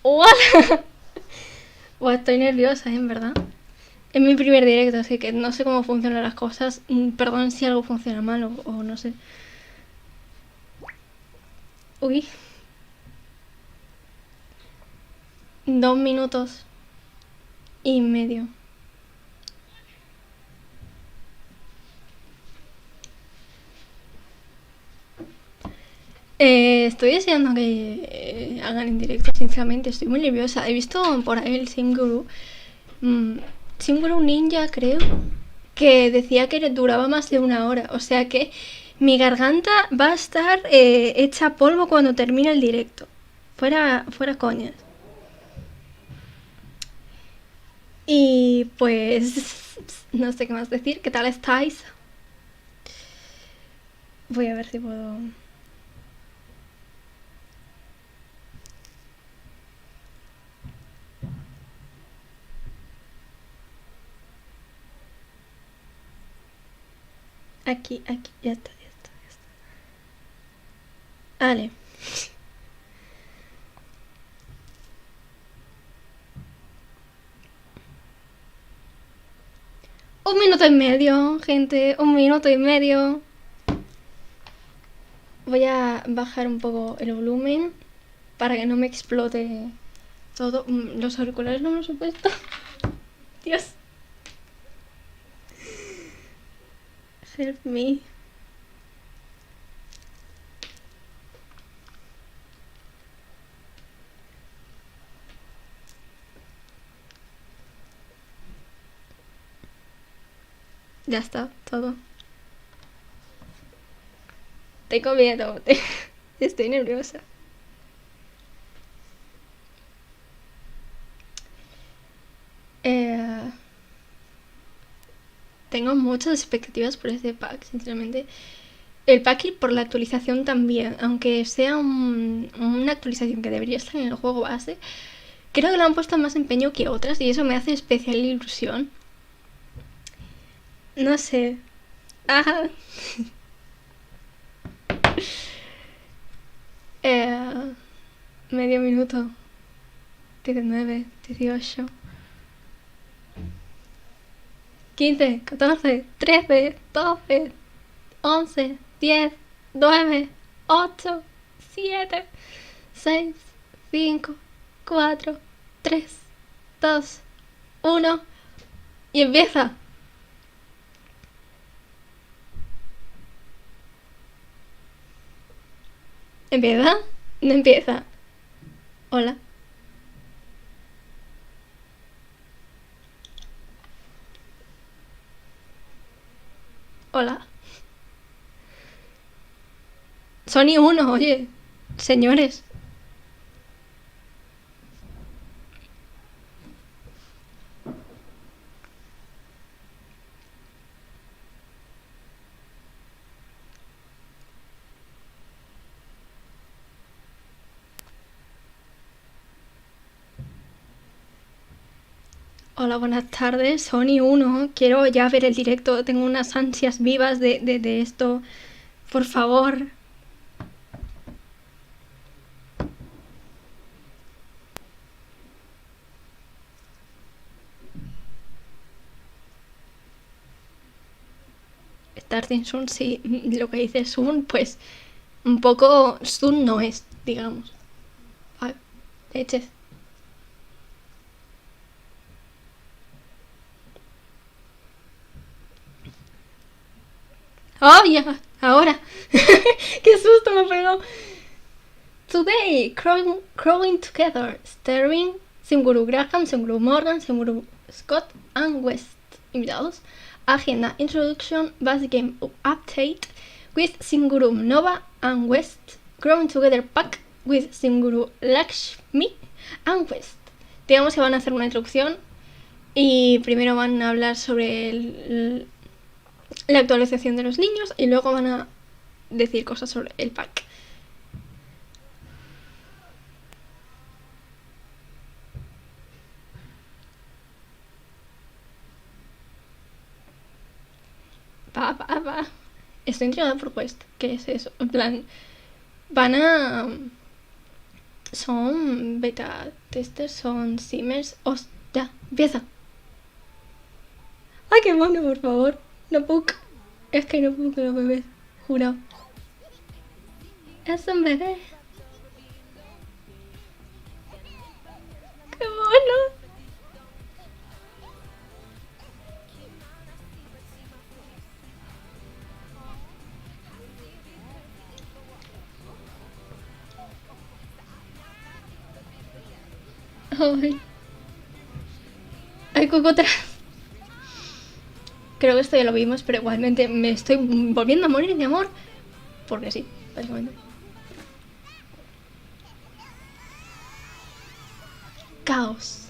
¡Hola! Buah, estoy nerviosa, en verdad. Es mi primer directo, así que no sé cómo funcionan las cosas. Perdón si algo funciona mal o no sé. Uy. 2 minutos y medio. Estoy deseando que hagan en directo, sinceramente. Estoy muy nerviosa. He visto por ahí el Singuru. Singuru Ninja, creo. Que decía que duraba más de 1 hora. O sea que mi garganta va a estar hecha polvo cuando termine el directo. Fuera coñas. Y pues no sé qué más decir. ¿Qué tal estáis? Voy a ver si puedo... Aquí, ya está. Vale. 1 minuto y medio, gente. 1 minuto y medio. Voy a bajar un poco el volumen para que no me explote todo. Los auriculares no me los he puesto. Dios. Help me. Ya está, todo. Tengo miedo. Estoy nerviosa. Tengo muchas expectativas por este pack, sinceramente. El pack y por la actualización también, aunque sea una actualización que debería estar en el juego base, creo que le han puesto más empeño que otras y eso me hace especial ilusión. No sé. Ajá. Medio minuto. 19, 18, 15, 14, 13, 12, 11, 10, 9, 8, 7, 6, 5, 4, 3, 2, 1 y empieza. ¿Empieza? No empieza. Hola. Hola. Sony 1, oye. Señores. Hola, buenas tardes. Sony 1. Quiero ya ver el directo. Tengo unas ansias vivas de esto. Por favor. Starting soon, sí. Lo que dice soon, pues un poco soon no es, digamos. Vale, leches. ¡Oh, ya! Ahora. ¡Qué susto me pegó! Today, crawling together, starring Singuru Graham, Singuru Morgan, Singuru Scott, and West. Invitados. Agenda, introduction, basic game update with Singuru Nova and West. Growing together pack with Singuru Lakshmi and West. Digamos que van a hacer una introducción y primero van a hablar sobre la actualización de los niños y luego van a decir cosas sobre el pack. Va. Estoy intrigada por Quest. ¿Qué es eso? En plan, van a Son beta testers, son simmers. ¡Hostia! ¡Empieza! ¡Ay, qué mono, por favor! No puedo. Es que no puedo con los bebés. Jurado. Es un bebé. ¡Qué mono! Ay. Hay cocotras. Creo que esto ya lo vimos, pero igualmente me estoy volviendo a morir de amor. Porque sí, básicamente. Caos.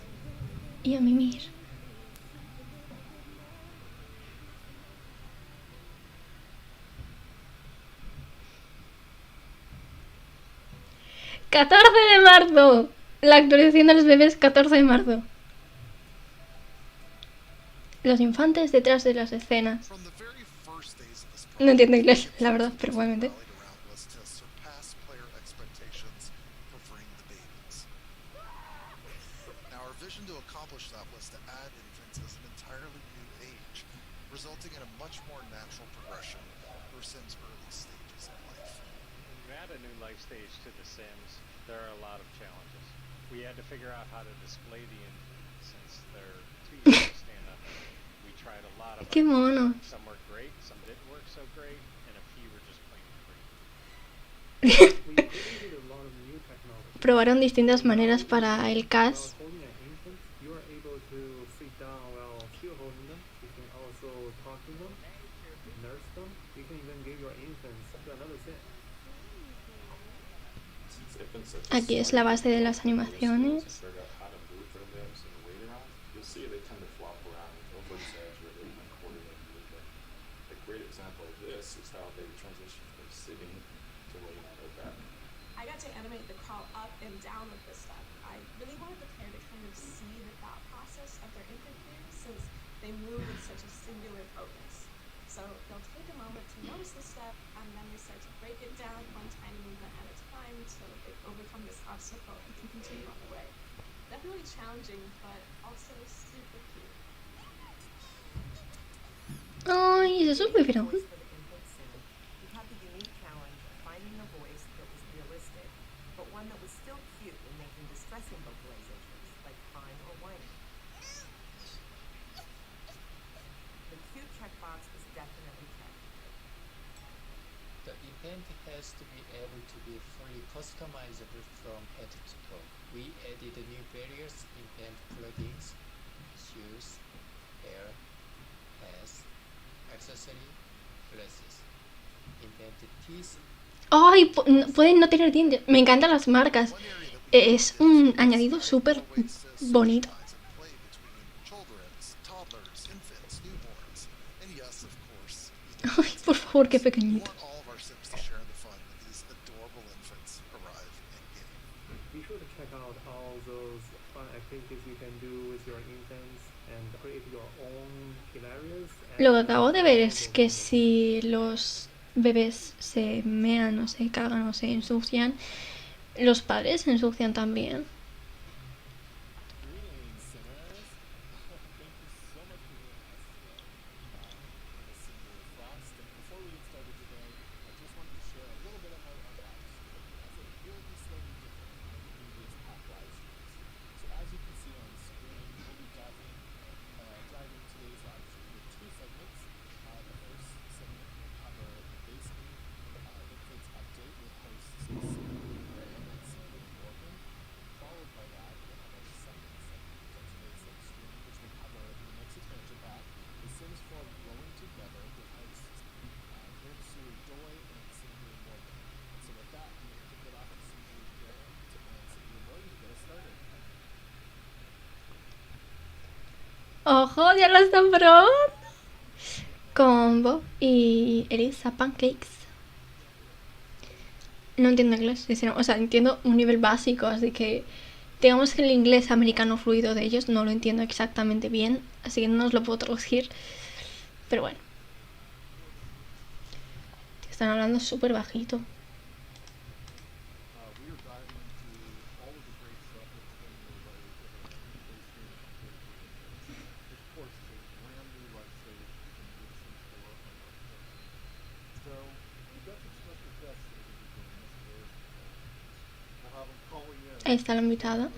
Y a mimir. ¡14 de marzo! La actualización de los bebés, 14 de marzo. Los infantes detrás de las escenas. No entiendo inglés, la verdad, pero igualmente. Qué mono. Probaron distintas maneras para el cast. Aquí es la base de las animaciones. Ay, eso es muy fino. The event has to be able to be fully customizable from head to toe. We added new various event plugins, shoes, hair, hats, accessory, dresses. Event tees. Ay, pueden no tener dientes. Me encantan las marcas. Es un añadido súper bonito. Ay, por favor, qué pequeñito. Lo que acabo de ver es que si los bebés se mean o se cagan o se ensucian, los padres se ensucian también. ¡Ojo! ¡Ya lo están probando! Con Bob y Elisa Pancakes. No entiendo inglés, o sea, entiendo un nivel básico, así que digamos que el inglés americano fluido de ellos no lo entiendo exactamente bien, así que no os lo puedo traducir, pero bueno. Están hablando súper bajito. Ahí está la invitada.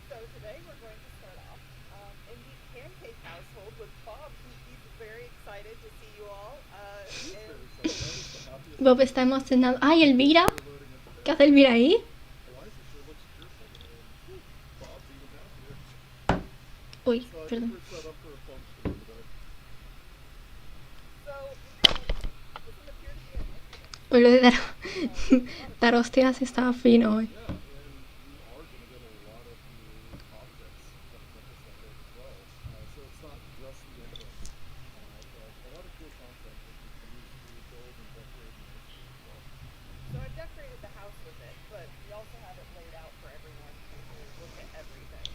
So today we're going to start off in the pancake household with Bob. He's very excited to see you all. Bob está emocionado. ¡Ay, Elvira! ¿Qué hace Elvira ahí? Uy, perdón. Hoy lo de dar hostias está fino hoy. So I've decorated the house with it, but we also have it laid out for everyone to look at everything.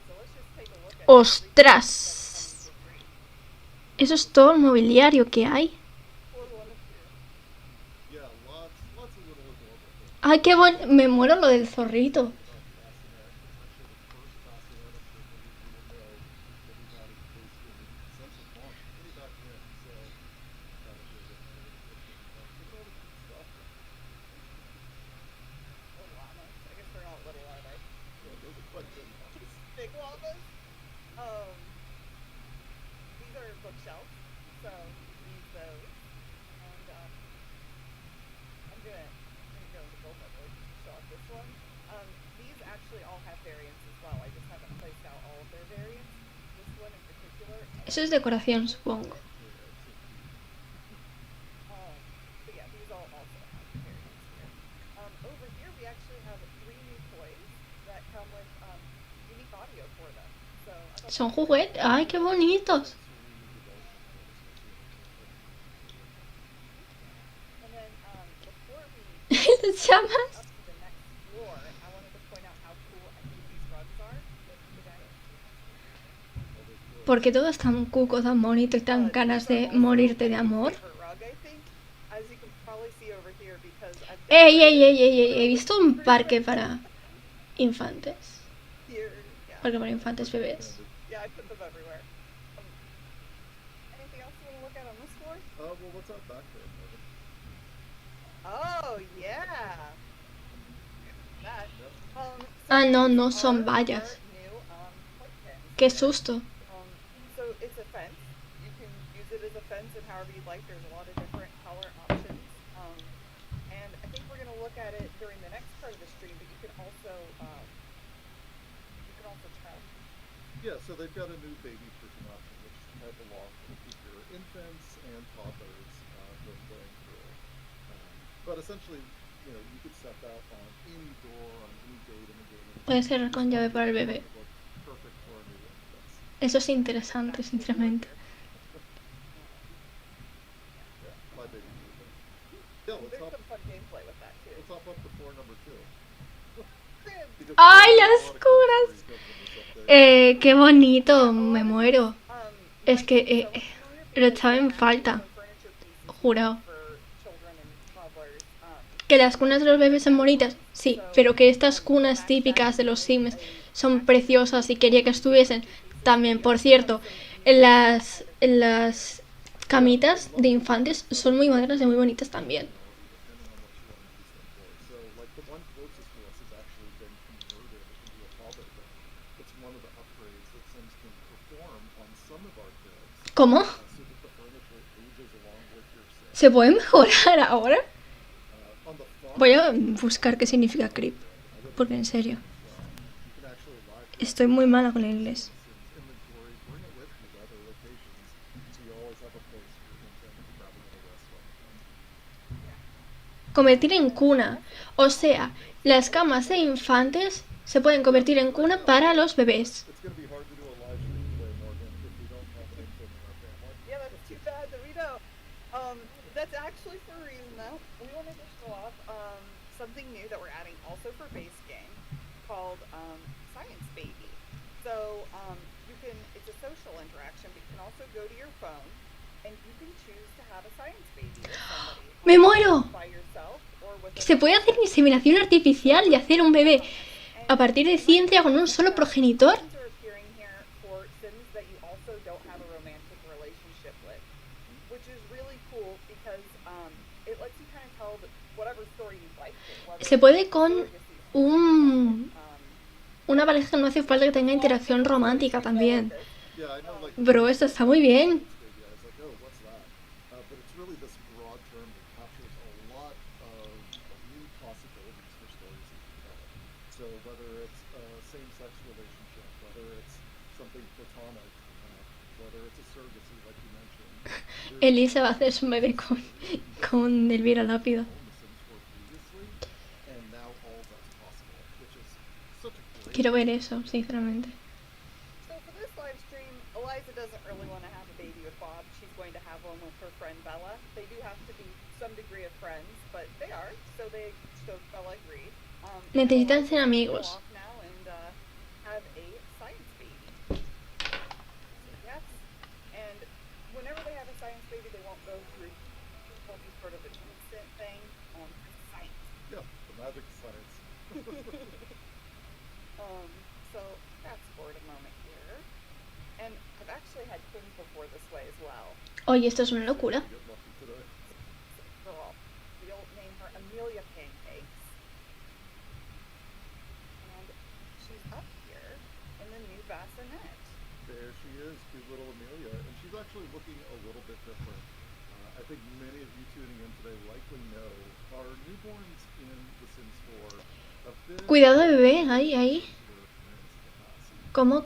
So let's just take a look at ¡Ostras! Eso es todo el mobiliario que hay. ¡Ay, qué bueno! Me muero lo del zorrito. Big llamas. These are bookshelves, so use those. And I'm gonna go into both of those. Show off this one. These actually all have variants as well. I just haven't placed out all of their variants. This one in particular. Eso es decoración, supongo. But yeah, these all also have variants here. Over here we actually have 3 new toys that come with unique audio for them. So Son juguetes. ¡Ay, qué bonitos! and then before we Las llamas. up to the next floor, I wanted to point out how cool I think these rugs are. Porque todo es tan cuco, tan bonito y tan ganas de morirte de amor. ¡Ey, ey, ey, ey, ey! He visto un parque para infantes. Parque para infantes bebés. Yeah, I put them everywhere. Anything else you want to look at on this floor? Well, what's up back there, Megan? Oh, yeah. That. Ah, no, no son vallas. New, white pins. ¡Qué susto! So it's a fence. You can use it as a fence and however you'd like. There's a lot of different color options. And I think we're going to look at it during the next part of the stream, but you can also try. Yeah, so they've got a new baby-proofing option, which is the type of loft that will keep your infants and toddlers from going through. But essentially, you know, you could set that on any door, on any gate in the game. Puede ser con llave para el bebé. Perfect for a new infant. Eso es interesante, sinceramente. Yeah, my baby-proofing. Yeah, There's some fun gameplay with that too. let's hop up to floor number 2. Because ¡Ay, there's a las lot of curas! kids who come from this update. ¡Qué bonito! Me muero. Es que lo echaba en falta. Jurado. Que las cunas de los bebés son bonitas, sí, pero que estas cunas típicas de los Sims son preciosas y quería que estuviesen también. Por cierto, las camitas de infantes son muy modernas y muy bonitas también. So, like, the one closest to us has actually been converted into a toddler bed. It's one of the upgrades that Sims can perform on some of our beds, ¿Cómo? so that the furniture ages along with your Sim. ¿Se puede mejorar ahora? On the far Voy a buscar qué significa creep, porque en serio, you can actually live estoy muy mala con el inglés. Sims inventory, bring it with you to other locations, so you always have a place for your infant if you're probably going to rest one. Convertir en cuna, o sea, las camas de infantes se pueden convertir en cuna para los bebés. It's going to be hard to do a live stream today, Morgan, if we don't have infant in our family. Yeah, that's too bad that we don't. That's actually for a reason though. We wanted to show off something new that we're adding also for base game called Science Baby. So you can, it's a social interaction, but you can also go to your phone and you can choose to have a science baby with somebody. ¡Me muero! By yourself or with Se puede hacer inseminación artificial y hacer un bebé a partir de ciencia con un solo progenitor. Se puede con una pareja que no hace falta que tenga interacción romántica también. Bro, esto está muy bien. Elisa va a hacer su bebé con Elvira Lápido. Quiero ver eso, sinceramente. So for this live stream, Eliza doesn't really want to have a baby with Bob. She's going to have one with her friend Bella. They do have to be some degree of friends, but they are. So Bella agreed. Necesitan ser amigos. Now and have a science baby. So yes, and whenever they have a science baby, they won't go through sort of an instant thing. Science. Yeah, the magic science. So fast forward a moment here, and I've actually had twins before this way as well. Oye, esto es una locura. Girl, we'll name her Amelia Pancakes, and she's up here in the new bassinet. There she is, cute little Amelia, and she's actually looking a little bit different. I think many of you tuning in today likely know our newborns in The Sims 4 have been... Cuidado de bebé, ahí. ¿Cómo?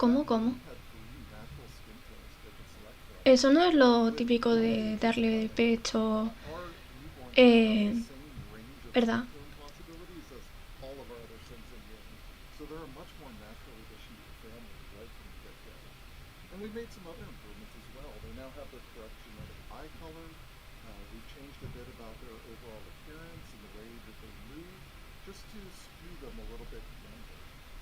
Eso no es lo típico de darle el pecho, ¿verdad?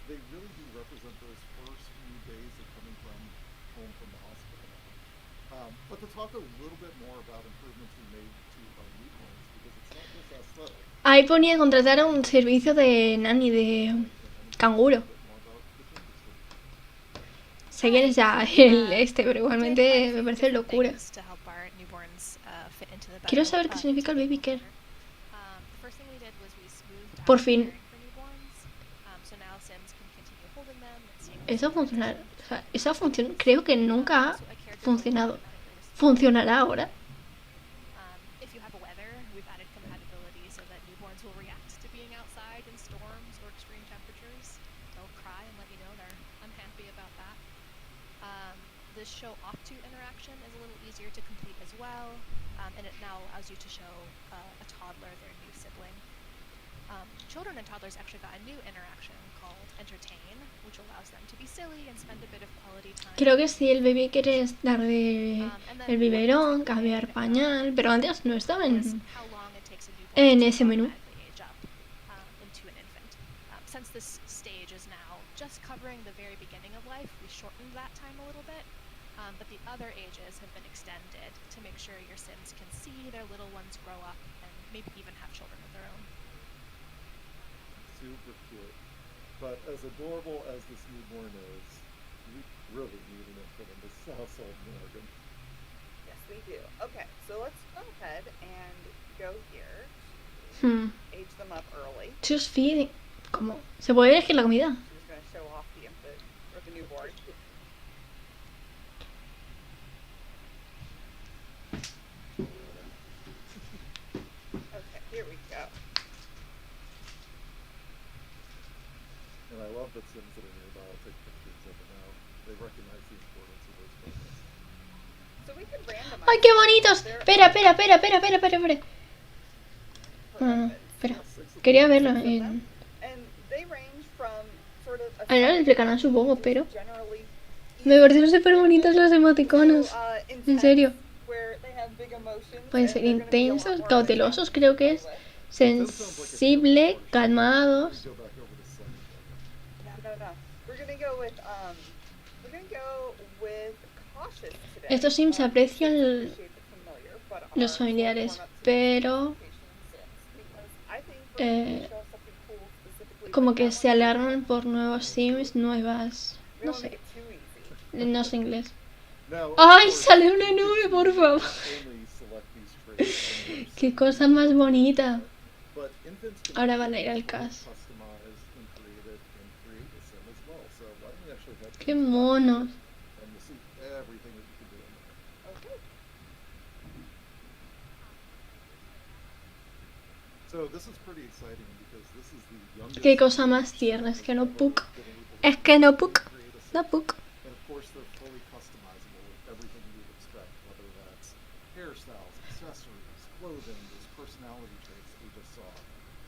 They really do represent those first few days of coming home from the hospital. But to talk a little bit more about improvements we made to our newborns, because it's not just aesthetic. Ahí ponía contratar a un servicio de nanny de canguro. Sé quién es ya pero igualmente me parece locura. Quiero saber qué significa el baby care. Por fin. Eso funciona. O sea, esa función creo que nunca ha funcionado. ¿Funcionará ahora? This show off to interaction is a little easier to complete as well, and it now allows you to show a toddler their new sibling. Children and toddlers actually got a new interaction called Entertain, which allows them to be silly and spend a bit of quality time. Creo que sí, el baby quieres darle el biberón, cambiar pañal, pero antes no estaba en ese menú. Since this stage is now just covering the very beginning of life, we shortened that time a little bit, but the other ages have been extended to make sure your Sims can see their little ones grow up and maybe even have children of their own. Super cute. But as adorable as this newborn is, we really need an infant in this household, Morgan. Yes, we do. Okay, so let's go ahead and go here. Age them up early. Just feeding. ¿Cómo? ¿Se puede elegir la comida? She's going to show off the infant or the newborn. Okay, here we go. And I love that Sims that are nearby will take pictures of it now. They recognize the importance of those photos. So we can randomize. ¡Ay, qué bonitos! Espera. Espera. Quería verlo en... Ahora en el canal supongo, pero... Me parecen súper bonitos los emoticonos. En serio. Pueden ser intensos, cautelosos creo que es. sensible, calmados. Go back over to Sunny. No. We're gonna go with cautious today. Estos sims We aprecian appreciate the familiar, but los are familiares, warm up to pero expectations because I think we're gonna show something cool specifically como with que that se one. alarman por nuevos sims, nuevas... We No don't make sé, it too easy. no sé inglés. Now, of ¡Ay, course, sale una you nube, could por choose favor! only select these traits in your ¡Qué sim cosa view, más bonita! but infants can Ahora van a actually ir al fully CAS. customize and create a sim as well. So why don't we actually head ¡Qué into that monos! and we'll see everything that you can do in there. Okay. So this is pretty exciting because this is the youngest. ¡Qué cosa más tierna! Es que no ever puc. been able to Es que no fully puc. create a No sim. puc. And of course, they're fully customizable with everything you'd expect, whether that's hairstyles, accessories, clothing, those personality traits that we just saw.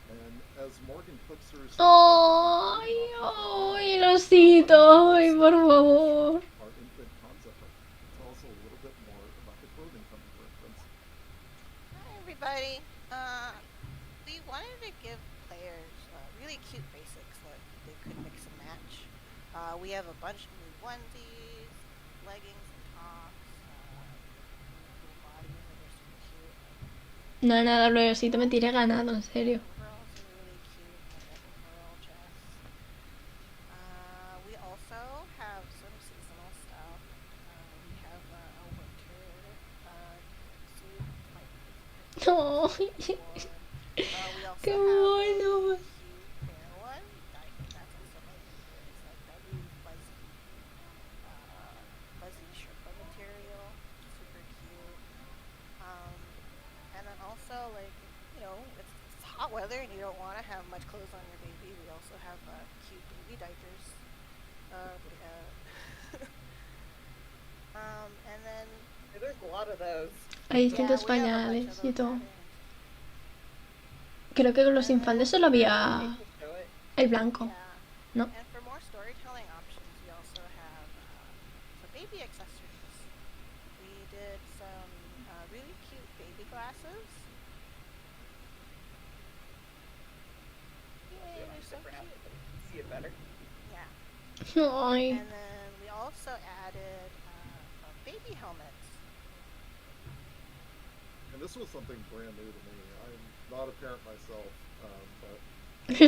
And as Morgan clicks through some of ¡Ay, ay, el osito! ¡Ay, por favor! our infant concept art. Tell us a little bit more about the clothing coming for infants. Hi everybody. We wanted to give players really cute basics that they could mix and match. We have a bunch of new onesies, leggings and tops, little bodies that are super cute. No, nada, el osito me tiré ganado, en serio. Overalls are really cute, like that overall dress. We also have some seasonal stuff. We have a winter suit, like ¡Ay! we also ¡Qué have bueno! a cute bear one. I think that's also my favorite. It's like that really fuzzy Sherpa material, super cute. And then also like it's hot weather and you don't want to have much clothes on your baby. We also have cute baby diapers. And then There's a lot of those. Hay yeah, distintos we have a bunch pañales of y those todo. added. Creo que con los infantes solo había Hate to show it. el blanco, Yeah. ¿no? And for more storytelling options, we also have some baby accessories. We did some really cute baby glasses. Yay, Yeah, they're so different cute. outfit. See it better. Yeah. ¡Ay! And then we also added baby helmets. And this was something brand new to me. I'm not a parent myself, but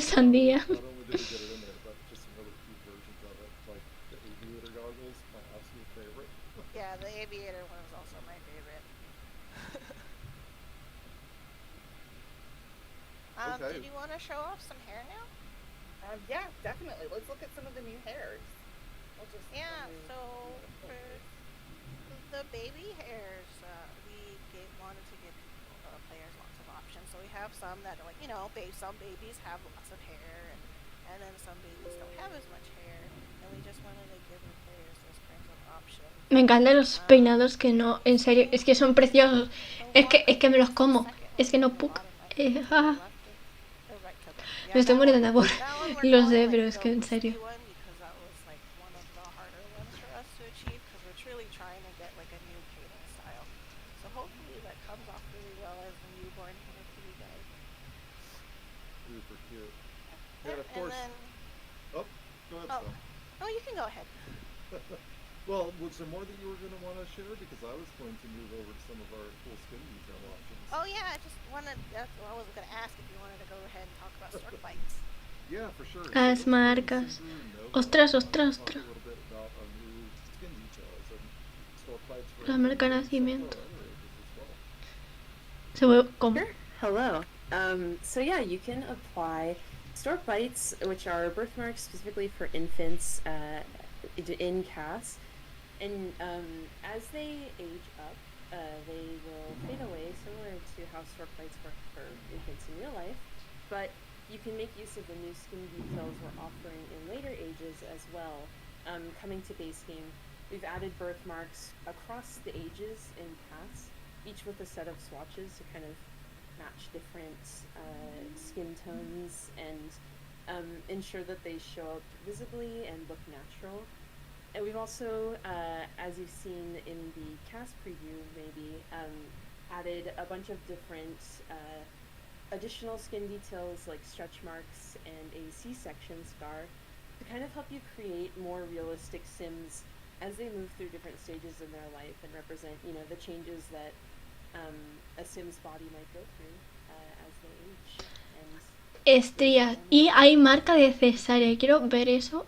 Sandía. not only did we get it in there, but just some really cute versions of it, like the aviator goggles, my absolute favorite. Yeah, the aviator one is also my favorite. Okay. Did you want to show off some hair now? Yeah, definitely. Let's look at some of the new hairs. I'll just Yeah, let me- so for the baby hairs, we wanted to give players lots of options. So we have some that are like, some babies have lots of hair, and then some babies don't have as much hair, and we just wanted to give the players those kinds of options. Me encantan los peinados que no, en serio, es que son preciosos. Es que me los como. Es que no puc. Me estoy muriendo de amor. Lo sé, pero es que en serio. Super cute. And of course, oh, go ahead, Phil. Oh, you can go ahead. Well, was there more that you were going to want to share? Because I was going to move over to some of our cool skin detail options. Oh yeah, I just wanted. That's what I was going to ask if you wanted to go ahead and talk about stork bites. Yeah, for sure. Las So let's go marcas. to Nova. Ostras, Talk ostras, a ostras. little bit about our new skin details and stork bites for La marca infants and some nacimiento. for other ages as well. Se ve como. Sure. Hello. So yeah, you can apply stork bites, which are birthmarks specifically for infants in CAS. And as they age up, they will fade away, similar to how stork bites work for infants in real life. But you can make use of the new skin details we're offering in later ages as well. Coming to base game, we've added birthmarks across the ages in CAS, each with a set of swatches to kind of match different skin tones and ensure that they show up visibly and look natural. And we've also, as you've seen in the cast preview maybe, added a bunch of different additional skin details like stretch marks and a C-section scar to kind of help you create more realistic Sims as they move through different stages in their life and represent, the changes that a Sim's body might go through as they age. Estrías. Y hay marca de cesárea. Quiero ver eso.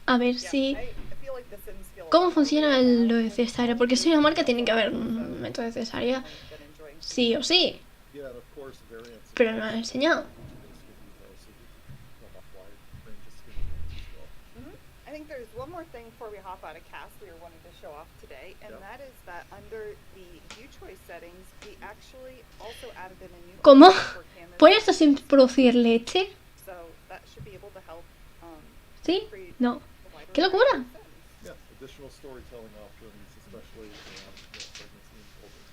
A ver Yeah, si... I feel like the Sims feel a ¿Cómo lot funciona earlier now lo de with cesárea? all Porque of si hay una those marca tiene que haber so un método de cesárea. I've been enjoying Sí o sí. Yeah, and of course, variants. Pero no lo han enseñado. I think there's one more thing before we hop out of cast we were wanting to show off today, and Yep. that is that under the view choice settings, we actually also added in a new ¿Cómo? option for canvas. ¿Por esto sin producir leche? So that should be able to help ¿Sí? create No. a wider ¡Qué locura! range of Sims. Yeah, additional storytelling options, especially pregnancy and children.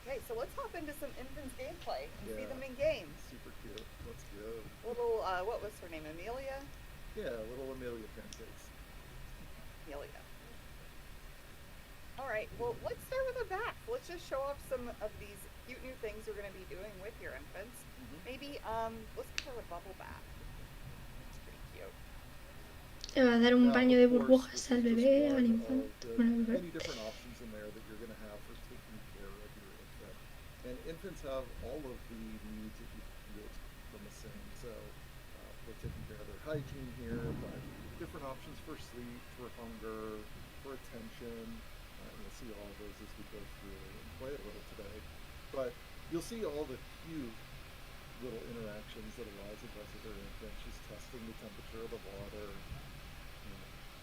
Okay, so let's hop into some infants gameplay and see Yeah. them in games. Super cute. Let's go. Little, what was her name? Amelia? Yeah, little Amelia pancakes. Amelia. Alright, well, let's start with the back. Let's just show off some of these cute new things we're going to be doing with your infants. Maybe, let's start with bubble bath. It's pretty cute. Le va a dar un Now, baño de of course, burbujas this al is just bebé, one al of infante. the Bueno, al bebé. many different options in there that you're going to have for taking care of your infant. And infants have all of the needs that you field from a sim. So we're taking care of their hygiene here, but different options for sleep, for hunger, for attention. And we'll see all of those as we go through and play a little today. But you'll see all the cute little interactions that Eliza does with her infant. She's testing the temperature of the water,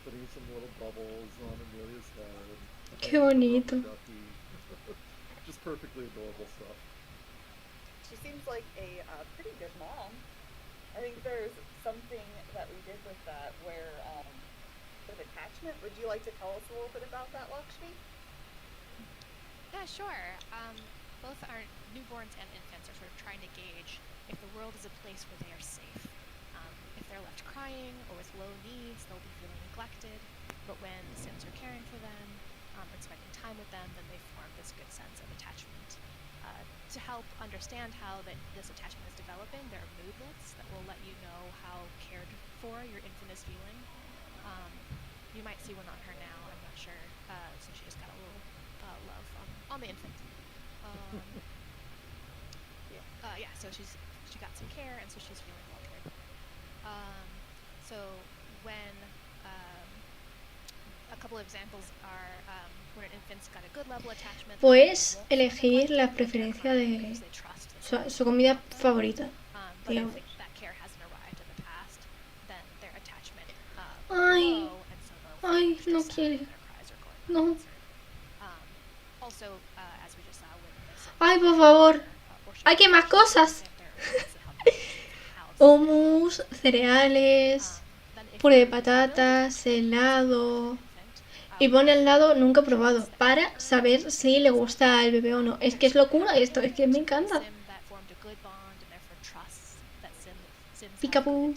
putting some little bubbles on Amelia's head. Qué bonito. Just perfectly adorable stuff. She seems like a pretty good mom. I think there's something that we did with that where, with attachment, would you like to tell us a little bit about that, Lakshmi? Yeah, sure. Both our newborns and infants are sort of trying to gauge if the world is a place where they are safe. If they're left crying or with low needs, they'll be feeling neglected. But when the Sims are caring for them and spending time with them, then they form this good sense of attachment. To help understand how this attachment is developing, there are moodlets that will let you know how cared for your infant is feeling. You might see one on her now. I'm not sure. So she just got a little love on the infant. Yeah. So she got some care, and so she's feeling well cared for. So when a couple of examples are when an infant's got a good level attachment. Puedes elegir la preferencia de su comida favorita, But digamos. if that care hasn't arrived in the past, then their attachment Ay. low, and so they'll Ay, feel no sad quiere. and their cries are going No. unanswered. Also, as we just saw with this, Ay, por favor. Hay que más cosas. Hummus, cereales, puré de patatas, helado. Y pone al lado nunca probado para saber si le gusta al bebé o no. Es que es locura esto, es que me encanta. Peekaboo.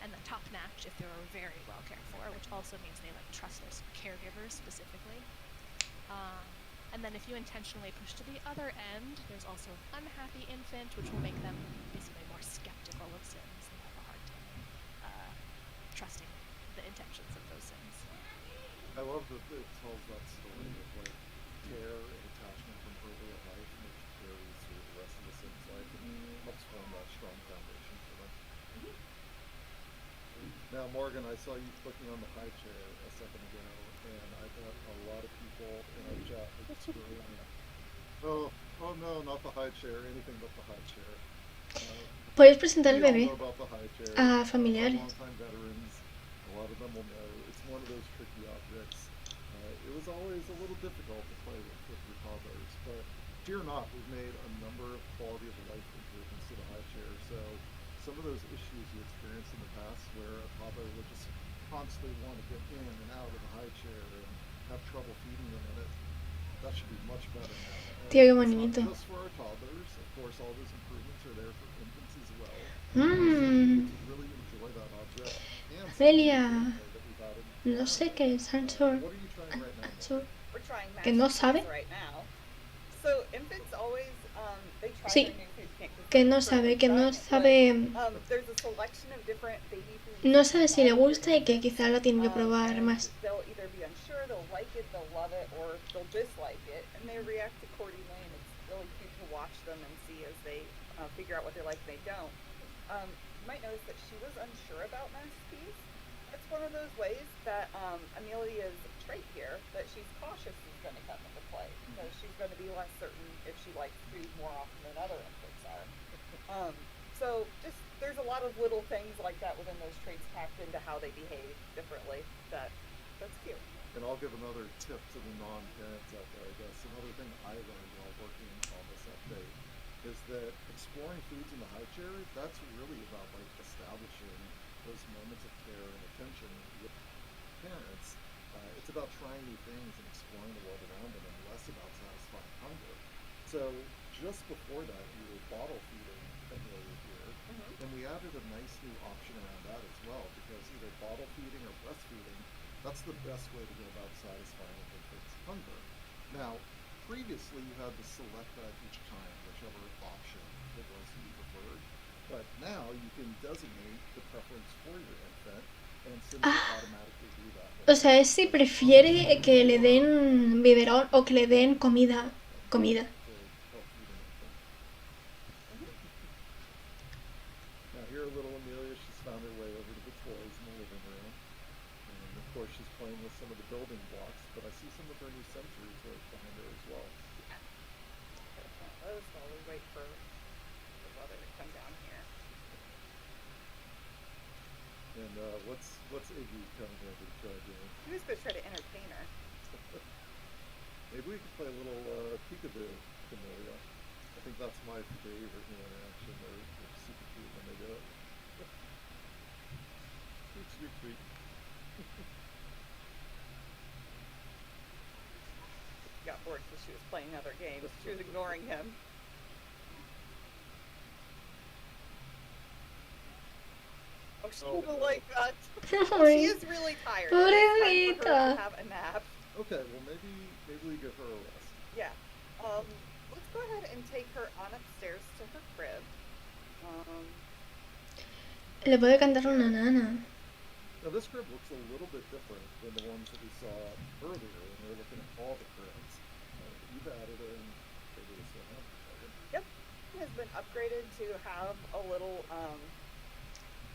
And then top notch if they were very well cared for, which also means they like trust their caregivers specifically. And then if you intentionally push to the other end, there's also an unhappy infant, which will make them basically more skeptical of Sims and have a hard time trusting the intentions of those Sims. I love that it tells that story of like care and attachment from early life, which carries through the rest of the Sims life and helps form that strong foundation for them. Now, Morgan, I saw you clicking on the high chair a second ago, and I bet a lot of people in our chat would scream, oh no, not the high chair, anything but the high chair. Puedes presentar al We all bebé know about the high chair. a familiares. Longtime veterans, a lot of them will know. It's one of those tricky objects. It was always a little difficult to play with your toddlers, but fear not, we've made a number of quality of life improvements to the high chair. So some of those issues you experienced in the past where a toddler would just constantly want to get in and out of the high chair and have trouble feeding them in it, that should be much better now. And Tío, qué it's bonito. not just for our toddlers, of course all those improvements are there for infants as well. Mmm. To really enjoy that object. And Amelia. that we've added. No sé qué es answer. What are you trying right now? Answer. We're trying Que no mashed sabe. cheese right now. So infants always buy Sí, her new food, you can't just que like no put sabe, her que no diet, sabe, but, there's a selection of different baby foods no you sabe can si le buy for gusta y que infants. quizá lo tiene que probar And más. they'll either be unsure, they'll like it, they'll love it, or they'll dislike it, and they react accordingly. And it's really cute to watch them and see as they figure out what they like and they don't. You might notice that she was unsure about mashed peas. That's one of those ways that Amelia's trait here, that she's cautious, is going to come into play, because she's going to be less certain if she likes food more often than other infants are. So just there's a lot of little things like that within those traits packed into how they behave differently. That's cute. And I'll give another tip to the non-parents out there, I guess. Another thing I learned while working on this update is that exploring foods in the high chair, that's really about like establishing those moments of care and attention with parents. It's about trying new things and exploring the world around them, and less about satisfying hunger. So just before that, we were bottle feeding Amelia here, and we added a nice new option around that as well, because either bottle feeding or breastfeeding, that's the best way to go about satisfying an infant's hunger. Now, previously you had to select that each time, whichever option it was you preferred, but now you can designate the preference for your infant and simply automatically do that. O sea, es si prefiere que le den biberón o que le den comida. Comida. To help feed an infant. Now here little Amelia, she's found her way over to the toys in the living room. And of course she's playing with some of the building blocks, but I see some of her new sensory toys behind her as well. Those while we wait for the brother to come down here. And what's Iggy coming over to try doing? He was going to try to entertain her. Maybe we could play a little peekaboo, Amelia. I think that's my favorite new interaction. They're super cute when they do it. Sweet, sweet, sweet. Got bored because she was playing other games. She was ignoring him. Oh, she will like that. Well, she is really tired. It is time for her to have a nap. Okay, well maybe we give her a rest. Yeah. Let's go ahead and take her on upstairs to her crib. Le puede cantar una nana. Now this crib looks a little bit different than the ones that we saw earlier when we were looking at all the cribs. You've added in previously, huh? Yep. It has been upgraded to have a little,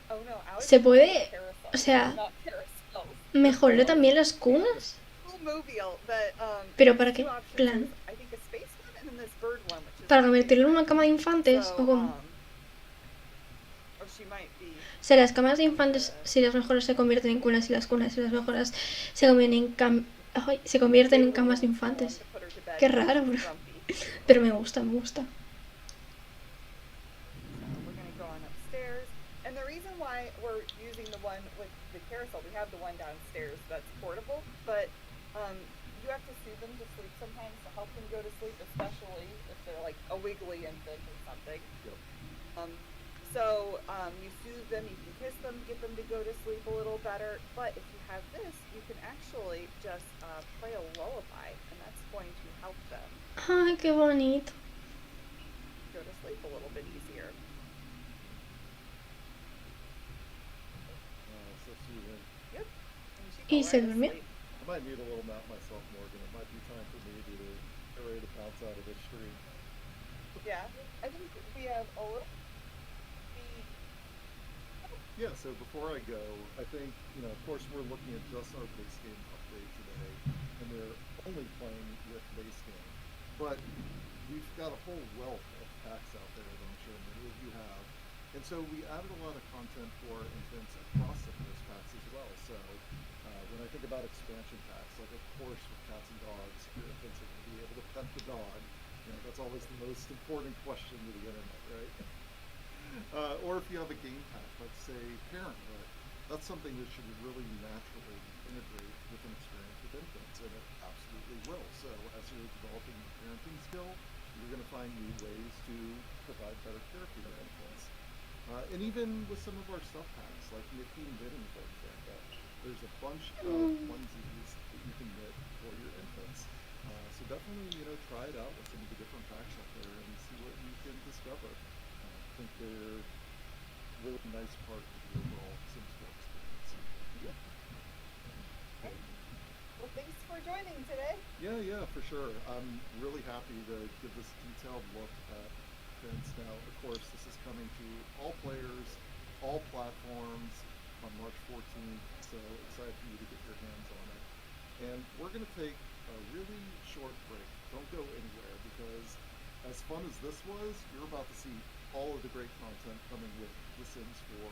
oh no, Alex, Se puede, carousel, o sea, not carousel. mejorar también las cunas. Mobile that, Pero has para two qué options. plan? There's, I think, a space one and then this bird one, which is Para my convertirlo en favorite. una cama de infantes So, o como. or she might be. O sea, las camas de infantes, si las mejoras se convierten en cunas y las cunas, si las mejoras se convierten en camas de infantes. Qué raro, bro. Pero me gusta, me gusta. We're going to go on upstairs. And the reason why we're using the one with the carousel, we have the one downstairs that's portable, but you have to soothe them to sleep sometimes to help them go to sleep, especially if they're like a wiggly infant or something. Yep. So you soothe them, you can kiss them, get them to go to sleep a little better. But if you have this, you can actually just play a lullaby, and that's going to help them Ay, qué bonito. go to sleep a little bit easier. So soothing. Yep. And she Y go se right to durmió. sleep. I might need a little nap myself, Morgan. It might be time for me to get ready to bounce out of this stream. Yeah, I think we have a little. Yeah, so before I go, I think, of course we're looking at just our base game update today, and we're only playing with base game. But we've got a whole wealth of packs out there that I'm sure many of you have. And so we added a lot of content for infants across some of those packs as well. So when I think about expansion packs, like of course with cats and dogs, your infants are going to be able to pet the dog. That's always the most important question to the internet, right? Or if you have a game pack, like say Parenthood, that's something that should really naturally integrate with an experience with infants, and it absolutely will. So as you're developing your parenting skill, you're going to find new ways to provide better care for your infants. And even with some of our stuff packs, like knitting and knitting, for example, there's a bunch of onesies that you can knit for your infants. So definitely, try it out with some of the different packs out there and see what you can they're really nice part of the overall Sims 4 experience. Well, thanks for joining today. Yeah, for sure. I'm really happy to give this detailed look at Fence. Now, of course, this is coming to all players, all platforms on March 14th, so excited for you to get your hands on it. And we're going to take a really short break. Don't go anywhere, because as fun as this was, you're about to see all of the great content coming with The Sims 4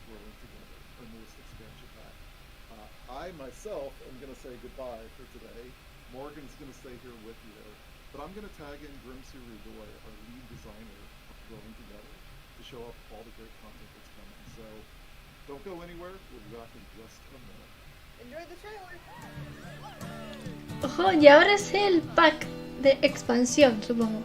Growing Together, our newest expansion pack. I myself am going to say goodbye for today. Morgan's going to stay here with you, but I'm going to tag in Grimsuru Doy, our lead designer of Growing Together, to show up all the great content that's coming. So don't go anywhere. We'll be back in just a minute. Enjoy the trailer. Ojo, y ahora es el pack de expansión, supongo.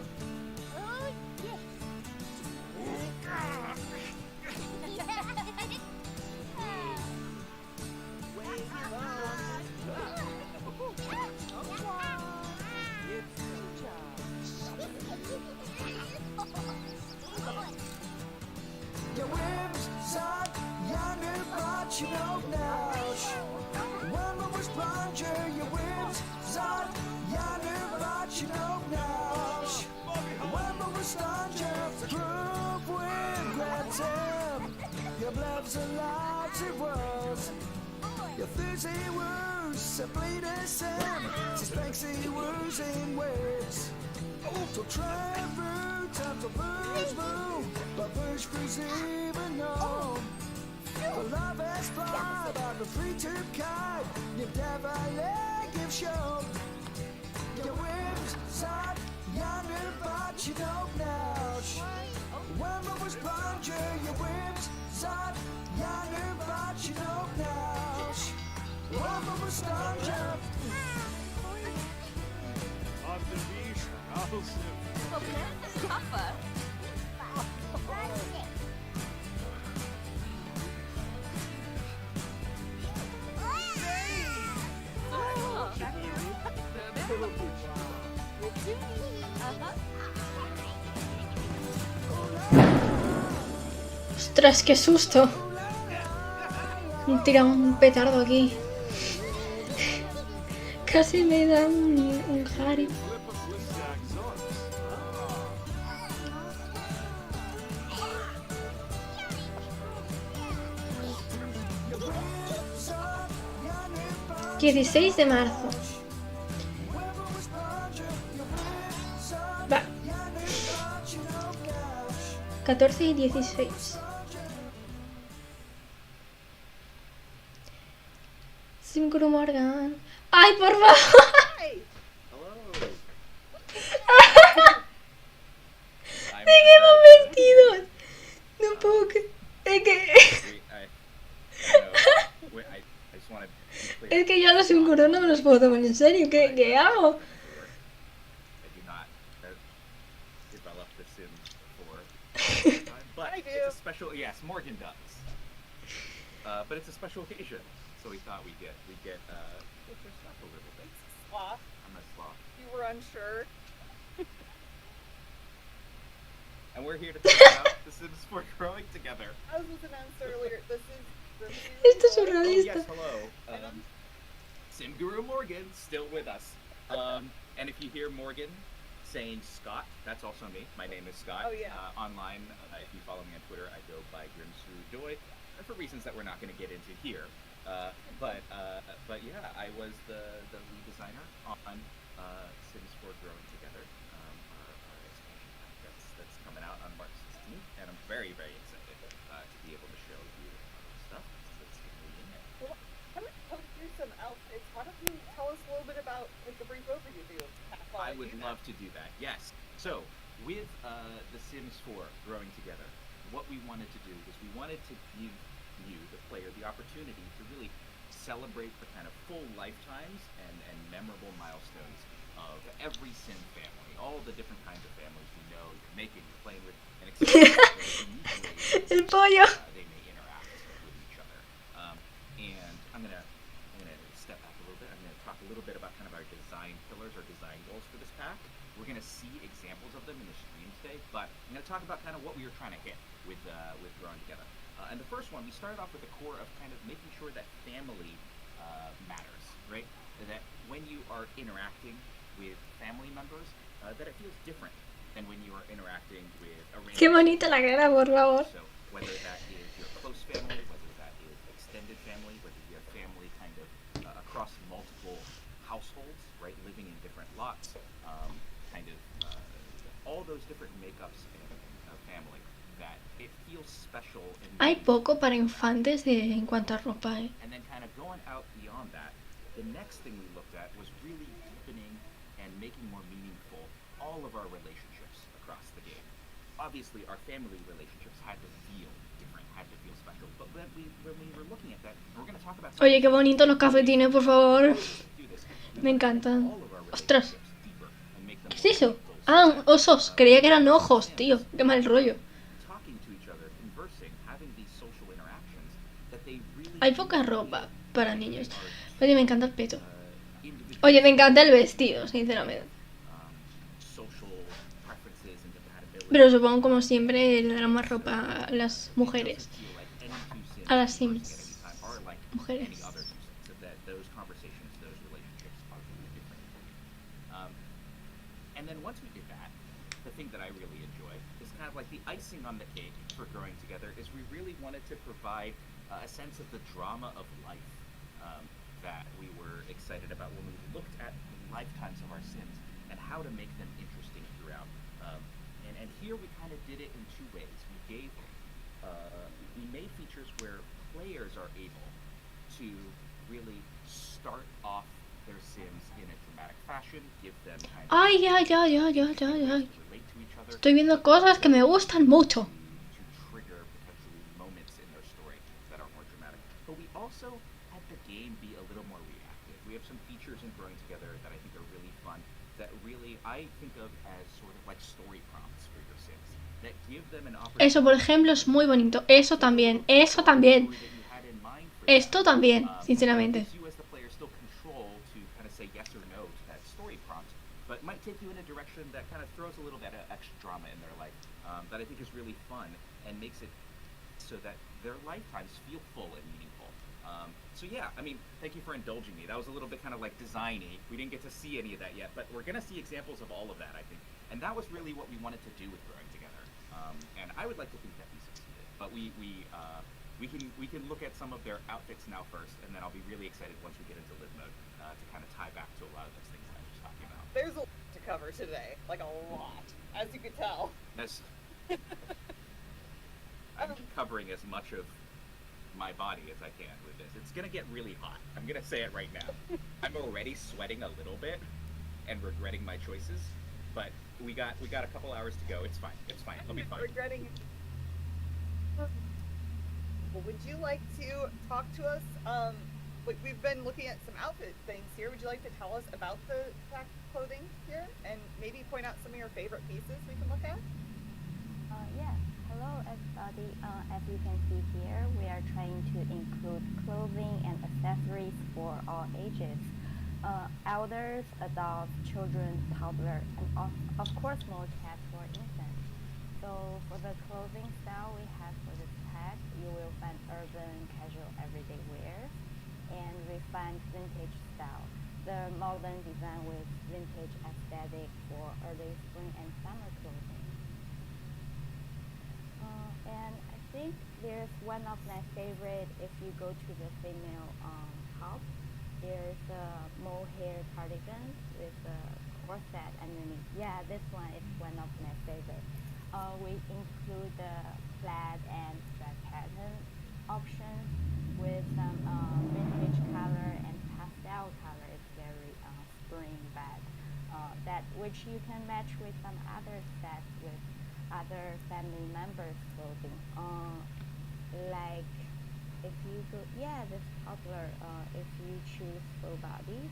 ¡Ostras, qué susto! Me tira un petardo aquí. Casi me da un Harry. ...16 de marzo... Va... 14 y 16... Simguru Morgan... ¡Ay, por favor! ¡Seguimos vestidos! No puedo que... Es que... Es que yo a los Simguru no me los puedo tomar en serio. ¿Qué hago? But it's a special, yes, Morgan does. But it's a special occasion, so we thought we'd get dressed up a little bit. Sloth. I'm a sloth. You were unsure. And we're here to talk about The Sims 4 Growing Together. As was announced earlier, this is Esto es Oh surrealista. yes, hello. Sim Guru Morgan, still with us. And if you hear Morgan saying Scott, that's also me. My name is Scott. Oh, yeah. Online, if you follow me on Twitter, I go by Grimsuru Doy, for reasons that we're not going to get into here. But yeah, I was the lead designer on Sims 4 Growing Together, our expansion pack that's coming out on March 16th, and I'm very, very excited to be able to show you stuff that's going to be in there. Well, I'm going to poke through some outfits. Why don't you tell us a little bit about like a brief overview of how I would love to do that, yes. So, with The Sims 4 Growing Together, what we wanted to do was we wanted to give you, the player, the opportunity to really celebrate the kind of full lifetimes and memorable milestones of every Sim family, all the different kinds of families you know, you're making, you're playing with, and El pollo. they may interact with each other. And I'm gonna step back a little bit. I'm gonna talk a little bit about kind of our design pillars, our design goals for this pack. We're gonna see examples of them in the stream today, but I'm going to talk about kind of what we were trying to hit with growing together. And the first one, we started off with the core of kind of making sure that family matters, right? That when you are interacting with family members, that it feels different than when you are interacting with a random. Qué bonita la cara, por favor. So whether that is your close family, whether that is extended family, whether you have family kind of across multiple households, right, living in different lots, kind of all those different makeups in a family, that it feels special. Hay poco para infantes en cuanto a ropa, ¿eh? And then kind of going out beyond that, the next thing we looked at was really deepening and making more meaningful all of our relationships across the game. Obviously, our family relationships had to feel different, had to feel special. But when we were looking at that, and we're going to talk about. Oye, qué bonitos los cafetines, por favor. Me encantan. Ostras. ¿Qué es eso? Ah, osos. Creía que eran ojos, tío. Qué mal rollo. Hay poca ropa para niños. Oye, me encanta el peto. Oye, me encanta el vestido, sinceramente. Pero supongo, como siempre, le darán más ropa a las mujeres. A las Sims. Mujeres. And then once we did that, the thing that I really enjoy is kind of like the icing on the cake for growing together is we really wanted to provide a sense of the drama of life that we were excited about when we looked at the lifetimes of our Sims and how to make them interesting throughout. And here we kind of did it in two ways. We made features where players are able to really start off their Sims in a dramatic fashion, give them kind of Ay, ay, ay, ay, ay, ay, ay. Estoy viendo cosas que me gustan mucho. to trigger potentially moments in their story that are more dramatic. But we also had the game be a little more reactive. We have some features in Growing Together that I think are really fun, that really I think of as sort of like story prompts for your Sims, that give them an opportunity. Eso, por ejemplo, es muy bonito. Eso también, eso también. Esto también, sinceramente. Gives you as the player still control to kind of say yes or no to that story prompt, but might take you in a direction that kind of throws a little bit of extra drama in their life, that I think is really fun and makes it so that their lifetimes feel full and meaningful. So yeah, I mean, thank you for indulging me. That was a little bit kind of like designy. We didn't get to see any of that yet, but we're gonna see examples of all of that, I think. And that was really what we wanted to do with Growing Together. And I would like to think that we succeeded. But we can look at some of their outfits now first, and then I'll be really excited once we get into live mode to kind of tie back to a lot of those things that I was talking about. There's a lot to cover today, like a lot, as you can tell. That's I'm covering as much of my body as I can with this. It's gonna get really hot. I'm gonna say it right now. I'm already sweating a little bit and regretting my choices, but we got a couple hours to go. It's fine. It's fine. It'll be fine. Regretting. Well, would you like to talk to us? Like we've been looking at some outfit things here. Would you like to tell us about the clothing here, and maybe point out some of your favorite pieces we can look at? Yeah. Hello, everybody. As you can see here, we are trying to include clothing and accessories for all ages. Elders, adults, children, toddlers, and of course more cats for infants. So for the clothing style we have for this pack, you will find urban, casual, everyday wear, and refined vintage style. The modern design with vintage aesthetic for early spring and summer clothing. And I think there's one of my favorite. If you go to the female top, there's a mohair cardigan with a corset underneath. Yeah, this one is one of my favorite. We include the plaid and strap pattern options with some vintage color and pastel color. It's very spring bad. That which you can match with some other sets with other family members' clothing. Like if you go, yeah, this toddler, if you choose full body.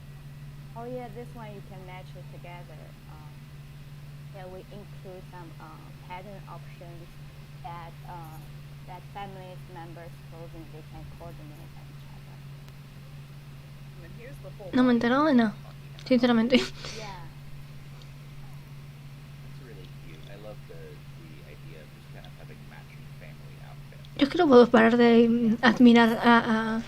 Oh yeah, this one you can match it together. Yeah, we include some pattern options that that family members' clothing they can coordinate with each other. And then here's the full. No me he enterado de nada, sinceramente. Yeah. It's really cute. I love the Yo es que no puedo parar de admirar a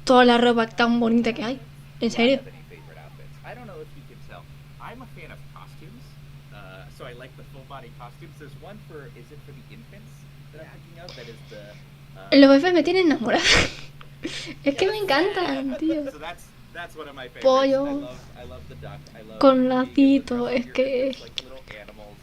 toda la ropa tan bonita que hay. En Do I serio. have any favorite outfits? I don't know if you can tell. I'm a fan of costumes, so I like the full body costumes. There's one for, is it for the infants that I'm thinking of? That is the. Los bebés me tienen enamorada. Es que me encantan, tío. So that's one of my favorites. Pollo. I love the duck. I love Con being able to lacito, dress up es your que- infants like little animals.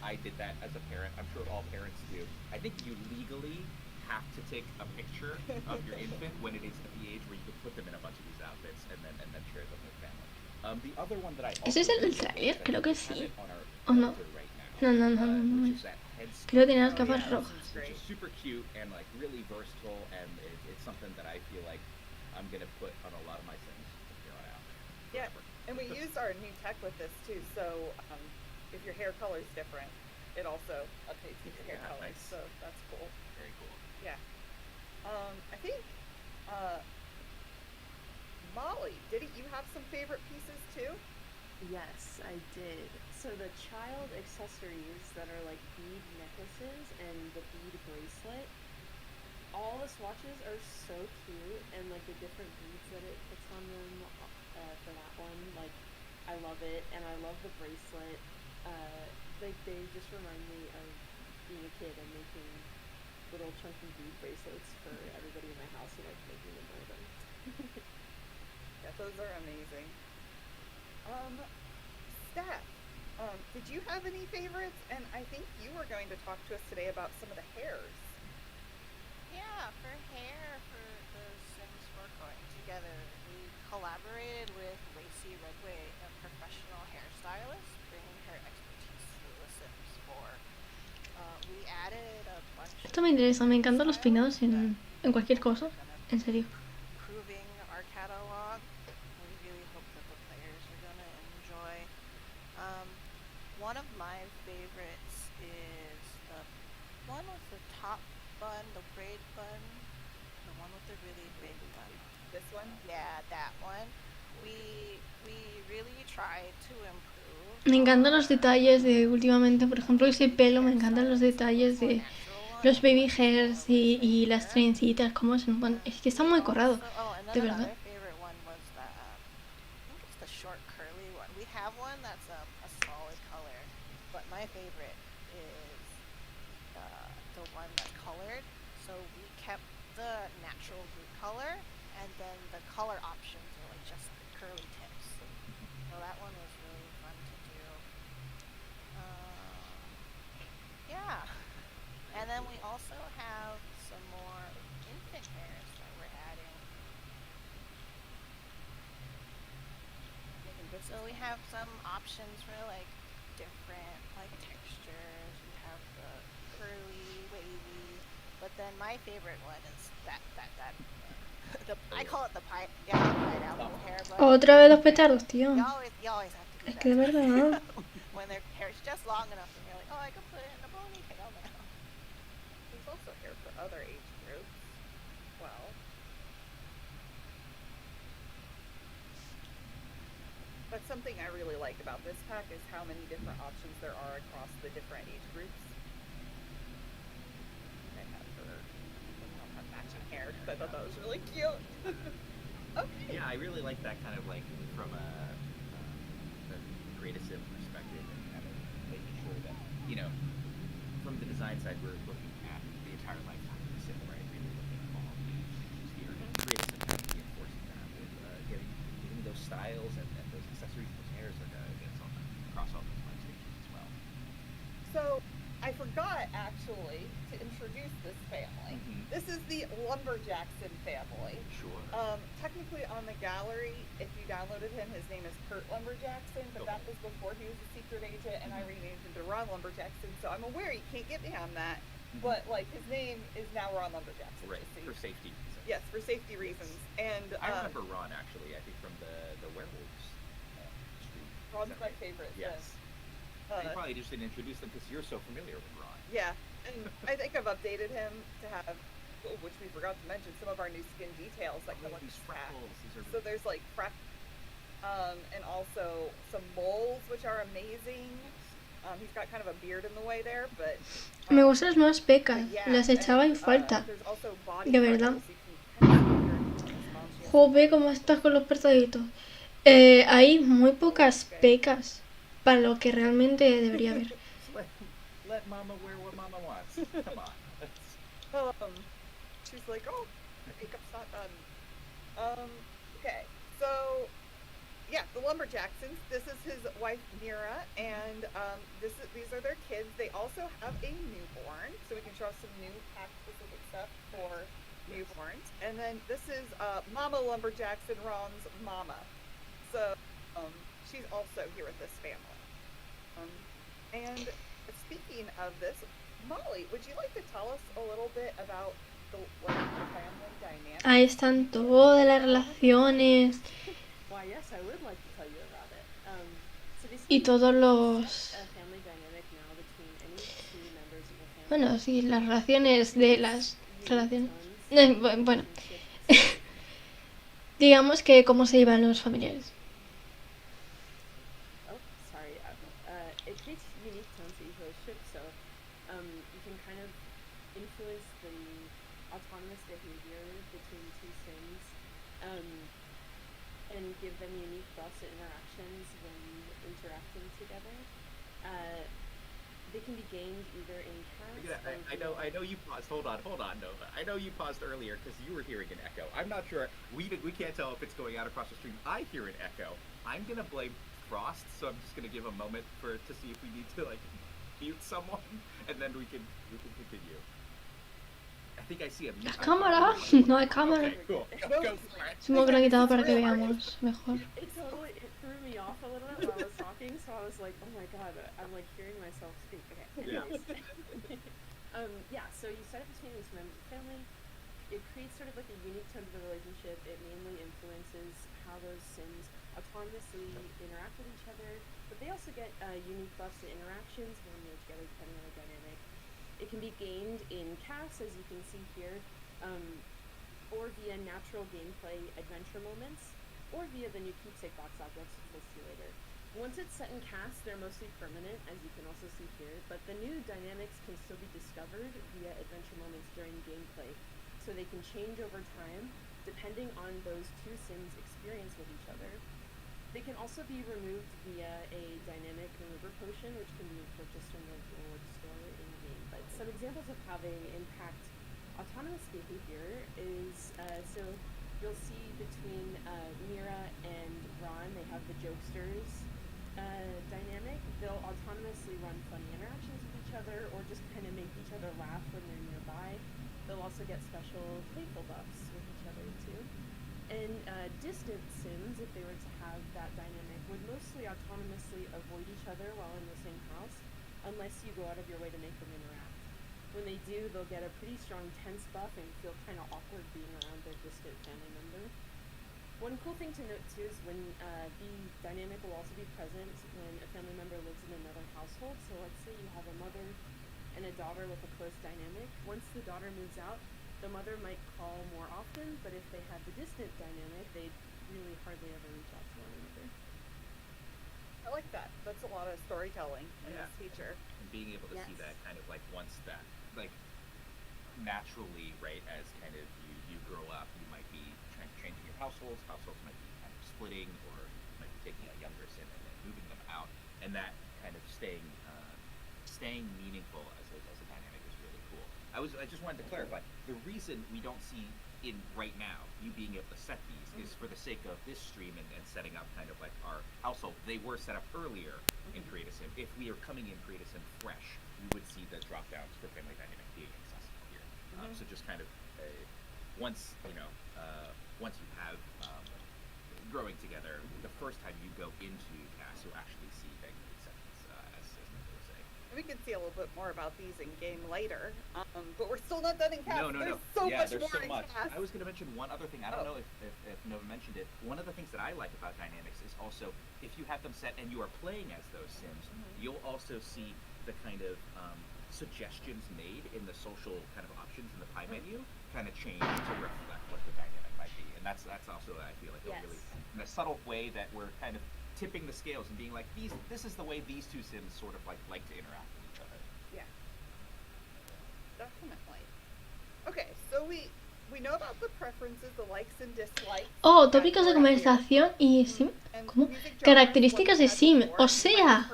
I did that as a parent. I'm sure all parents do. I think you legally have to take a picture of your infant when it is at the age where you can put them in a bunch of these outfits and then share them with family. The other one that I ¿Ese es also el really trailer? like, Creo que we have sí. it on our ¿O no? filter right now, No, no, no, no, no which es. is that head Creo que sculpt, tiene las gafas yeah, rojas. this is which great. is super cute and like really versatile, and it's something that I feel like I'm gonna put on a lot of my Sims from here on out. Yeah, forever. and we used our new tech with this too. So if your hair color is different, it also updates with your hair Yeah, color. nice. So that's cool. Very cool. Yeah. I think Molly, didn't you have some favorite pieces too? Yes, I did. So the child accessories that are like bead necklaces and the bead bracelet, all the swatches are so cute, and like the different beads that it puts on them for that one, like I love it, and I love the bracelet. Like they just remind me of being a kid and making little chunky bead bracelets for everybody in my house and like making them wear them. Yeah, those are amazing. Steph, did you have any favorites? And I think you were going to talk to us today about some of the hairs. Yeah, for hair, for the Sims we're going together, we collaborated with Lacey Redway, a professional hairstylist, bringing her expertise to the Sims 4. We added a bunch Esto me interesa, me encantan los peinados en cualquier cosa. En serio. improving our catalog. We really hope that the players are gonna enjoy. One of my favorites is the one with the top bun, the braid bun, the one with the really big bun. This one? Yeah, that one. We really tried to improve. Me encantan los detalles de últimamente, por ejemplo, ese pelo, me encantan los detalles de los baby hairs y las trencitas, cómo se notan. Es que está muy corrado, And de then verdad. another favorite one was the, I think it's the short curly one. We have one that's a solid color, but my favorite is the one that's colored. So we kept the natural root color, and then the color options are like just the curly tips. So that one was really fun to do. Yeah. And then we also have some more infant hairs that we're adding. So we have some options for like different like textures. We have the curly, wavy, but then my favorite one is that I call it the pineapple hair. But Otra vez los petardos, tío. you always have to do Es that. que de verdad. When their hair is just long enough, and you're like, oh, I can put it in a ponytail now. There's also hair for other age groups. Well. But something I really like about this pack is how many different options there are across the different age groups. I have her. We don't have matching hair, but I thought that was really cute. Okay. Yeah, I really like that kind of like from a creative sim perspective, and kind of making sure that, you know, from the design side, we're looking at the entire lifetime of the sim, right? Really looking at all the issues here. And creative sim kind of reinforcing that with getting those styles and those accessories and those hairs are across all those life stages as well. So I forgot actually to introduce this family. Mhm. This is the Lumberjackson family. Sure. Technically on the gallery, if you downloaded him, his name is Kurt Lumberjackson, but that Okay. was before he was a secret agent, and I renamed him to Ron Lumberjackson. So I'm aware you can't get behind that, but like his name is now Ron Lumberjackson. Right, just so for you- safety reasons. Yes, for safety reasons. And I remember Ron actually, I think from the werewolves stream. Is Ron's that my right? favorite. Yes. Uh, You probably just didn't introduce them because you're so familiar with Ron. Yeah, and I think I've updated him to have, which we forgot to mention, some of our new skin details that come Oh, with these this pack. freckles, these are So there's like and also some moles, which are amazing. He's got kind of a beard in the way there, but Me gustan las nuevas pecas, But yeah, las echaba en and, falta. there's also body De verdad. parts. You can kind of see here in this mom, she has Jove, ¿cómo estás con los persaditos? Hay muy pocas pecas para lo que realmente debería haber. Just let Mama wear what Mama wants. Come on. She's like, oh, my makeup's not done. Okay, so yeah, the Lumberjacksons. This is his wife Mira, and these are their kids. They also have a newborn, so we can show some new pack-specific stuff for newborns. And then this is Mama Lumberjackson, Ron's mama. So she's also here with this family. And speaking of this, Molly, would you like to tell us a little bit about the family dynamic? Ahí están todas las relaciones Why, yes, I would like to tell you about it. So y basically, todos there's los... a family dynamic now between any two members of a family. Bueno, sí, las relaciones de las relaciones... Bueno, digamos que cómo se llevan los familiares. Oh, sorry. It creates unique tones to each relationship, so you can kind of influence the autonomous behavior between two sims, and give them unique thoughts and interactions when interacting together. They can be gained either in cast. Yeah, I know you paused. Hold on, Nova. I know you paused earlier because you were hearing an echo. I'm not sure. We can't tell if it's going out across the stream. I hear an echo. I'm gonna blame Frost, so I'm just gonna give a moment to see if we need to like mute someone, and then we can continue. I think I see a mute. ¿Cámara? No hay cámara. Okay, cool. Go for it. Supongo que lo he quitado para que veamos mejor. It threw me off a little bit while I was talking, so I was like, oh my god, I'm like hearing myself speak. Okay. Yeah. Yeah, so you set up between these members of the family. It creates sort of like a unique tone to the relationship. It mainly influences how those sims autonomously interact with each other, but they also get unique buffs and interactions when they're together depending on the dynamic. It can be gained in casts, as you can see here, or via natural gameplay adventure moments, or via the new keepsake box objects, which we'll see later. Once it's set in casts, they're mostly permanent, as you can also see here, but the new dynamics can still be discovered via adventure moments during gameplay, so they can change over time, depending on those two sims' experience with each other. They can also be removed via a dynamic remover potion, which can be purchased from the reward store in-game. But some examples of how they impact autonomous behavior is, so you'll see between Mira and Ron, they have the jokesters dynamic. They'll autonomously run funny interactions with each other, or just kind of make each other laugh when they're nearby. They'll also get special playful buffs with each other too. And distant sims, if they were to have that dynamic, would mostly autonomously avoid each other while in the same house, unless you go out of your way to make them interact. When they do, they'll get a pretty strong tense buff and feel kind of awkward being around their distant family member. One cool thing to note too is when the dynamic will also be present when a family member lives in another household. So let's say you have a mother and a daughter with a close dynamic. Once the daughter moves out, the mother might call more often, but if they had the distant dynamic, they'd really hardly ever reach out to one another. I like that. That's a lot of storytelling in Yeah. this feature. And being able to see Yes. that kind of like once that like naturally, right, as kind of you grow up, you might be changing your households might be kind of splitting, or you might be taking a younger sim and then moving them out, and that kind of staying meaningful as a dynamic is really cool. I just wanted to clarify, the reason we don't see in right now you being able to set these is for the sake of this stream and setting up kind of like our household. They were set up earlier in Create a Sim. If we are coming in Create a Sim fresh, we would see the drop downs for family dynamic being accessible here. So just kind of once you have growing together, the first time you go into CAS, you'll actually see dynamic acceptance, as Nicola was saying. We can see a little bit more about these in game later, but we're still not done in cast. No. There's so Yeah, much there's more so in much. cast. I was going to mention one other thing. I don't know if Nova mentioned it. One of the things that I like about dynamics is also if you have them set and you are playing as those sims, you'll also see the kind of suggestions made in the social kind of options in the pie menu kind of change to reflect what the dynamic might be. And that's also, I feel like, a really, in a subtle way that we're kind of tipping the scales and being like, this is the way these two sims sort of like to interact with each other. Yeah. we know about the preferences, the likes and dislikes. Oh, tópicos de conversación y sim. ¿Cómo? Características de sim. O sea,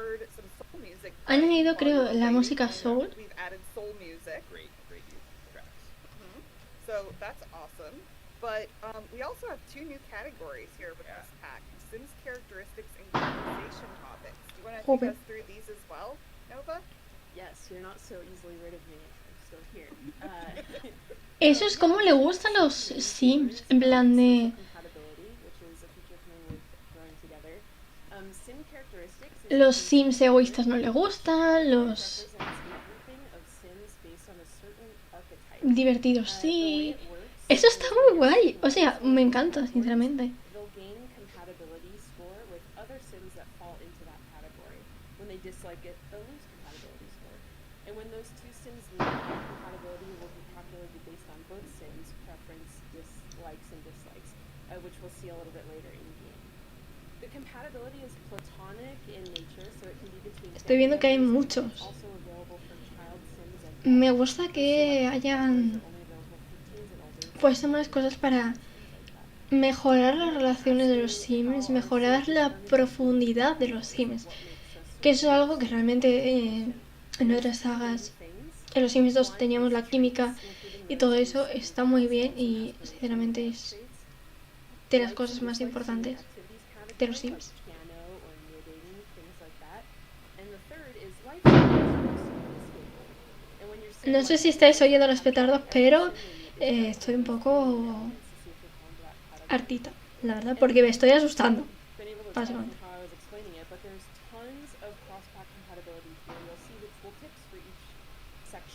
han añadido, creo, la música soul. We've added soul music. Great use of tracks. So that's awesome. But we also have 2 new categories here with this pack: Sims characteristics and conversation topics. Do you want to take us through these as well, Nova? Yes, you're not so easily rid of me. I'm still here. Eso es como le gustan los sims. En plan de... Los sims egoístas no le gustan, los divertidos sí. Eso está muy guay. O sea, me encanta, sinceramente. And when those 2 sims meet, compatibility will be calculated based on both sims' preference, dislikes, and dislikes, which we'll see a little bit later in game. The compatibility is platonic in nature, so it can be between Estoy viendo que hay muchos. also available for child sims and Me gusta que hayan puesto más cosas para mejorar las relaciones de los sims, mejorar la profundidad de los sims. Que eso es algo que realmente en otras sagas, en los Sims 2 teníamos la química y todo eso está muy bien y sinceramente es de las cosas más importantes de los Sims. No sé si estáis oyendo los petardos, pero estoy un poco hartita, la verdad, porque me estoy asustando, básicamente.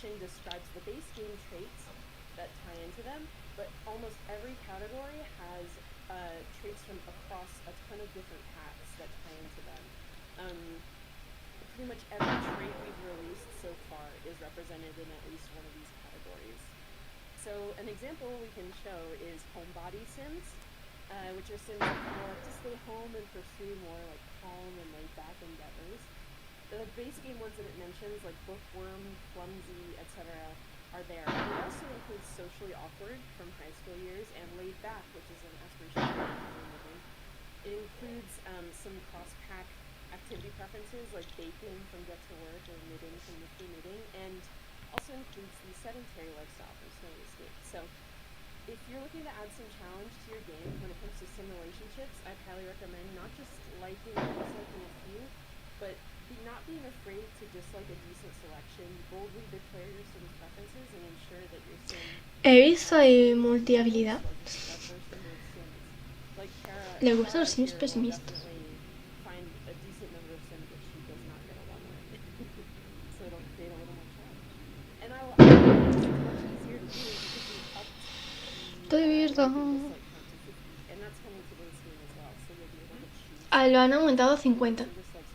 Describes the base game traits that tie into them, but almost every category has traits from across a ton of different packs that tie into them. Pretty much every trait we've released so far is represented in at least one of these categories. So an example we can show is homebody sims, which are sims that more like to stay home and pursue more like calm and laid back endeavors. The base game ones that it mentions, like bookworm, clumsy, etc., are there. It also includes socially awkward from high school years and laid back, which is an aspiration for living. It includes some cross-pack activity preferences, like baking from Get to Work or knitting from Nifty Knitting, and also includes the sedentary lifestyle from Snowy Escape. So if you're looking to add some challenge to your game when it comes to sim relationships, I'd highly recommend not just liking or disliking a few, but not being afraid to dislike a decent selection, boldly declare your sim's preferences, and ensure that your sim He visto ahí multihabilidad. Le gustan los sims pesimistas. find a decent number of sims that she does not get along with. So it'll create a little more challenge. And it's much easier to do because we've upped Estoy abierto. and that's coming to this game as well, so you'll be able to choose. Ah, lo han aumentado a 50.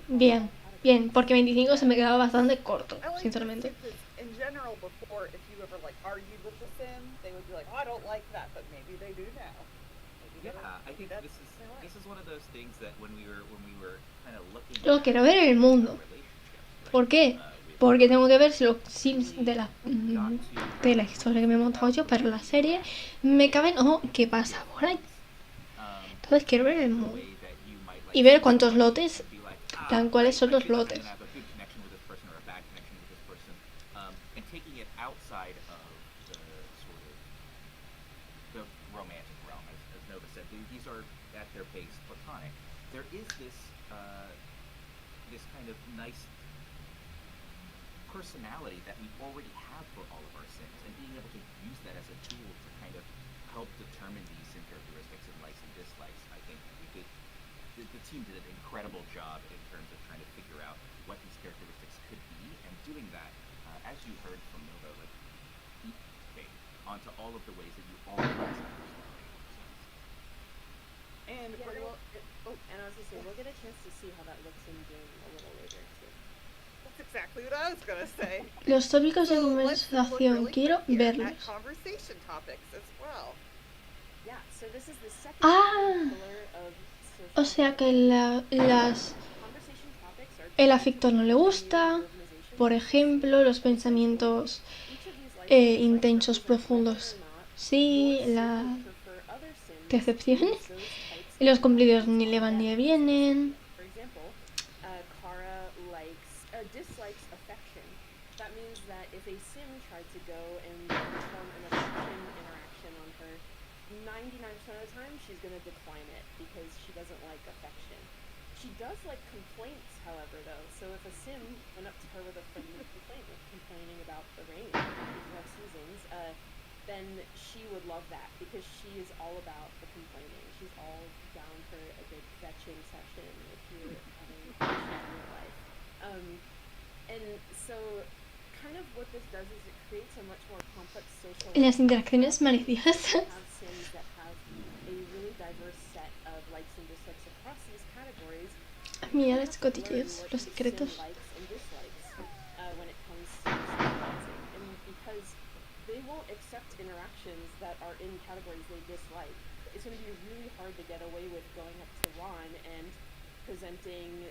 Bien. Bien, porque 25 se me quedaba bastante corto, sinceramente. In general, before, if you ever like argued with the sim, they would be like, "Oh, I don't like that," but maybe they do now. Yeah, I think this is one of those things that when we were kind of looking. Lo quiero ver en el mundo. ¿Por qué? Porque tengo que ver si los sims de la historia que me he montado yo para la serie me caben o qué pasa por ahí. Entonces quiero ver el mundo y ver cuántos lotes, en plan, cuáles son los lotes. Personality that we already have for all of our sims, and being able to use that as a tool to kind of help determine these sim characteristics and likes and dislikes. I think the team did an incredible job in terms of trying to figure out what these characteristics could be, and doing that, as you heard from Nova, like onto all of the ways that you already understand. And I was gonna say we'll get a chance to see how that looks in game a little later too. that's exactly what I was gonna say. Los tópicos de So let's look conversación, really quiero quick here verlos. at conversation topics as well. Yeah, so this is the second Ah, pillar of social o sea que conversation topics are el afecto no le gusta, por ejemplo, los pensamientos intensos, profundos Sí, Your Sim las would prefer other Sims to decepciones. use those types Y los of cumplidos values ni on le van them. ni le vienen. For example, Kara dislikes affection. That means that if a Sim tried to go and perform an affection interaction on her, 99% of the time she's going to decline it because she doesn't like affection. She does like complaints, however, though. So if a Sim went up to her with a friendly complaint, like complaining about the rain, if you have seasons, then she would love that because she is all about the complaining. She's all down for a good fetching session if you're having issues in your life. And so kind of what this does is it creates a much more complex social Las landscape. interacciones maliciosas. Have Sims that have a really diverse set of likes and dislikes across these categories. Mira You los have to learn cotilleos, what los each secretos. Sim likes and dislikes when it comes to socializing. And because they won't accept interactions that are in categories they dislike, it's going to be really hard to get away with going up to Ron and presenting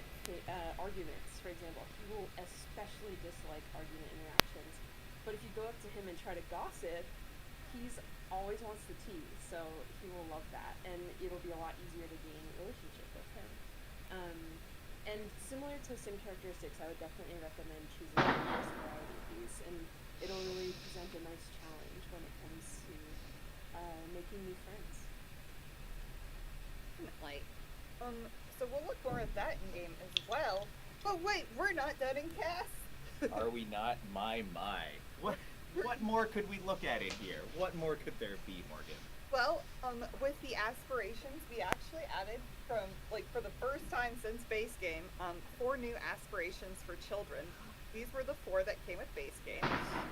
arguments, for example. He will especially dislike argument interactions. But if you go up to him and try to gossip, he's always wants the tea, so he will love that, and it'll be a lot easier to gain a relationship with him. And similar to Sim characteristics, I would definitely recommend choosing a diverse variety of these, and it'll really present a nice challenge when it comes to making new friends. Definitely. So we'll look more at that in game as well. But wait, we're not done in cast. Are we not? My. What more could we look at in here? What more could there be, Morgan? Well, with the aspirations, we actually added for the first time since base game, 4 new aspirations for children. These were the 4 that came with base game.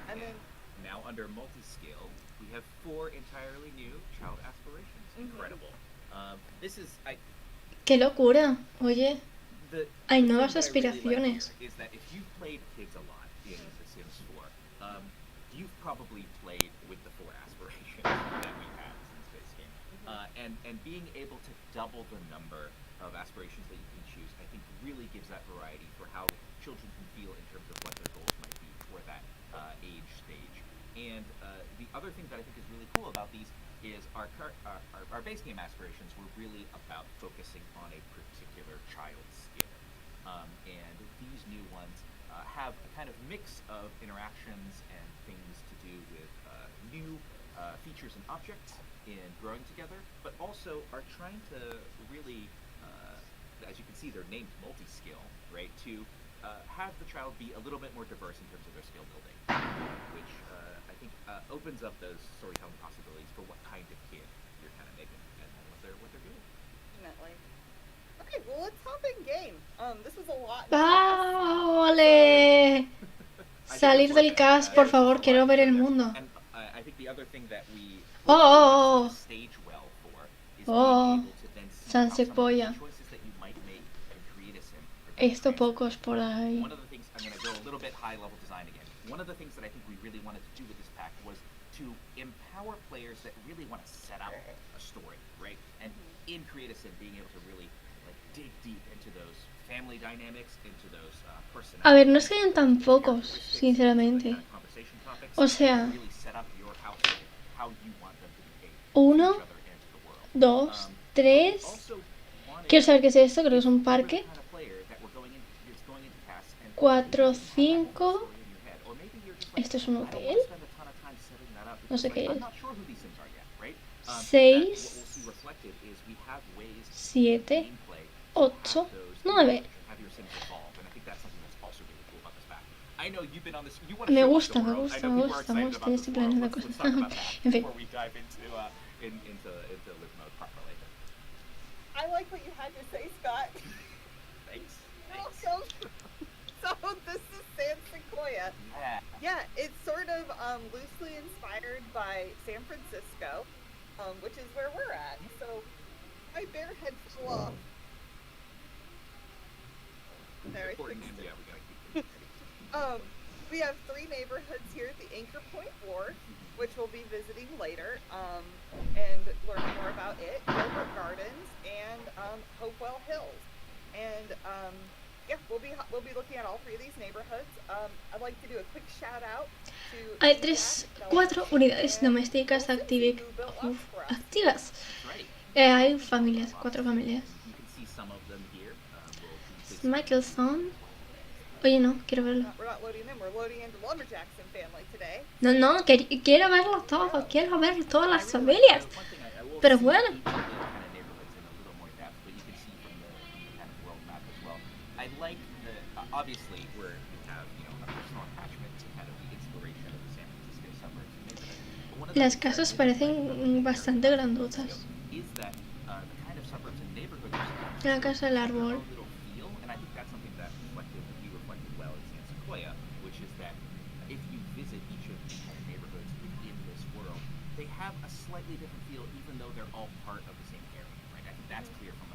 And then now under multi-scale, we have 4 entirely new child aspirations. Incredible. This is ¡Qué locura! Oye, hay the nuevas thing that I really like aspiraciones. here is that if you've played kids a lot in The Sims 4, you've probably played with the 4 aspirations that we have since base game. And being able to double the number of aspirations that you can choose, I think really gives that variety for how children can feel in terms of what their goals might be for that age stage. And the other thing that I think is really cool about these is our base game aspirations were really about focusing on a particular child's skill. And these new ones have a kind of mix of interactions and things to do with new features and objects in growing together, but also are trying to really, as you can see, they're named multi-skill, right, to have the child be a little bit more diverse in terms of their skill building, which I think opens up those storytelling possibilities for what kind of kid you're kind of making and what they're doing. definitely. Okay, well let's hop in game. This was a lot. ¡Vale! Salir del cast, por favor, quiero ver el mundo. And I think the other thing that we Oh. stage well for is Oh. being able to then see San how some of the Sequoia. choices that you might make and create a sim. He visto pocos por ahí. One of the things, I'm going to go a little bit high level design again. One of the things that I think we really wanted to do with this pack was to empower players that really want to set up a story, right? And in Create a Sim, being able to really dig deep into those family dynamics, into those personalities. A ver, no es que hayan tan pocos, sinceramente. O sea, 1, 2, 3. Quiero saber qué es esto, creo que es un parque. 4, 5. ¿Esto es un hotel? No sé qué es. 6, 7, 8, 9. Me gusta, estoy planeando cosas. En fin. I like what you had to say, Scott. Thanks. So this is San Sequoia. Yeah, it's sort of loosely inspired by San Francisco, which is where we're at. So my bear head flew off. There, I fixed it. We have 3 neighborhoods here at the Anchor Point Ward, which we'll be visiting later, and learn more about it. Gilbert Gardens and Hopewell Hills. And yeah, we'll be looking at all 3 of these neighborhoods. I'd like to do a quick shout out to Hay 4 unidades domésticas activas. Hay familias, 4 familias. You can see some of them here. Michelson. Oye, no, quiero verlo. We're not loading them. We're loading into Lumberjackson family today. No, quiero verlos todos. Quiero ver todas las familias. Pero bueno. I like the obviously where you have a personal attachment to kind of the inspiration of the San Francisco suburbs and neighborhood. Las casas parecen bastante grandotas. Is that the kind of suburbs and neighborhoods La casa del árbol. feel, and I think that's something that we reflected well in San Sequoia, which is that if you visit each of these kind of neighborhoods within this world, they have a slightly different feel, even though they're all part of the same area, right? I think that's clear from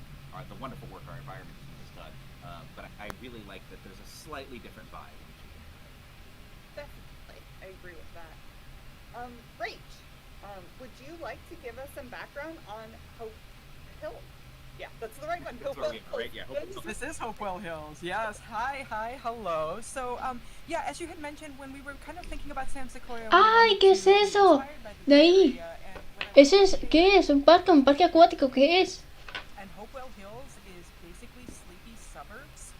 the wonderful work our environment team has done. But I really like that there's a slightly different vibe. Definitely, I agree with that. Rach, would you like to give us some background on Hope Hill? Yeah, that's the right one. Hopewell Hills, right? Yeah, Hopewell. This is Hopewell Hills. Yes. Hi, hello. So, yeah, as you had mentioned, when we were kind of thinking about San Sequoia. ¡Ay, qué es eso! De ahí. ¿Ese es qué es? ¿Un parque acuático? ¿Qué es? And Hopewell Hills is basically sleepy suburbs.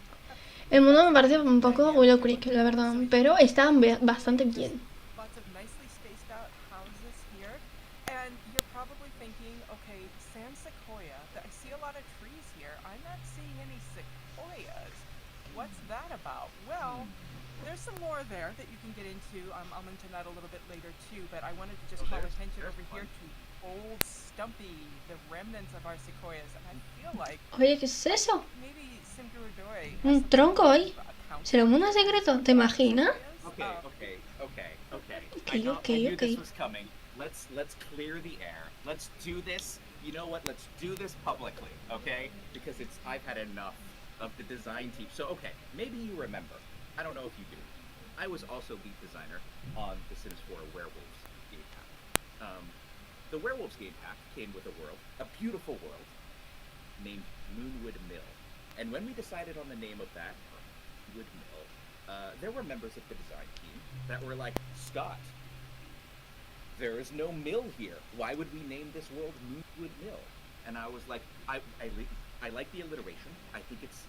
El mundo me parece un poco Willow Creek, la verdad, pero está bastante bien. Lots of nicely spaced out houses here, and you're probably thinking, okay, San Sequoia. I see a lot of trees here. I'm not seeing any sequoias. What's that about? Well, there's some more there that you can get into. I'll mention that a little bit later too, but I wanted to just call attention over here to Old Stumpy, the remnants of our sequoias, and I feel like Oye, ¿qué es eso? maybe Simgurudoi has Un something tronco to ahí. account ¿Será un for mundo secreto? ¿Te imaginas? Okay. Okay, I knew okay. this was coming. Let's clear the air. Let's do this. You know what? Let's do this publicly, okay? Because I've had enough of the design team. So okay, maybe you remember. I don't know if you do. I was also lead designer on the Sims 4 Werewolves game pack. The Werewolves game pack came with a world, a beautiful world, named Moonwood Mill. And when we decided on the name of that, Moonwood Mill, there were members of the design team that were like, Scott, there is no mill here. Why would we name this world Moonwood Mill? And I was like, I like the alliteration. I think it's,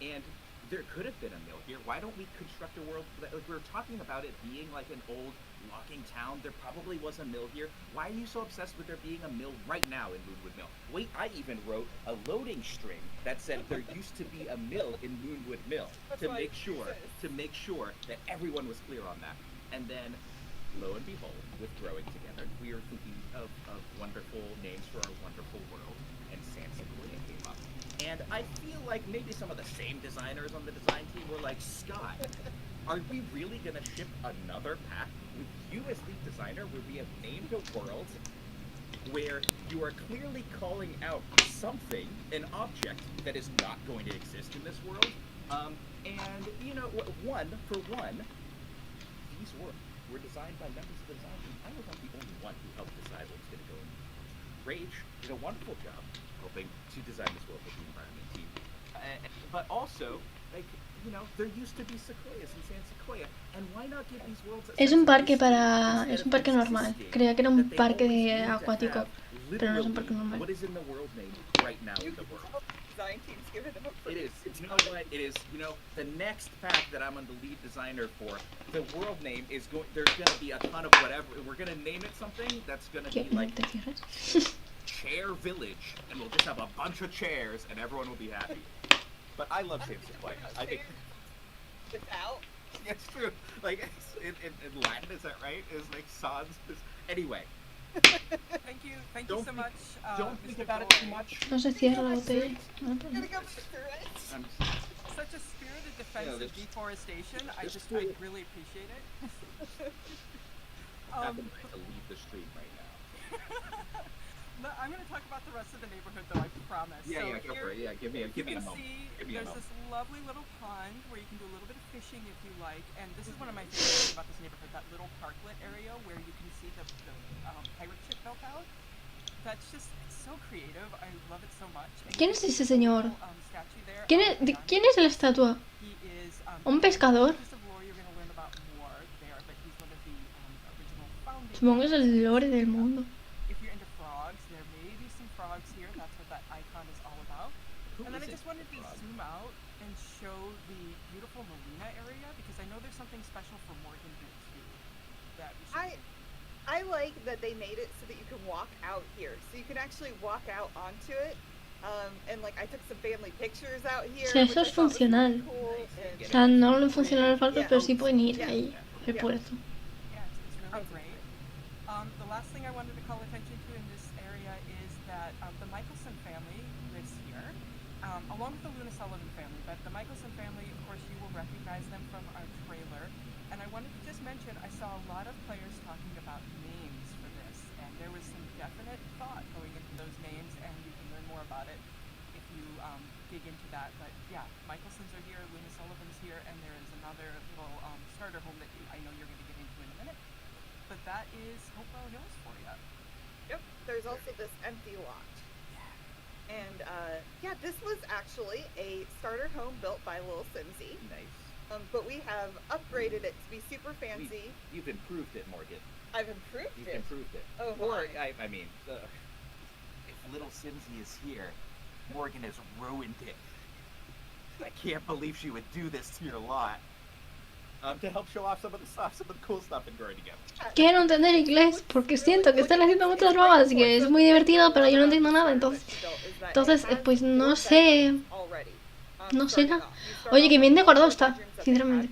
and there could have been a mill here. Why don't we construct a world that, like, we were talking about it being like an old logging town. There probably was a mill here. Why are you so obsessed with there being a mill right now in Moonwood Mill? Wait, I even wrote a loading string that said there used to be a mill in Moonwood Mill to make sure that everyone was clear on that. And then, lo and behold, with Growing Together, we were thinking of wonderful names for our wonderful world, and San Sequoia came up. And I feel like maybe some of the same designers on the design team were like, Scott, are we really going to ship another pack with you as lead designer where we have named a world where you are clearly calling out something, an object that is not going to exist in this world? And, these were designed by members of the design team. I was not the only one who helped decide what was going to go in. Rage did a wonderful job helping to design this world with the environment team. But also, there used to be sequoias in San Sequoia, and why not give these worlds a Es sense un of parque history es un parque instead of normal. existing, Creía que era un that they parque always need to acuático, have pero no es un parque literally normal. what is in the world name right now in the world. Design team's giving them a It is. You know what? It is. The next pack that I'm on the lead designer for, the world name is going. There's going to be a ton of whatever. We're going to name it something that's going to ¿Qué? be ¿No like te cierres? Chair Village, and we'll just have a bunch of chairs, and everyone will be happy. But I love San Sequoia. I think It's out. it's true. Like in Latin, is that right? Is like sans. Anyway. Thank you so Don't much. Don't think Mr. about it Doyle. too much. No se cierra la botella. No, I'm gonna go Mr. Rich. I'm Such a spirited defense Yeah, of this- deforestation. I this food- really appreciate it. happened to leave the stream right now. I'm going to talk about the rest of the neighborhood, though, I promise. Yeah, So yeah, go here, for it. Yeah, give me a you can moment. see Give me a there's moment. this lovely little pond where you can do a little bit of fishing if you like. And this is one of my favorite things about this neighborhood, that little parklet area where you can see the pirate ship built out. that's just it's so creative. I love it so much. And ¿Quién you es can ese see the señor? little, statue there. ¿De quién es la estatua? He is ¿Un pescador? piece of lore you're going to learn about more there, but he's one of the original founding. Supongo que es el lore del mundo. If you're into frogs, there may be some frogs here. That's what that icon is all about. Who And then I isn't just wanted to a frog? zoom out and show the beautiful marina area because I know there's something special for Morgan here too. That we should I like that they made it so that you can walk out here. So you can actually walk out onto it. And like I took some family pictures out here. Sí, eso which I es thought was really funcional. cool, O sea, no le funcionan los faltos, Yeah. pero sí pueden ir Yeah. ahí, al Yeah. puerto. Yeah, it's really great. The last thing I wanted to call attention to in this area is that the Michelson family lives here, along with the Luna Sullivan family. But the Michelson family, of course, you will recognize them from our trailer. And I wanted to just mention, I saw a lot of players talking about names for this, and there was some definite thought going into those names, and you can learn more about it if you dig into that. But yeah, Michelsons are here, Luna Sullivan's here, and there is another little starter home that I know you're going to get into in a minute. But that is Hopewell Hills for you. Yep. There's also this empty lot. And yeah, this was actually a starter home built by Lil Simsy. Nice. But we have upgraded it to be super fancy. You've improved it, Morgan. I've improved You've it. improved it. Oh, Or, my. I mean, if little Simsy is here, Morgan has ruined it. I can't believe she would do this to your lot. To help show off some of the stuff, some of the cool stuff in growing together. Quiero entender inglés porque siento que están haciendo muchas bromas y que es muy divertido, pero yo no entiendo nada, entonces pues no sé, no sé nada. Oye, que bien decorado está, sinceramente.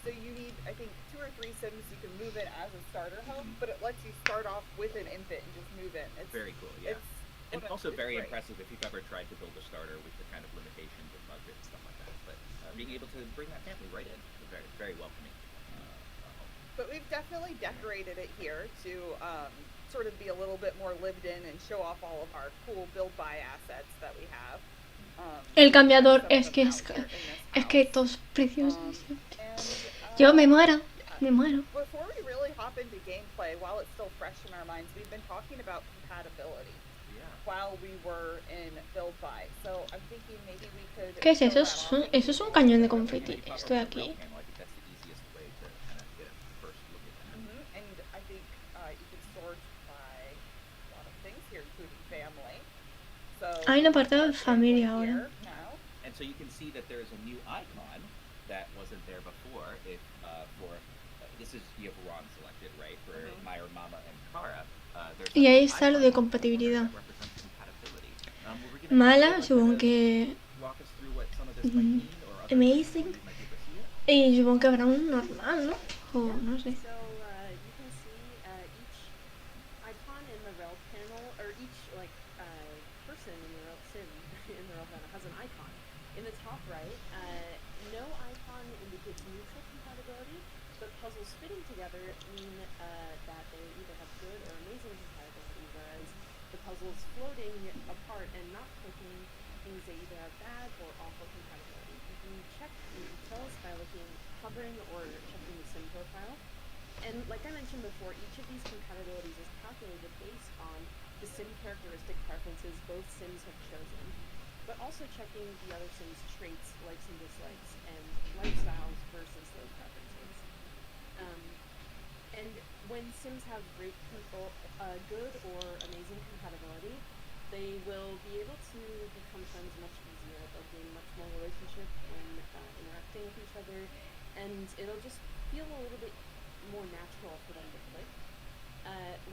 So you need, I think, 2 or 3 Sims you can move in as a starter home, but it lets you start off with an infant and just move in. It's Very cool, yeah. And also it's very great. impressive if you've ever tried to build a starter with the kind of limitations of budget and stuff like that. But being able to bring that family right in, very, very welcoming. But we've definitely decorated it here to sort of be a little bit more lived in and show off all of our cool build-buy assets that we have. El cambiador some of es them que out es here in this es que house. todo es precioso. And, Yo me muero, me muero. Before we really hop into gameplay, while it's still fresh in our minds, we've been talking about compatibility while we were in build buy. So I'm thinking maybe we could. ¿Qué es show eso? that off. Eso es un cañón de confeti. Esto de aquí. I think that's the easiest way to kind of get a first look at that. And I think you can sort by a lot of things here, including family. So Hay un apartado de familia ahora. here now. And so you can see that there's a new icon that wasn't there before. If this is, you have Ron selected, right? For Myra, Mama, and Kara. There's Y a ahí new está lo icon de that compatibilidad. represents compatibility. We're gonna Mala, kind supongo of que walk us through what some of this might mean or other amazing. things we might be able to see it. Y supongo que habrá un normal, ¿no? O no sé. So you can see each icon in the rel panel, or each person in the rel sim in the rel panel has an icon. In the top right, no icon indicates neutral compatibility, but puzzles fitting together mean that they either have good or amazing compatibility, whereas the puzzles floating apart and not clicking means they either have bad or awful compatibility. You can check the details by hovering or checking the sim profile. And like I mentioned before, each of these compatibilities is calculated based on the sim characteristic preferences both sims have chosen, but also checking the other sims' traits, likes and dislikes, and lifestyles versus those preferences. And when sims have great good or amazing compatibility, they will be able to become friends much easier. They'll gain much more relationship when interacting with each other, and it'll just feel a little bit more natural for them to click.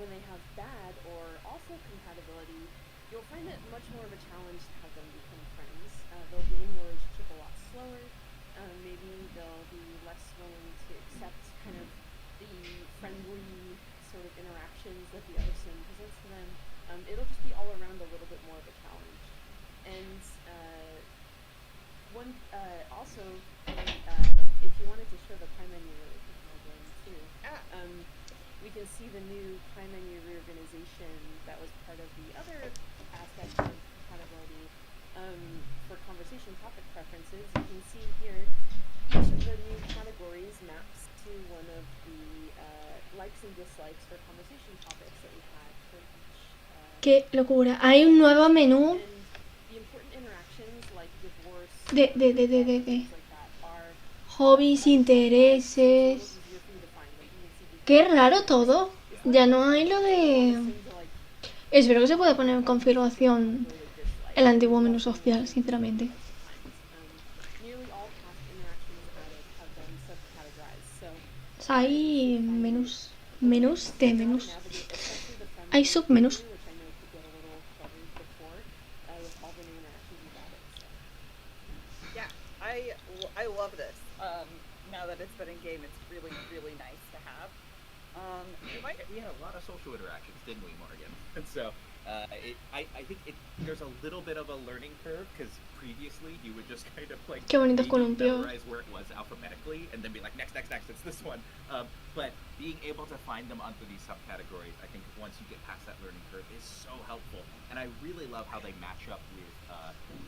When they have bad or awful compatibility, you'll find it much more of a challenge to have them become friends. They'll gain a relationship a lot slower. Maybe they'll be less willing to accept kind of the friendly sort of interactions that the other sim presents to them. It'll just be all around a little bit more of a challenge. And also, if you wanted to show the pie menu really quick, Megan, too, we can see the new pie menu reorganization that was part of the other aspect of compatibility for conversation topic preferences. You can see here each of the new categories maps to one of the likes and dislikes for conversation topics that we had for each Qué locura. Hay un nuevo menú And the important interactions like divorce, de things like that are hobbies, intereses. easier for you to find. Like you can see Qué raro todo. Ya no hay lo de... Espero que se pueda poner en configuración el antiguo menú social, sinceramente. nearly all past interactions added have been subcategorized. So O sea, hay menús de menús. navigate, especially the friends Hay submenús. menu, which I know could get a little cluttered before with all the new interactions you've added. So. Yeah, I love this. Now that it's been in game, it's really, really nice to have. We had a lot of social interactions, didn't we, Morgan? And so I think there's a little bit of a learning curve because previously you would just kind of like Qué bonitos maybe columpios. memorize where it was alphabetically and then be like next, it's this one. But being able to find them under these subcategories, I think once you get past that learning curve is so helpful. And I really love how they match up with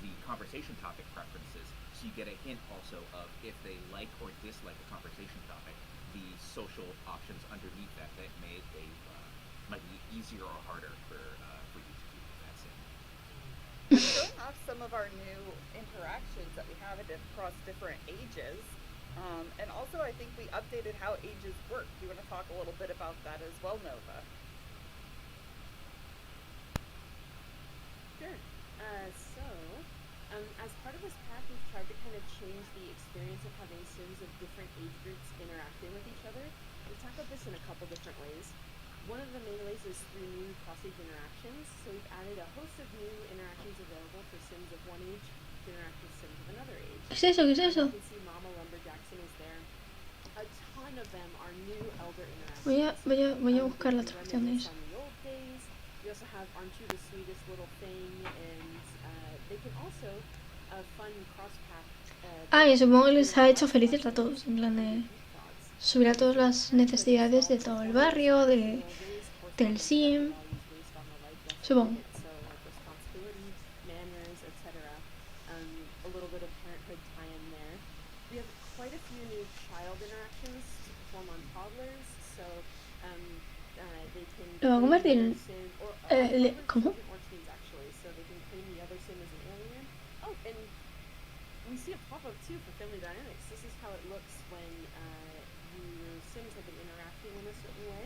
the conversation topic preferences. So you get a hint also of if they like or dislike a conversation topic, the social options underneath that might be easier or harder for you to do that same. Showing off some of our new interactions that we have across different ages. And also, I think we updated how ages work. Do you want to talk a little bit about that as well, Nova? Sure. As part of this pack, we've tried to kind of change the experience of having Sims of different age groups interacting with each other. We've tackled this in a couple different ways. One of the main ways is through new cross-age interactions. So we've added a host of new interactions available for Sims of one age to interact with Sims of another age. ¿Qué es eso? ¿Qué es eso? You can see Mama Lumberjackson is there. A ton of them are new elder interactions. Voy a buscar la traducción de eso. On the old days. We also have Aren't You the Sweetest Little Thing, and they can also fun cross-pack. Ah, y supongo que les ha hecho felices a todos, en plan de subir a todas las necesidades de todo el barrio, del sim, supongo. So like responsibility, manners, etc. A little bit of parenthood tie-in there. We have quite a few new child interactions to perform on toddlers, so they can. Lo va a convertir en... ¿Cómo? Or teens actually, so they can claim the other sim as an alien. Oh, and we see a pop-up too for family dynamics. This is how it looks when your sims have been interacting in a certain way,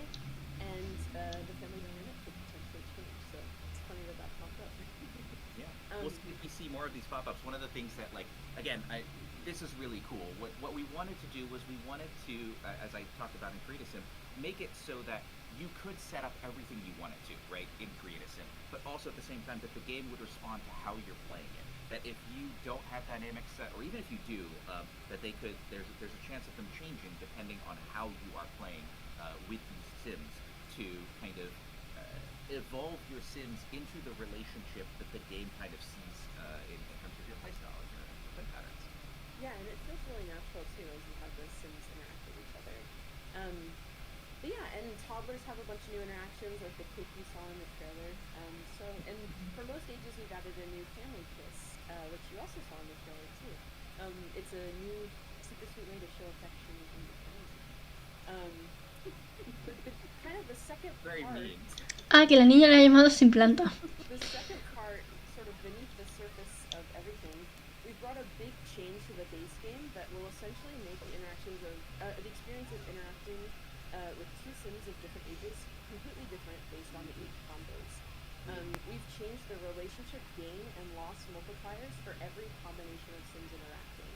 and the family dynamic could potentially change. So it's funny that popped up. Yeah. We see more of these pop-ups. One of the things that, like, again, this is really cool. What we wanted to do was we wanted to, as I talked about in CreateASim, make it so that you could set up everything you wanted to, right, in CreateASim, but also at the same time that the game would respond to how you're playing it. That if you don't have dynamics set, or even if you do, that there's a chance of them changing depending on how you are playing with these sims to kind of evolve your sims into the relationship that the game kind of sees in terms of your playstyle and your play patterns. Yeah, and it feels really natural too as you have those sims interact with each other. But yeah, and toddlers have a bunch of new interactions, like the clip you saw in the trailer. And for most ages, we've added a new family kiss, which you also saw in the trailer too. It's a new, super sweet way to show affection and kind of the second Very part. mean. Ah, que la niña la ha llamado sin planta. The second part, sort of beneath the surface of everything, we've brought a big change to the base game that will essentially make the interactions of the experience of interacting with two sims of different ages completely different based on the age combos. We've changed the relationship gain and loss multipliers for every combination of sims interacting.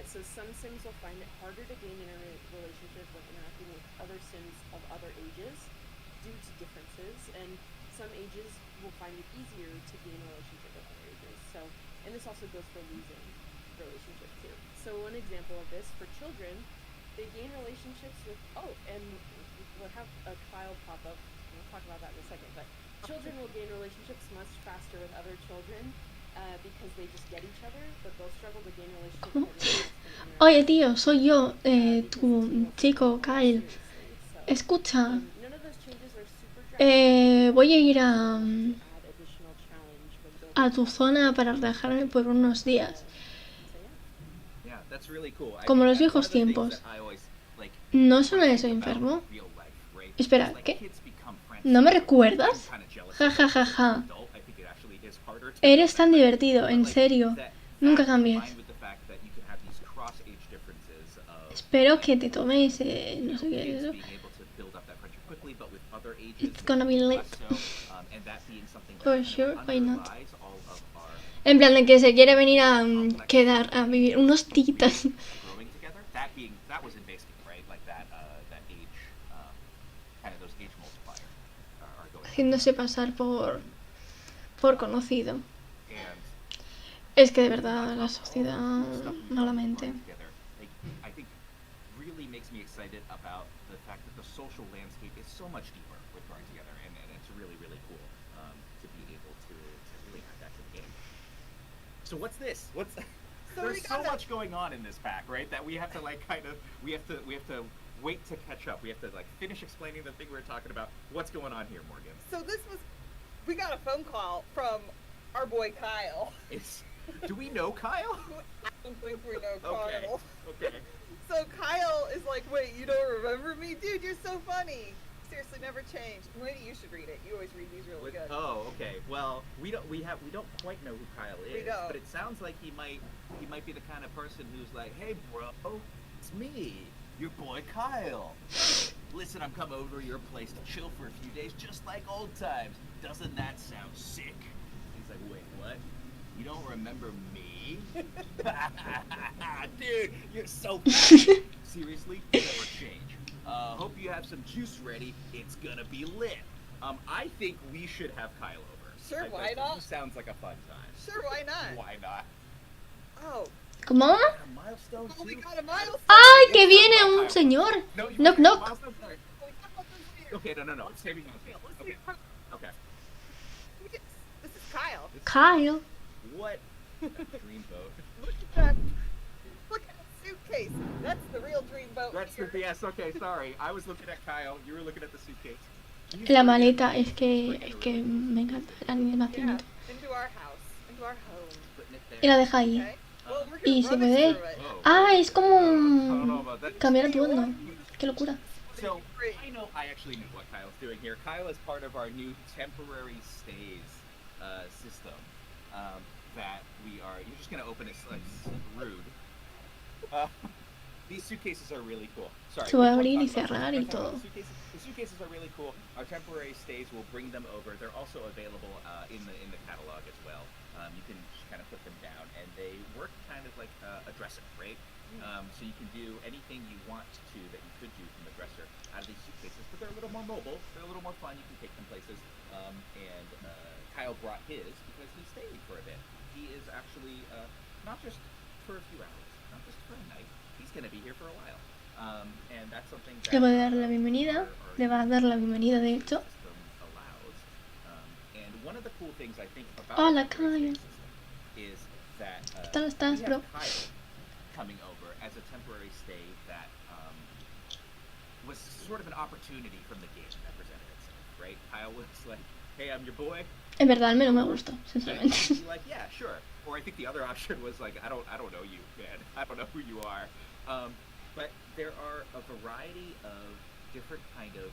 So some sims will find it harder to gain in a relationship when interacting with other sims of other ages due to differences, and some ages will find it easier to gain a relationship with other ages. So, and this also goes for losing relationships too. So one example of this, for children, they gain relationships with, and we'll have a child pop up, we'll talk about that in a second, but children will gain relationships much faster with other children because they just get each other, but they'll struggle to gain relationships with other kids. Oye, tío, soy yo, tu chico, Kyle. Escucha, None of those changes are super drastic. voy a ir a Add additional challenge when building tu zona para relajarme por unos días. Yeah, that's really cool. Como los one viejos of the things tiempos. that I always, like, ¿No suena eso about enfermo? real life, right? Espera, is, like, ¿qué? kids become friends ¿No me recuerdas? Ja, ja, ja, ja. Eres tan divertido, en serio. Nunca cambies. Espero que te tomes, no sé qué es eso. It's gonna be lit. For sure, why not? En plan de que se quiere venir a quedar a vivir unos titas. Haciéndose pasar por conocido. Es que de verdad la sociedad malamente. Really makes me excited about the fact that the social landscape is so much deeper with Growing Together, and it's really, really cool to be able to really add that to the game. So what's this? There's so much going on in this pack, right? That we have to like kind of we have to wait to catch up. We have to like finish explaining the thing we were talking about. What's going on here, Morgan? So we got a phone call from our boy Kyle. Do we know Kyle? I don't think we know Kyle. Okay. So Kyle is like, wait, you don't remember me? Dude, you're so funny. Seriously, never changed. Maybe you should read it. You always read these really good. Oh, okay. Well, we don't quite know who Kyle is. We don't. But it sounds like he might be the kind of person who's like, hey bro, it's me, your boy Kyle. Listen, I'm coming over to your place to chill for a few days, just like old times. Doesn't that sound sick? He's like, wait, what? You don't remember me? Dude, you're so funny. Seriously, never change. Hope you have some juice ready. It's gonna be lit. I think we should have Kyle over. Sure, why not? He sounds like a fun time. Sure, why not? Why not? Oh. ¿Cómo? A milestone Oh, we too? got a milestone. ¡Ay, que viene un señor! Knock, knock. Okay, no. I'm saving Okay. Okay. This is Kyle. Kyle. What a dreamboat. Look at that. Look at that suitcase. That's the real dreamboat. That's the yes. Okay, sorry. I was looking at Kyle. You were looking at the suitcase. La maleta, es que me encanta la animación. Yeah, into our house, into our home. Putting it there. Y la deja ahí. Okay. Well, we're Y gonna se run puede... us through it. Ah, es como I don't know about that. cambiar atuendo. Qué locura. So, I actually knew what Kyle's doing here. Kyle is part of our new temporary stays system that we are... You're just going to open it like rude. These suitcases are really cool. Sorry. Se puede abrir y cerrar y todo. The suitcases are really cool. Our temporary stays will bring them over. They're also available in the catalog as well. You can just kind of put them down, and they work kind of like a dresser, right? So you can do anything you want to that you could do from the dresser out of these suitcases, but they're a little more mobile. They're a little more fun. You can take them places. And Kyle brought his because he stayed for a bit. He is actually not just for a few hours, not just for a night. He's going to be here for a while. And that's something that Le voy a dar la bienvenida. Le va a dar la bienvenida, de hecho. And one of the cool things I think about Hola, the Kyle. system is that ¿Qué tal estás, we bro? have Kyle coming over as a temporary stay that was sort of an opportunity from the game that presented itself, right? Kyle was like, hey, I'm your boy. En verdad, al menos me gustó, And sinceramente. he'd be like, yeah, sure. Or I think the other option was like, I don't know you, man. I don't know who you are. But there are a variety of different kind of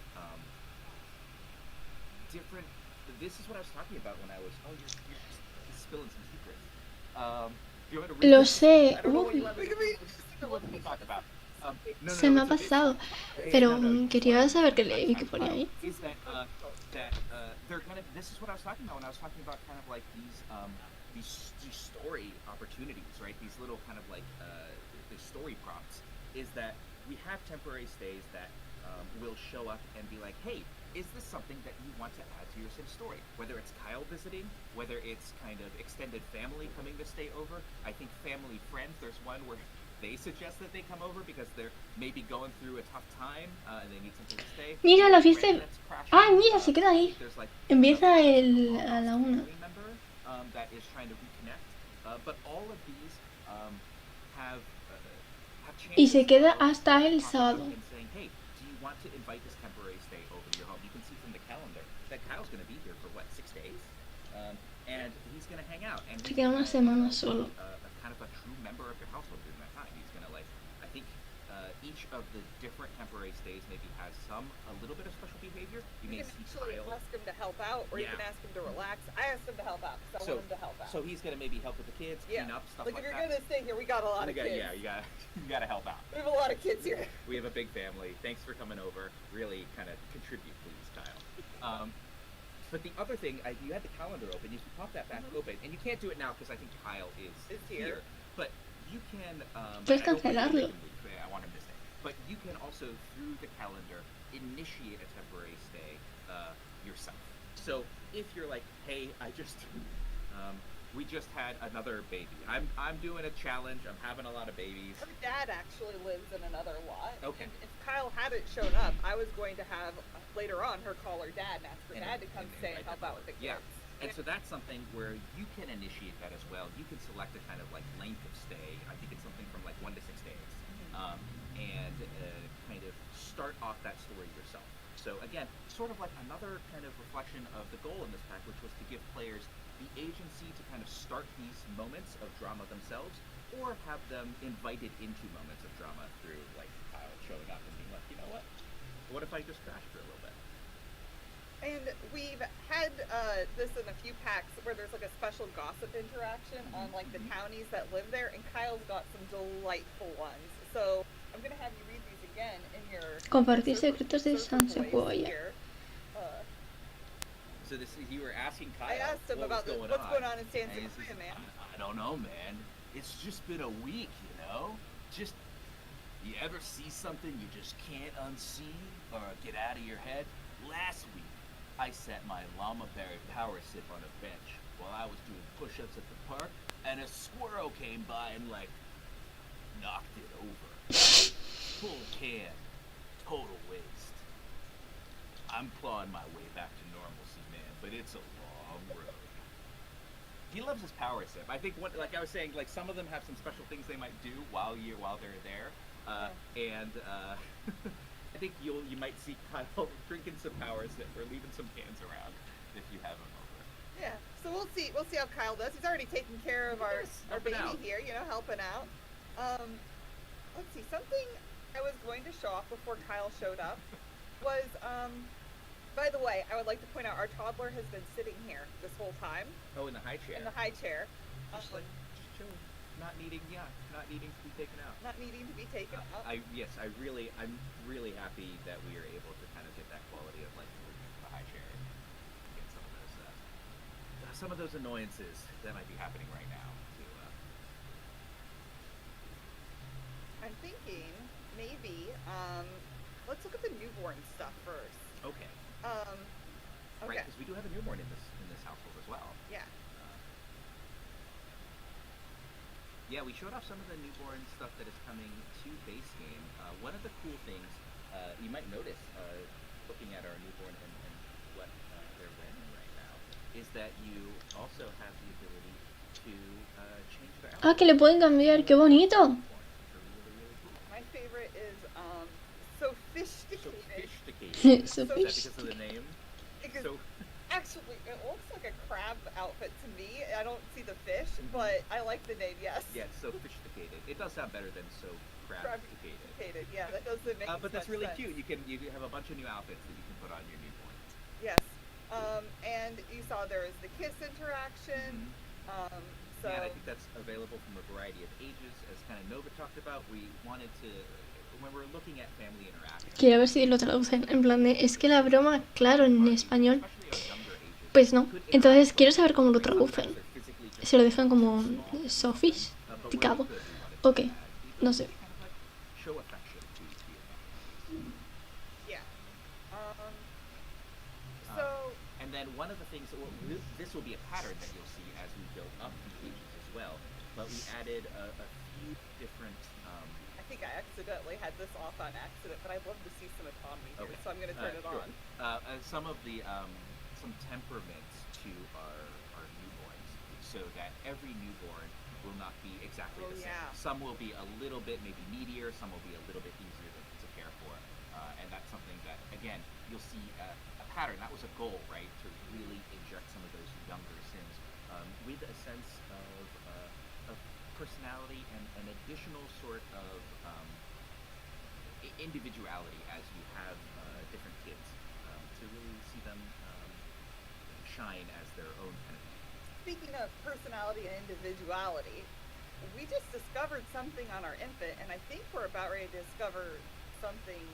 different. This is what I was talking about when I was. Oh, you're spilling some secrets. Do you want to read Lo this? sé. I don't know what Uy, you have to talk about. se me ha pasado. Pero quería saber qué leí, qué ponía ahí. Is that they're kind of. This is what I was talking about when I was talking about kind of like these story opportunities, right? These little kind of like the story prompts. Is that we have temporary stays that will show up and be like, hey, is this something that you want to add to your Sim story? Whether it's Kyle visiting, whether it's kind of extended family coming to stay over. I think family friends, there's one where they suggest that they come over because they're maybe going through a tough time and they need something to stay. Mira, la fiesta. That's crashing. Ay, mira, se queda ahí. There's like Empieza a la 1. family member that is trying to reconnect. But all of these have Y se queda hasta el sábado. and saying, hey, do you want to invite this temporary stay over to your home? You can see from the calendar that Kyle's going to be here for what, 6 days? And he's going to hang out. And Se queda una semana solo. Kind of a true member of your household during that time. He's going to like, I think each of the different temporary stays maybe has a little bit of special behavior, you You may can see actually Kyle. ask him to help out, or you Yeah. can ask him to relax. I asked him to help out because I want him to help out. So he's gonna maybe help with the kids, yeah. clean up, stuff like like if you're that. gonna stay here, we got a lot of kids. Yeah, you got you gotta help out. We have a lot of kids here. We have a big family. Thanks for coming over. Really kind of contribute, please, Kyle. But the other thing, you had the calendar open. You can pop that back open, and you can't do it now because I think Kyle is here. But you can. Puedes I don't want him to cancelarlo. make him leave. I want him to stay. But you can also, through the calendar, initiate a temporary stay yourself. So if you're like, hey, we just had another baby. I'm doing a challenge. I'm having a lot of babies. Her dad actually lives in another lot. Okay. And if Kyle hadn't shown up, I was going to have later on her call her dad and ask her dad to come stay and help out with the kids. Yeah. And so that's something where you can initiate that as well. You can select a kind of like length of stay. I think it's something from like 1 to 6 days, and kind of start off that story yourself. So again, sort of like another kind of reflection of the goal in this pack, which was to give players the agency to kind of start these moments of drama themselves, or have them invited into moments of drama through like Kyle showing up and being like, you know what if I just crashed for a little bit? And we've had this in a few packs where there's like a special gossip interaction on like the townies that live there, and Kyle's got some delightful ones. So I'm gonna have you read these again in your Compartir surfer- secretos de surfer San voice Sequoia. here. So this is, you were asking Kyle. I asked him what about was what's going on in San and he Sequoia, says, man. I don't know, man. It's just been a week, you know? Just, you ever see something you just can't unsee or get out of your head? Last week, I sat my llama berry power sip on a bench while I was doing push-ups at the park, and a squirrel came by and, like, knocked it over. Full can. Total waste. I'm clawing my way back to normalcy, man, but it's a long road. He loves his power sip. I think, like I was saying, like some of them have some special things they might do while they're there, and I think you might see Kyle drinking some power sip or leaving some cans around if you have him over. Yeah. So we'll see how Kyle does. He's already taking care of our helping baby out. here, helping out. Let's see, something I was going to show off before Kyle showed up was by the way, I would like to point out our toddler has been sitting here this whole time Oh, in the high chair. in the high chair, Just chilling, not needing to be taken out. not needing to be taken out. I'm really happy that we are able to kind of get that quality of like the high chair and get some of those annoyances that might be happening right now. I'm thinking maybe let's look at the newborn stuff first. Okay. Okay. Right, because we do have a newborn in this household as well. Yeah. Yeah, we showed off some of the newborn stuff that is coming to base game. One of the cool things you might notice looking at our newborn and what they're wearing right now is that you also have the ability to change their Ah, que le pueden cambiar, qué bonito. My favorite is sophisticated. Sophisticated. So Is that because of the name? Because So actually, it looks like a crab outfit to me. I don't see the fish, but I like the name. Yes. yeah, sophisticated. It does sound better than so crab-sticated. Sophisticated. Yeah, that doesn't make But that's much really sense. cute. You have a bunch of new outfits that you can put on your newborn. Yes. And you saw there is the kiss interaction. So Yeah, and I think that's available from a variety of ages. As kind of Nova talked about, we wanted to, when we're looking at family interaction, Quiero ver si lo traducen. En plan de, es que la broma, claro, en español, especially on younger ages, pues no. could Entonces interact quiero saber cómo lo with sometimes traducen. they're physically just Si lo dejan como small, but sofisticado. where we could, we wanted to Ok, add the no ability sé. to kind of like show affection to your family. yeah. So And then one of the things, this will be a pattern that you'll see as we build up the pages as well, but we added a few different, I think I accidentally had this off on accident, but I'd love to see some autonomy here, Okay. so I'm going to turn it sure. on. Some of the, some temperaments to our newborns, so that every newborn will not be exactly Oh, the same. yeah. Some will be a little bit maybe needier, some will be a little bit easier to care for, and that's something that, again, you'll see a pattern. That was a goal, right, to really inject some of those younger Sims with a sense of personality and an additional sort of individuality as you have different kids shine as their own kind of thing. Speaking of personality and individuality, we just discovered something on our infant, and I think we're about ready to discover something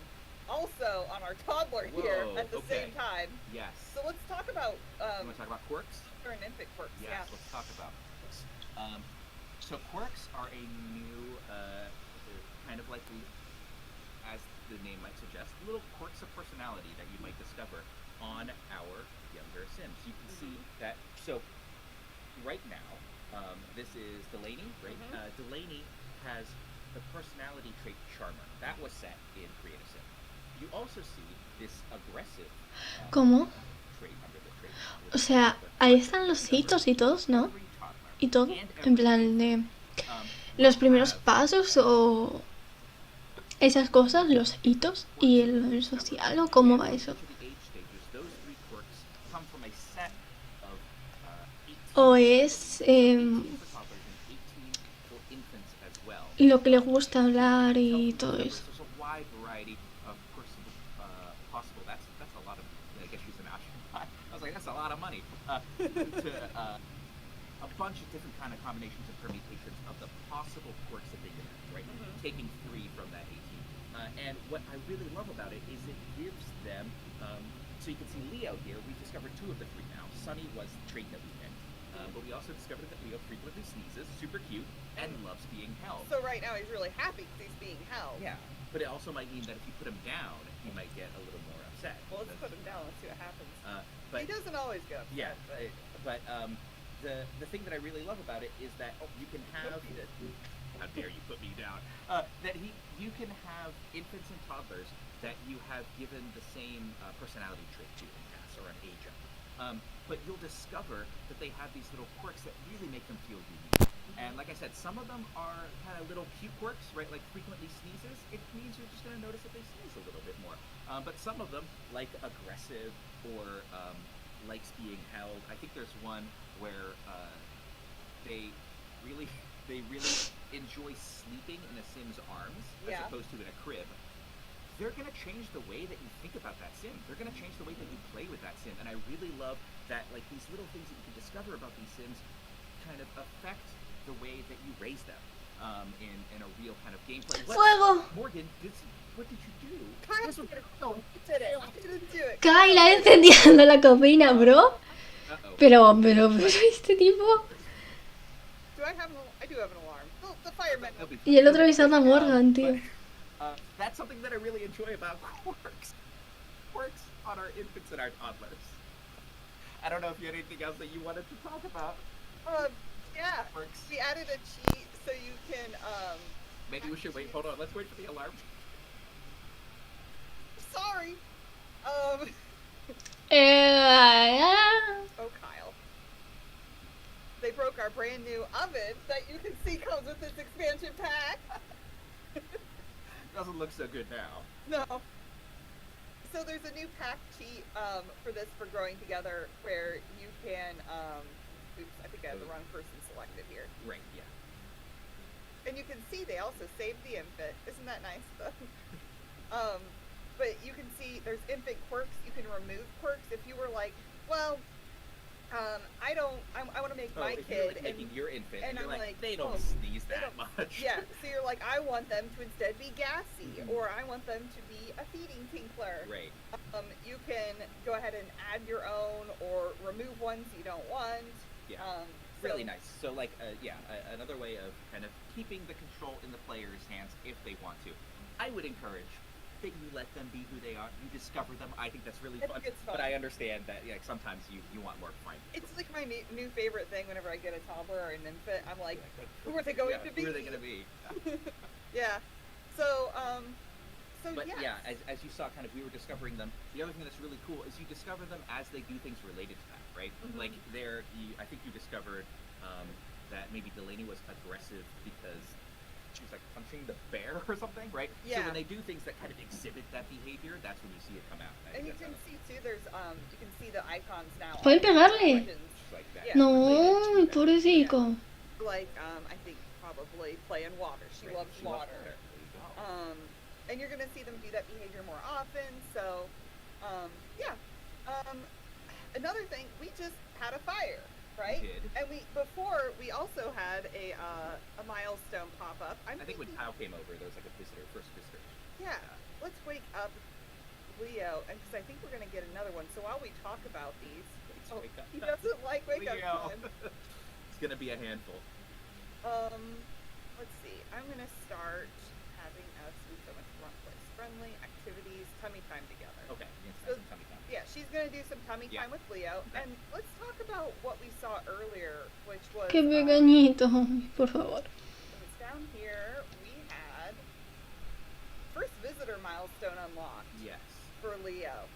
also on our toddler here Whoa, at the okay. same time. Yes. So let's talk about You want to talk about quirks? toddler and infant quirks. Yes, Yeah. let's talk about quirks. So quirks are a new, kind of like, as the name might suggest, little quirks of personality that you might discover on our younger Sims. You can see that. So right now, this is Delaney, right? Delaney has the personality trait Charmer. That was set in Creative Sim. You also see this aggressive ¿Cómo? trait under the trait. O sea, ahí están los hitos y todos, ¿no? Every toddler Y todo, and en plan de um, los primeros pasos o esas cosas, los hitos y el social o cómo va eso. O es lo que le gusta hablar y todo eso. That's a lot of money. A bunch of different kind of combinations and permutations of the possible quirks that they can have, right? Taking 3 from that 18. And what I really love about it is it gives them, so you can see Leo here, we've discovered 2 of the 3 now. Sunny was the trait that we picked. But we also discovered that Leo frequently sneezes, super cute, and loves being held. So right now he's really happy because he's being held. Yeah, but it also might mean that if you put him down, he might get a little more upset. Well, let's put him down. Let's see what happens. But he doesn't always get upset. yeah, but the thing that I really love about it is that you can have. How dare you put me down? You can have infants and toddlers that you have given the same personality trait to in class or an age up. But you'll discover that they have these little quirks that really make them feel unique. And like I said, some of them are kind of little cute quirks, right? Like frequently sneezes. It means you're just going to notice that they sneeze a little bit more. But some of them, like aggressive or likes being held. I think there's one where they really enjoy sleeping in a Sim's arms as opposed to in a crib. They're going to change the way that you think about that Sim. They're going to change the way that you play with that Sim. And I really love that, like, these little things that you can discover about these Sims kind of affect the way that you raise them in a real kind of gameplay. ¡Fuego! Morgan, what did you do? Kyle did it. I didn't do it. Kyle encendiendo la cocina, bro. Uh-oh. Pero este tipo. Do I have an alarm? I do have an alarm. The firemen. Y el otro avisando a Morgan, tío. That's something that I really enjoy about quirks. Quirks on our infants and our toddlers. I don't know if you had anything else that you wanted to talk about. Yeah. Quirks. We added a cheat so you can Maybe we should wait. Hold on. Let's wait for the alarm. Sorry. Oh, Kyle. They broke our brand new oven that you can see comes with this expansion pack. Doesn't look so good now. No. So there's a new pack cheat for this for growing together where you can oops, I think I have the wrong person selected here. Right, yeah. And you can see they also saved the infant. Isn't that nice though? But you can see there's infant quirks. You can remove quirks if you were like, well, I want to make my if kid you're, like, making your infant, and you're I'm like, like, they don't oh, sneeze they that don't- much. Yeah, so you're like, I want them to instead be gassy, or I want them to be a feeding tinkler. Right. You can go ahead and add your own or remove ones you don't want. Yeah. So- Really nice. So, like, another way of kind of keeping the control in the player's hands if they want to. I would encourage that you let them be who they are. You discover them. I think that's really I fun. think it's fun. But I understand that, like, sometimes you want more fun. It's like my new favorite thing whenever I get a toddler or an infant. I'm like, who are they going to be? Who are they going to be? Yeah. So, But yeah. as you saw, kind of, we were discovering them. The other thing that's really cool is you discover them as they do things related to that, right? Mhm. Like I think you discovered that maybe Delaney was aggressive because she was like punching the bear or something, right? So Yeah. when they do things that kind of exhibit that behavior, that's when you see it come out. I And think you can that's see too, there's you can see the icons now. ¿Pueden on pegarle? buttons. like that. Yeah. No, related to that. pobrecito. Like I think probably play in water. She Right, loves she loves water. There you go. And you're gonna see them do that behavior more often. So, yeah. another thing, we just had a fire, right? We did. And we also had a milestone pop up. I think when Kyle came over, there was like a first visitor. Yeah, let's wake up Leo, and because I think we're gonna get another one. So while we talk about these, Wake up he doesn't like wake up Leo. time. It's gonna be a handful. Let's see. I'm gonna start having us do so much friendly activities, tummy time together. Okay, you So, can tummy time. yeah, she's gonna do some tummy Yeah. time with Leo, Okay. and let's talk about what we saw earlier, which was Qué pequeñito, por favor. it was down here. We had first visitor milestone unlocked Yes. for Leo,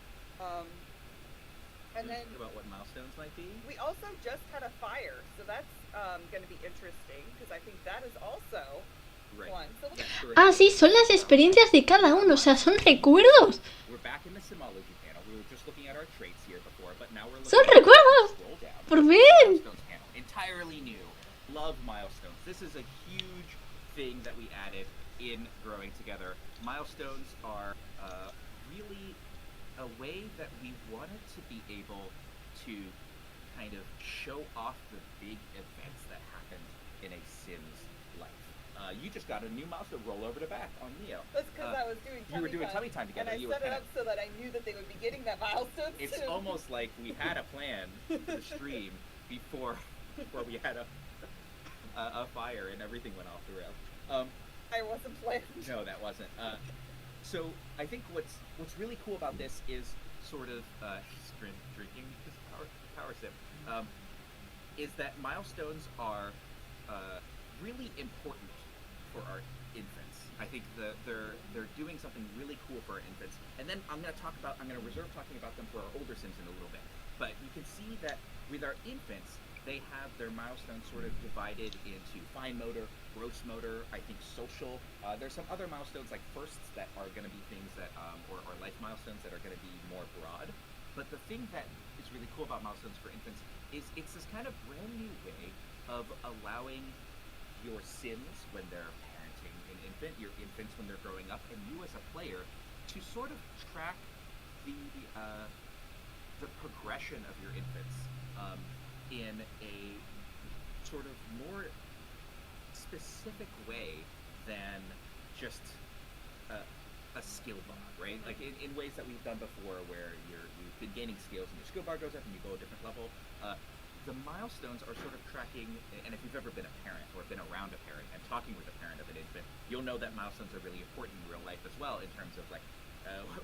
and then Talk about what milestones might be. we also just had a fire, so that's going to be interesting because I think that is also Right. one. So let's Ah, sí, son las experiencias de cada uno, o sea, son recuerdos. We're back in the Simology panel. We were just looking at our traits here before, but now we're looking Son at recuerdos. Scroll down. Por fin. Milestones panel. Entirely new. Love milestones. This is a huge thing that we added in growing together. Milestones are really a way that we wanted to be able to kind of show off the big events that happened in a Sim's life. You just got a new milestone. Roll over to back on Leo. That's because I was doing tummy You were doing time, tummy time together. and I You were set it kinda- up so that I knew that they would be getting that milestone It's soon. almost like we had a plan for the stream before we had a fire and everything went off the rails. I wasn't planned. No, that wasn't. So I think what's really cool about this is sort of he's drinking his power sip. Is that milestones are really important for our infants. I think they're doing something really cool for our infants. And then I'm going to reserve talking about them for our older Sims in a little bit. But you can see that with our infants, they have their milestones sort of divided into fine motor, gross motor, I think social. There's some other milestones like firsts that are going to be things that, or life milestones that are going to be more broad. But the thing that is really cool about milestones for infants is it's this kind of brand new way of allowing your Sims when they're parenting an infant, your infants when they're growing up, and you as a player to sort of track the progression of your infants in a sort of more specific way than just a skill bar, right? Like in ways that we've done before where you've been gaining skills and your skill bar goes up and you go a different level. The milestones are sort of tracking, and if you've ever been a parent or been around a parent and talking with a parent of an infant, you'll know that milestones are really important in real life as well in terms of like,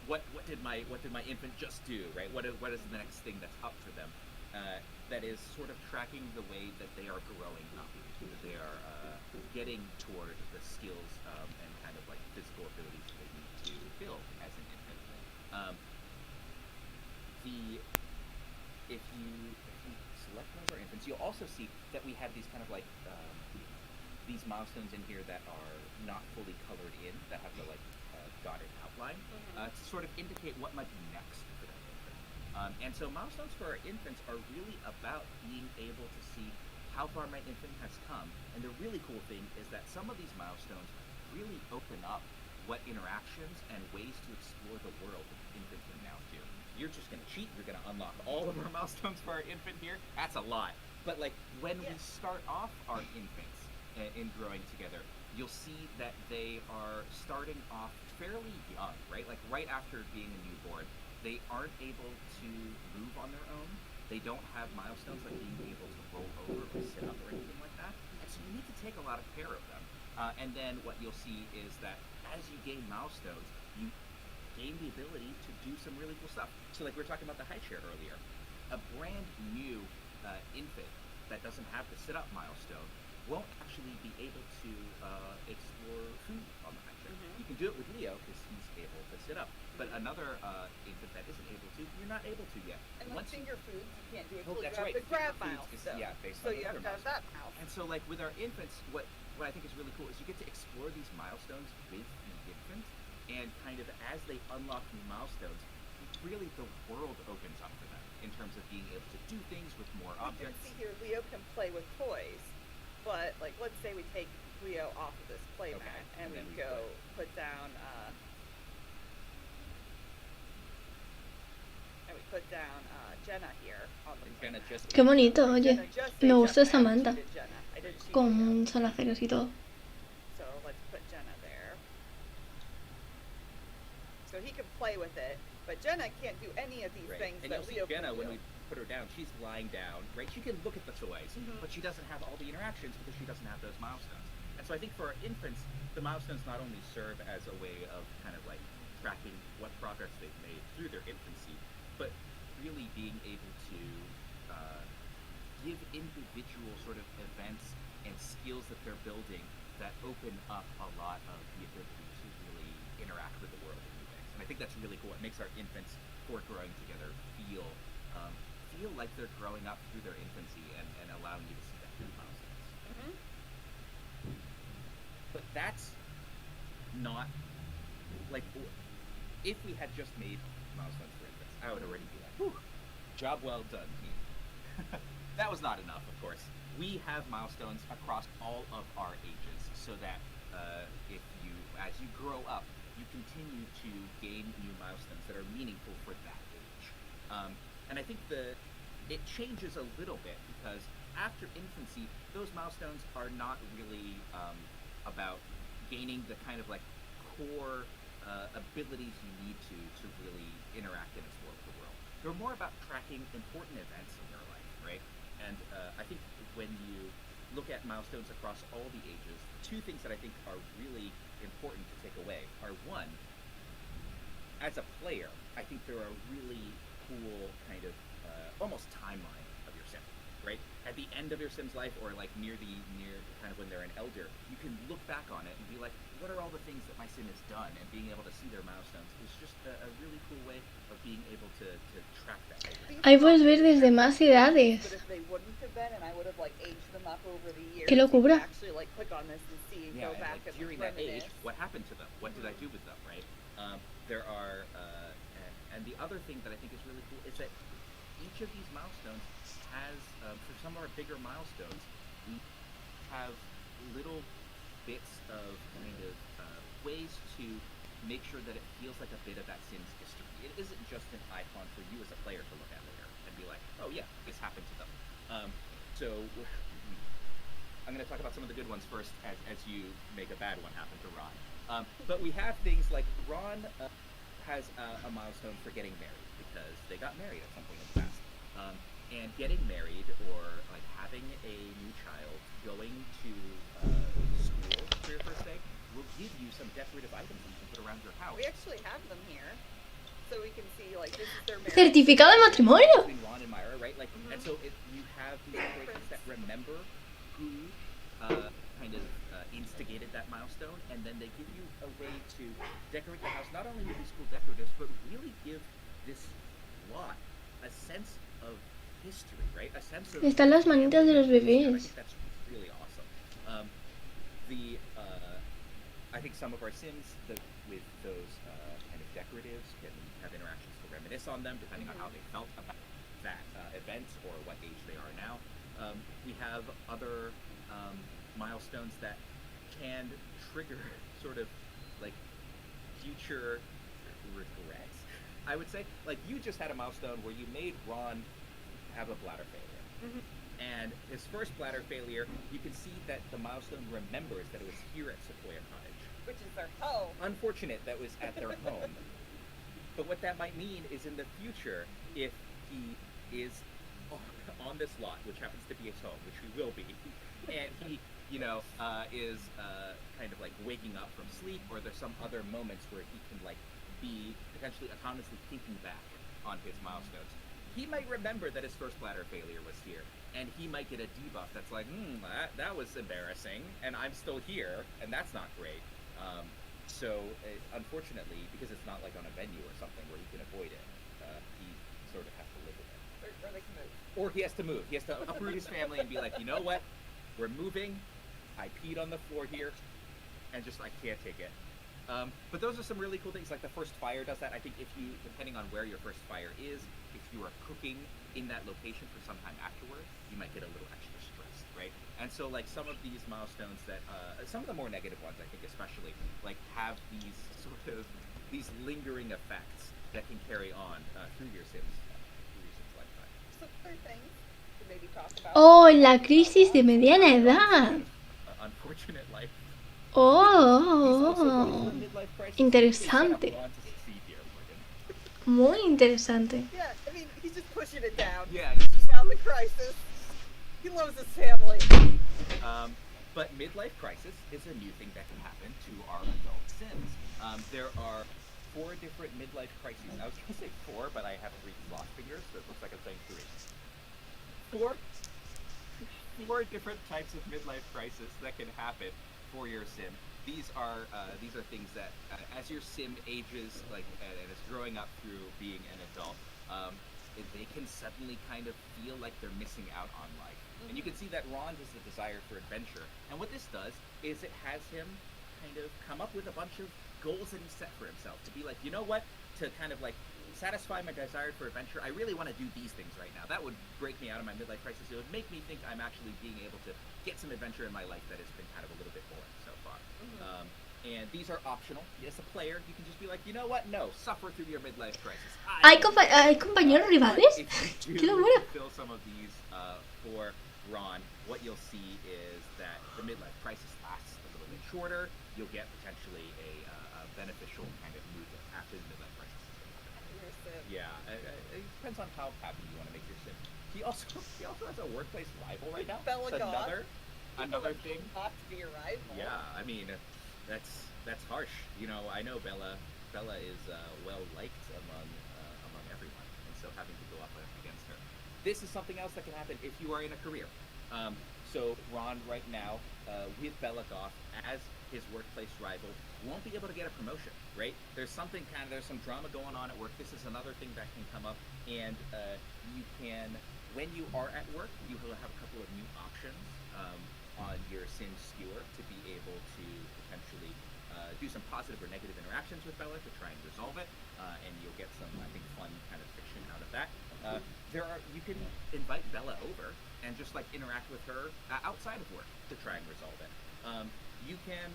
what did my infant just do, right? What is the next thing that's up for them? That is sort of tracking the way that they are growing up. They are getting toward the skills and kind of like physical abilities that they need to build as an infant. If you select one of our infants, you'll also see that we have these kind of like these milestones in here that are not fully colored in, that have the like dotted outline to sort of indicate what might be next for that infant. And so milestones for our infants are really about being able to see how far my infant has come. And the really cool thing is that some of these milestones really open up what interactions and ways to explore the world that the infant can now do. You're just going to cheat. You're going to unlock all of our milestones for our infant here. That's a lot. But like when we start off our infants in growing together, you'll see that they are starting off fairly young, right? Like right after being a newborn, they aren't able to move on their own. They don't have milestones like being able to roll over or sit up or anything like that. And so you need to take a lot of care of them. And then what you'll see is that as you gain milestones, you gain the ability to do some really cool stuff. So like we were talking about the high chair earlier. A brand new infant that doesn't have the sit-up milestone won't actually be able to explore food on the high chair. You can do it with Leo because he's able to sit up. But another infant that isn't able to, you're not able to yet. And like finger foods, you can't do it Oh, until that's you right. have the grab Finger foods is- milestone. yeah, based so on you have another to have that milestone. And so like with our infants, what I think is really cool is you get to explore these milestones with the infant, and kind of as they unlock new milestones, really the world opens up for them in terms of being able to do things with more You can objects. see here, Leo can play with toys, but like let's say we take Leo off of this play Okay, mat and and we then we go put down Jenna here on the Jenna playmat. just Qué bonito, oye. Jenna just Me saved gusta up esa and manta. cheated Jenna. I didn't cheat Con you. salajeros y todo. So let's put Jenna there. So he can play with it, but Jenna can't do any of these Right. things And that you'll see Leo Jenna can when do. we put her down, she's lying down, right? She can look at the toys, but she doesn't have all the interactions because she doesn't have those milestones. And so I think for our infants, the milestones not only serve as a way of kind of like tracking what progress they've made through their infancy, but really being able to give individual sort of events and skills that they're building that open up a lot of the ability to really interact with the world in new ways. And I think that's really cool. It makes our infants, who are growing together, feel like they're growing up through their infancy and allowing you to see that through the milestones. But that's not like if we had just made milestones for infants, I would already be like, whew, job well done, team. That was not enough, of course. We have milestones across all of our ages, so that if you, as you grow up, you continue to gain new milestones that are meaningful for that age. And I think it changes a little bit because after infancy, those milestones are not really about gaining the kind of like core abilities you need to really interact and explore with the world. They're more about tracking important events in your life, right? And I think when you look at milestones across all the ages, two things that I think are really important to take away are one, as a player, I think there are a really cool kind of almost timeline of your sim, right? At the end of your sim's life, or like near kind of when they're an elder, you can look back on it and be like, what are all the things that my sim has done? And being able to see their milestones is just a really cool way of being able to track that. Ahí puedes ver desde más But edades. if they wouldn't have been, and I would have like aged them up over the years, Qué you locura. can actually like click on this and see, Yeah, go and back like and during that age, reminisce. what happened to them? What did I do with them, right? There are, and the other thing that I think is really cool is that each of these milestones has, for some of our bigger milestones, we have little bits of kind of ways to make sure that it feels like a bit of that sim's history. It isn't just an icon for you as a player to look at later and be like, oh yeah, this happened to them. So I'm going to talk about some of the good ones first as you make a bad one happen to Ron. But we have things like Ron has a milestone for getting married because they got married at some point in the past. And getting married or like having a new child, going to school for your first day will give you some decorative items that you can put around your house. We actually have them here, so we can see like this is their marriage. Certificado de matrimonio. Between Ron and Myra, right? Like, and so you have these decorations that remember who kind of instigated that milestone, and then they give you a way to decorate the house not only with these cool decoratives, but really give this lot a sense of history, right? A sense of. Están las manitas de los I bebés. think that's really awesome. I think some of our sims with those kind of decoratives can have interactions to reminisce on them, depending on how they felt about that event or what age they are now. We have other milestones that can trigger sort of like future regrets, I would say. Like you just had a milestone where you made Ron have a bladder failure. And his first bladder failure, you can see that the milestone remembers that it was here at Sequoia Cottage. Which is their home. Unfortunate that was at their home. But what that might mean is in the future, if he is on this lot, which happens to be his home, which he will be, and he, is kind of like waking up from sleep, or there's some other moments where he can like be potentially autonomously thinking back on his milestones. He might remember that his first bladder failure was here, and he might get a debuff that's like, that was embarrassing, and I'm still here, and that's not great. Unfortunately, because it's not like on a venue or something where he can avoid it, he sort of has to live with it. Or they can move. Or he has to move. He has to uproot his family and be like, you know what? We're moving. I peed on the floor here, and just I can't take it. But those are some really cool things. Like the first fire does that. I think if you, depending on where your first fire is, if you are cooking in that location for some time afterwards, you might get a little extra stressed, right? And so like some of these milestones that, some of the more negative ones, I think especially, like have these sort of, these lingering effects that can carry on through your sim's lifetime. maybe talk about. Oh, la crisis de mediana edad. Unfortunate life. He's Oh, also going through a midlife crisis. interesante. You can set up Ron to succeed here, Morgan. Muy interesante. Yeah, I mean, he's just pushing it down. Yeah, he's just Down the crisis. He loves his family. But midlife crisis is a new thing that can happen to our adult Sims. There are 4 different midlife crises. I was going to say 4, but I have 3 sloth fingers, so it looks like I'm saying 3. 4 different types of midlife crisis that can happen for your Sim. These are things that as your Sim ages, like and is growing up through being an adult, they can suddenly kind of feel like they're missing out on life. And you can see that Ron has a desire for adventure. And what this does is it has him kind of come up with a bunch of goals that he set for himself to be like, you know what, to kind of like satisfy my desire for adventure, I really want to do these things right now. That would break me out of my midlife crisis. It would make me think I'm actually being able to get some adventure in my life that has been kind of a little bit boring so far. And these are optional. As a player, you can just be like, you know what, no, suffer through your midlife crisis. ¿Hay compañeros rivales? If you ¡Qué do locura! fulfill some of these for Ron, what you'll see is that the midlife crisis lasts a little bit shorter. You'll get potentially a beneficial kind of movement after the midlife crisis. Yeah, it depends on how happy you want to make your Sim. He also has a workplace rival right now. Bella That's Goth. another thing. Not to be your rival. Yeah, I mean, that's harsh. You know, I know Bella is well liked among everyone, and so having to go up against her. This is something else that can happen if you are in a career. So Ron right now, with Bella Goth as his workplace rival, won't be able to get a promotion, right? There's some drama going on at work. This is another thing that can come up, and you can, when you are at work, you will have a couple of new options on your Sim skewer to be able to potentially do some positive or negative interactions with Bella to try and resolve it, and you'll get some, I think, fun kind of fiction out of that. You can invite Bella over and just like interact with her outside of work to try and resolve it. You can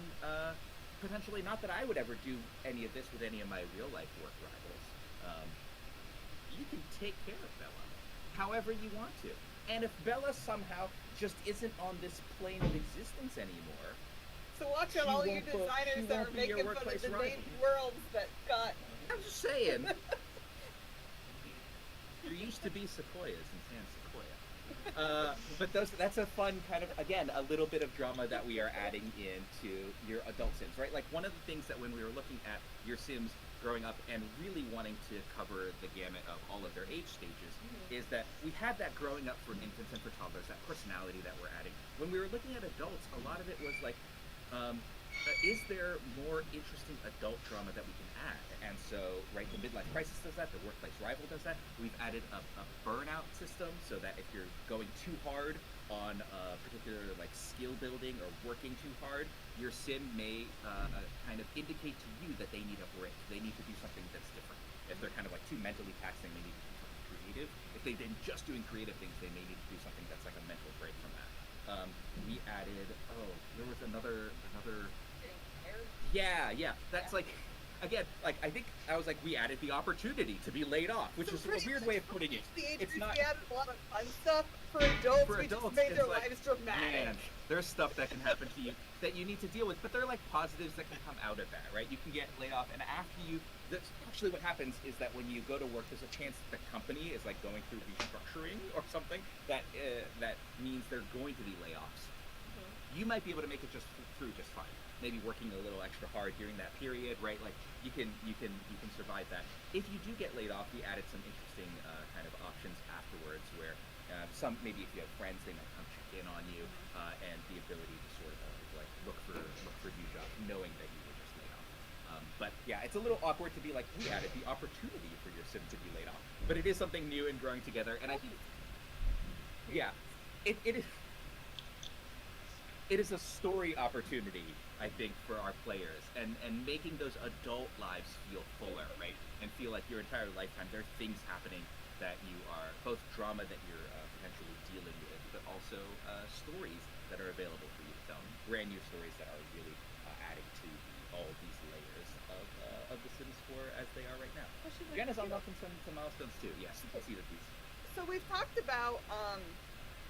potentially, not that I would ever do any of this with any of my real life work rivals, you can take care of Bella however you want to. And if Bella somehow just isn't on this plane of existence anymore, So watch out, all you designers that are making fun of the named worlds that got. I'm just saying. There used to be sequoias in San Sequoia. But that's a fun kind of, again, a little bit of drama that we are adding into your adult Sims, right? Like one of the things that when we were looking at your Sims growing up and really wanting to cover the gamut of all of their age stages is that we had that growing up for infants and for toddlers, that personality that we're adding. When we were looking at adults, a lot of it was like, is there more interesting adult drama that we can add? And so, right, the midlife crisis does that, the workplace rival does that. We've added a burnout system so that if you're going too hard on a particular like skill building or working too hard, your Sim may kind of indicate to you that they need a break. They need to do something that's different. If they're kind of like too mentally taxing, they need to do something creative. If they've been just doing creative things, they may need to do something that's like a mental break from that. We added, there was another, yeah, that's like, again, like, I think I was like, we added the opportunity to be laid off, which is a weird way of putting it. It's not. We added a lot of fun stuff for adults. We just made their like, lives dramatic. Man, there's stuff that can happen to you that you need to deal with, but they're like positives that can come out of that, right? You can get laid off, and after that's actually what happens is that when you go to work, there's a chance that the company is like going through restructuring or something that means they're going to be layoffs. You might be able to make it through just fine. Maybe working a little extra hard during that period, right? Like you can survive that. If you do get laid off, we added some interesting kind of options afterwards, where maybe if you have friends, they might come check in on you, and the ability to sort of like look for new jobs, knowing that you were just laid off. But yeah, it's a little awkward to be like, we added the opportunity for your Sim to be laid off, but it is something new and growing together, and I think, yeah, it is. It is a story opportunity, I think, for our players, and making those adult lives feel fuller, right? And feel like your entire lifetime, there are things happening that you are, both drama that you're potentially dealing with, but also stories that are available for you to tell. Brand new stories that are really adding to all these layers of The Sims 4 as they are right now. Jen is unlocking some milestones too. Yes, you can see that these. So we've talked about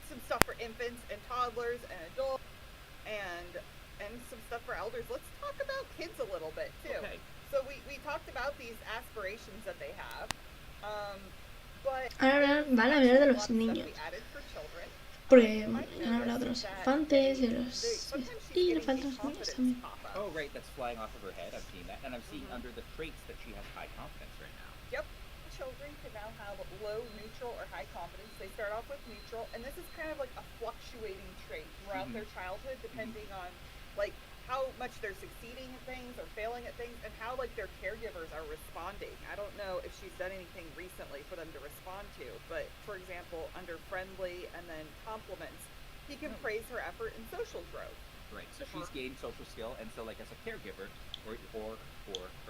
some stuff for infants and toddlers and adults, and some stuff for elders. Let's talk about kids a little bit too. Okay. So we talked about these aspirations that they have, but Ahora van a hablar de los niños. we added for children. Porque han hablado de los elefantes y los... Y le faltan los niños también. Oh, right, that's flying off of her head. I'm seeing that. And I'm seeing under the traits that she has high confidence right now. Yep. Children can now have low, neutral, or high confidence. They start off with neutral, and this is kind of like a fluctuating trait throughout their childhood, depending on like how much they're succeeding at things or failing at things, and how like their caregivers are responding. I don't know if she's done anything recently for them to respond to, but for example, under friendly and then compliments, he can praise her effort and social growth. Right, so she's gained social skill, and so like as a caregiver, or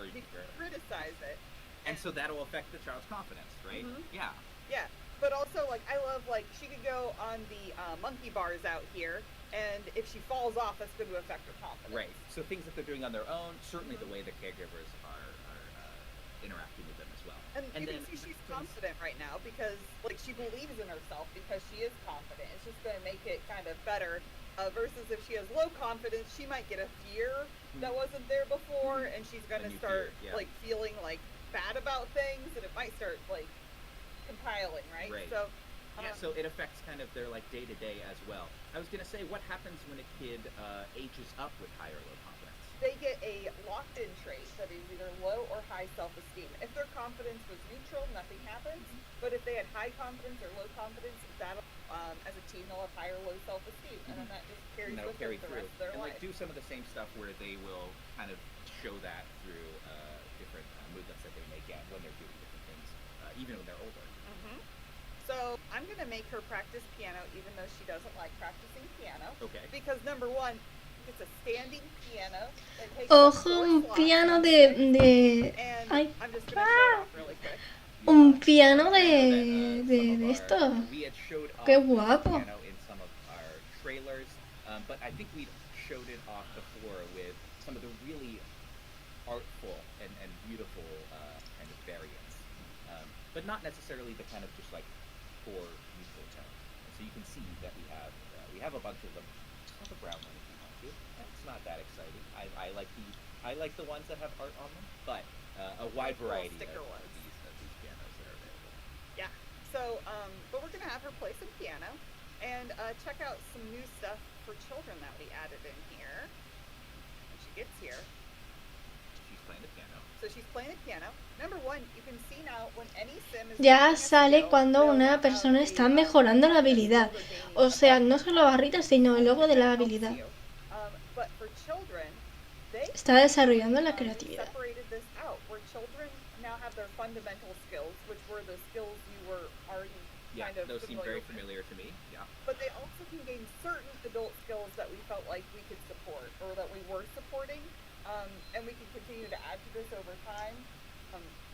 he can criticize it. And so that'll affect the child's confidence, right? Yeah. Yeah, but also like I love like she could go on the monkey bars out here, and if she falls off, that's going to affect her confidence. Right. So things that they're doing on their own, certainly the way the caregivers are interacting with them as well. And you can see she's confident right now because like she believes in herself because she is confident. It's just going to make it kind of better. Versus if she has low confidence, she might get a fear that wasn't there before, and she's going to start like feeling like bad about things, and it might start like compiling, right? So so it affects kind of their like day-to-day as well. I was gonna say, what happens when a kid ages up with high or low confidence? They get a locked-in trait that is either low or high self-esteem. If their confidence was neutral, nothing happens. But if they had high confidence or low confidence, that'll as a teen they'll have high or low self-esteem, and then that just carries with them the rest of their life. Like do some of the same stuff where they will kind of show that through different movements that they may get when they're doing different things, even when they're older. So I'm going to make her practice piano even though she doesn't like practicing piano. Okay. Because number one, it's a standing piano. It takes Ojo, un piano de... Ay, I'm just going to show it off really quick. Un piano de esto. We had showed off Qué guapo. piano in some of our trailers, but I think we showed it off before with some of the really artful and beautiful kind of variants, but not necessarily the kind of just like four neutral tones. And so you can see that we have a bunch of them. Just have a brown one if you want to. It's not that exciting. I like the ones that have art on them, but a wide variety of these pianos that are available. Yeah. So, but we're gonna have her play some piano and check out some new stuff for children that we added in here. When she gets here. She's playing the piano. So she's playing the piano. Number one, you can see now when any sim is Ya sale cuando una persona está mejorando la habilidad. O sea, no solo barritas, sino el logo de la habilidad. But for children, they Está desarrollando la creatividad. separated this out, where children now have their fundamental skills, which were the skills you were already kind of those seem familiar very with. familiar to me. Yeah. But they also can gain certain adult skills that we felt like we could support, or that we were supporting, and we can continue to add to this over time.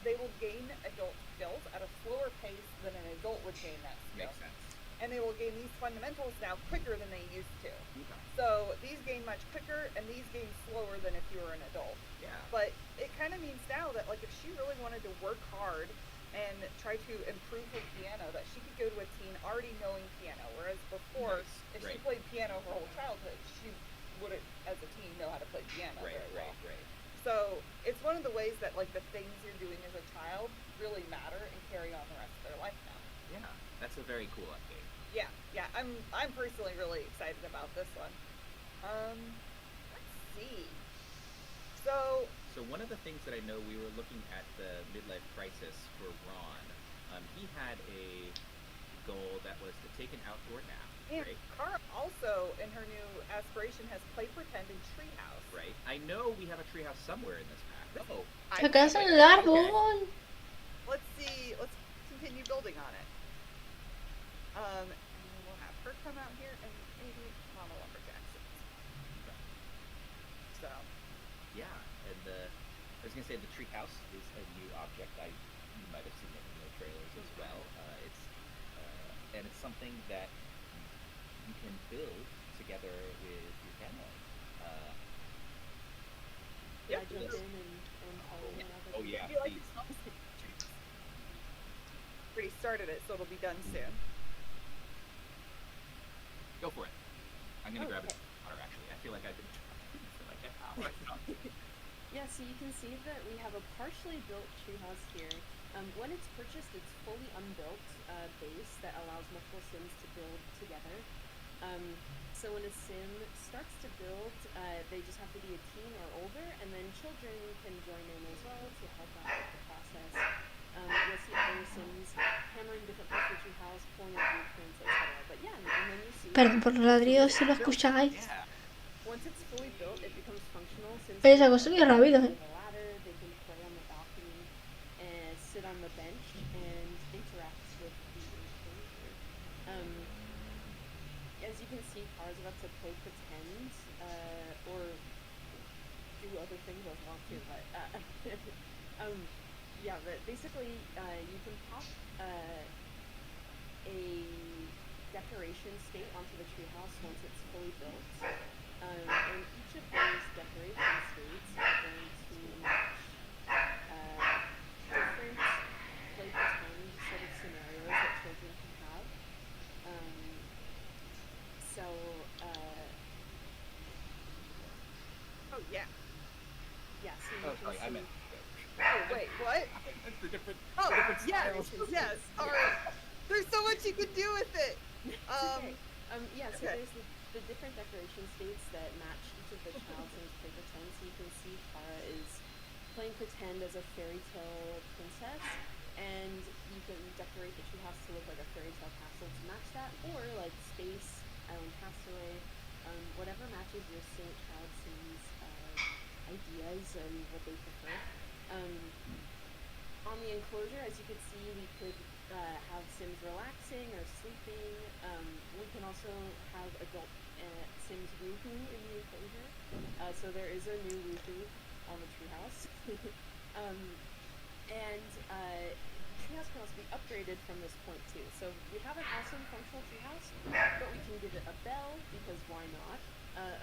They will gain adult skills at a slower pace than an adult would gain that skill. Makes sense. And they will gain these fundamentals now quicker than they used to. Okay. So these gain much quicker, and these gain slower than if you were an adult. Yeah. But it kind of means now that like if she really wanted to work hard and try to improve her piano, that she could go to a teen already knowing piano. Whereas before, if she played piano her whole childhood, she wouldn't, as a teen, know how to play piano very well. Right. So it's one of the ways that like the things you're doing as a child really matter and carry on the rest of their life now. Yeah, that's a very cool update. Yeah. I'm personally really excited about this one. Let's see. So one of the things that I know we were looking at the midlife crisis for Ron, he had a goal that was to take an outdoor nap. And right? Cara also, in her new aspiration, has play pretend in treehouse. Right. I know we have a treehouse somewhere in this pack. Oh. ¿Acaso en el árbol? Let's see. Let's continue building on it. And we'll have her come out here and maybe Mama Lumberjack sits. So. Yeah, and I was gonna say the treehouse is a new object. You might have seen it in the trailers as well. It's something that you can build together with your family. I jump in and follow another. Oh yeah. If you like already started it, so it'll be done soon. Go for it. I'm gonna grab Okay. it water. Actually, I feel like I've been talking for like an hour. Yeah, so you can see that we have a partially built treehouse here. When it's purchased, it's fully unbuilt base that allows multiple sims to build together. So when a sim starts to build, they just have to be a teen or older, and then children can join in as well to help out with the process. You'll see other sims hammering different parts of the treehouse, pulling out blueprints, etc. But yeah, and then you see. Perdón por los ladridos si lo escucháis. Yeah. Once it's fully built, it becomes functional. Sims Oye, se ha can construido rápido, with a ladder, they can play on the balcony, and sit on the bench, and interact with the enclosure. As you can see, cars are about to play pretend, or do other things as well too. But yeah, but basically, you can pop a decoration state onto the treehouse once it's fully built. And each of those decoration states are going to match different play pretend sort of scenarios that children can have. So, Oh yeah. yeah, so you Oh, can sorry. I see. meant. Oh wait, what? That's the different. Oh different yes, styles. yes. All right. There's so much you can do with it. It's okay. Yeah, so okay. there's the different decoration states that match each of the child sims play pretend. So you can see Kara is playing pretend as a fairy tale princess, and you can decorate the treehouse to look like a fairy tale castle to match that, or like space, island castaway, whatever matches your child sims ideas and what they prefer. On the enclosure, as you can see, we could have sims relaxing or sleeping. We can also have adult sims woohoo in the enclosure. So there is a new woohoo on the treehouse. And treehouse can also be upgraded from this point too. So we have an awesome functional treehouse, but we can give it a bell because why not?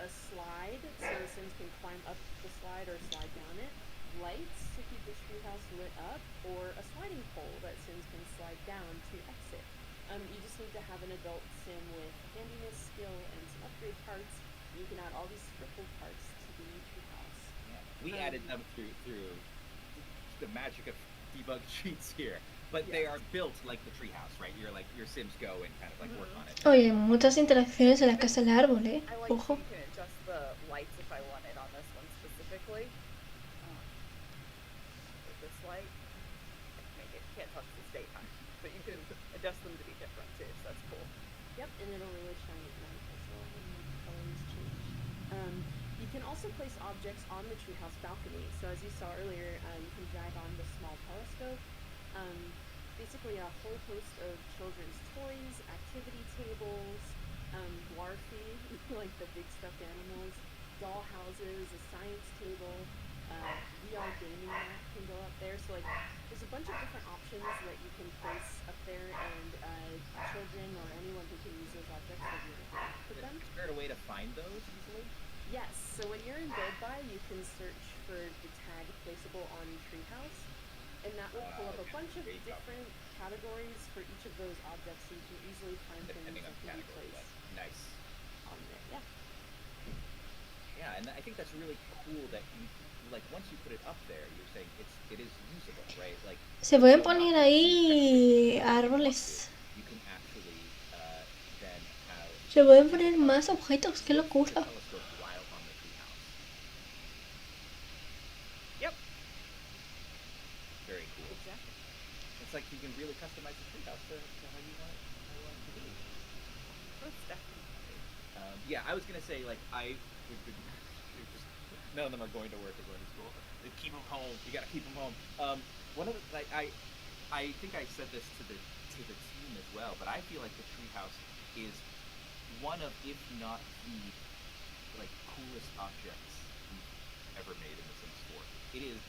A slide so sims can climb up the slide or slide down it. Lights to keep the treehouse lit up, or a sliding pole that sims can slide down to exit. You just need to have an adult sim with handiness skill and some upgrade parts. You can add all these scribble parts to the treehouse. Yeah. We added them through the magic of debug sheets here, but they are built like the treehouse, right? Your sims go and kind of like work on it. Oye, muchas interacciones en la casa del árbol, I like Ojo. you can adjust the lights if I want it on this one specifically. With this light, make it can't touch the daytime, but you can adjust them to be different too. So that's cool. Yep, and it'll really shine at night as well when the colors change. You can also place objects on the treehouse balcony. So as you saw earlier, you can drag on the small telescope. Basically a whole host of children's toys, activity tables, Warfy, like the big stuffed animals, doll houses, a science table, VR gaming mat can go up there. So like there's a bunch of different options that you can place up there, and children or anyone who can use those objects will be able to interact with them. Is there a way to find those easily? Yes, so when you're in Build By, you can search for the tag placeable on Treehouse, and that will pull up a bunch of different categories for each of those objects, so you can easily find things Depending that on can be category. placed Nice. on there. Yeah. Yeah, and I think that's really cool that you, like, once you put it up there, you're saying it is usable, right? Like, Se pueden poner ahí árboles. you can actually then have Se pueden poner más objetos, qué locura. telescope while on the treehouse. Yep. Very cool. Exactly. It's like you can really customize the treehouse to how you want it to be. Most definitely. Yeah, I was gonna say like none of them are going to work or going to school. They keep them home. You gotta keep them home. One of the I think I said this to the team as well, but I feel like the treehouse is one of, if not the, like, coolest objects we've ever made in The Sims 4. It is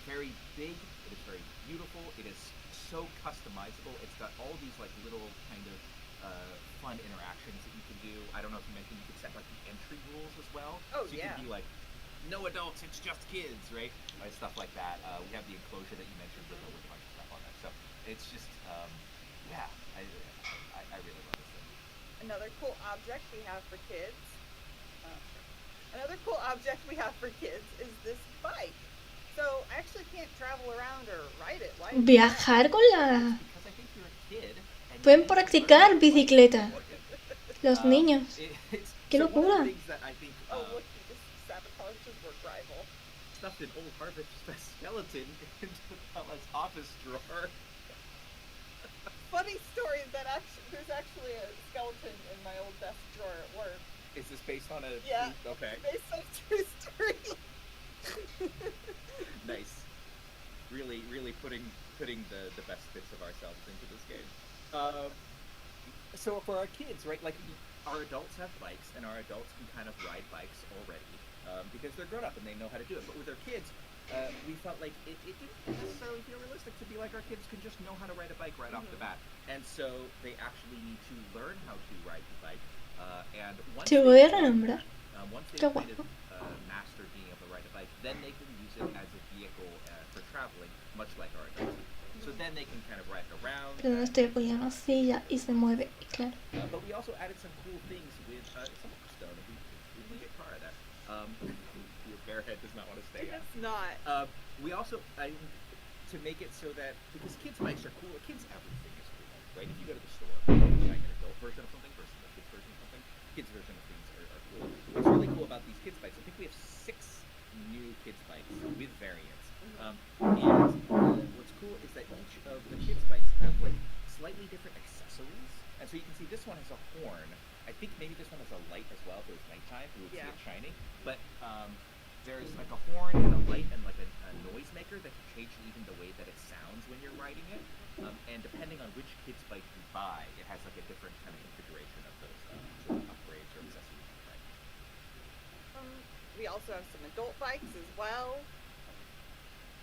very big. It is very beautiful. It is so customizable. It's got all these like little kind of fun interactions that you can do. I don't know if you mentioned you could set like the entry rules as well. Oh, so you yeah. can be like, no adults, it's just kids, right? Like stuff like that. We have the enclosure that you mentioned with a bunch of stuff on it. So it's just, yeah, I really love this thing. Another cool object we have for kids. Another cool object we have for kids is this bike. So I actually can't travel around or ride it. Why? Viajar con la... Because I think you're a kid. And Pueden you need to practicar learn bike, bicicleta. Morgan. Los niños. It's, ¡Qué so one of locura! the things that I think Oh, look, he just sabotaged his work rival. stuffed an old harvest skeleton into Bella's office drawer. Funny story that there's actually a skeleton in my old desk drawer at work. Is this based on a... Yeah. Okay. Based on a true story. Nice. Really putting the best bits of ourselves into this game. So for our kids, right, like our adults have bikes and our adults can kind of ride bikes already because they're grown up and they know how to do it. But with our kids, we felt like it didn't necessarily feel realistic to be like our kids can just know how to ride a bike right off the bat. And so they actually need to learn how to ride the bike. And once Te voy a they renombrar. once they Qué kind of guapo. master being able to ride a bike, then they can use it as a vehicle for traveling, much like our adults. So then they can kind of ride it around. Pero no estoy apoyando la silla y se mueve, claro. But we also added some cool things with some stone. We get car of that. Your bear head does not want to stay out. It's not. We also, to make it so that, because kids' bikes are cool, kids' everything is cool, right? If you go to the store, you buy an adult version of something versus a kid's version of something, kids' version of things are cool. What's really cool about these kids' bikes, I think we have 6 new kids' bikes with variants. And what's cool is that each of the kids' bikes have like slightly different accessories. And so you can see this one has a horn. I think maybe this one has a light as well if it was nighttime, you would see it shining. But there's like a horn and a light and like a noise maker that can change even the way that it sounds when you're riding it. And depending on which kid's bike you buy, it has like a different kind of configuration of those sort of upgrades or accessories. We also have some adult bikes as well.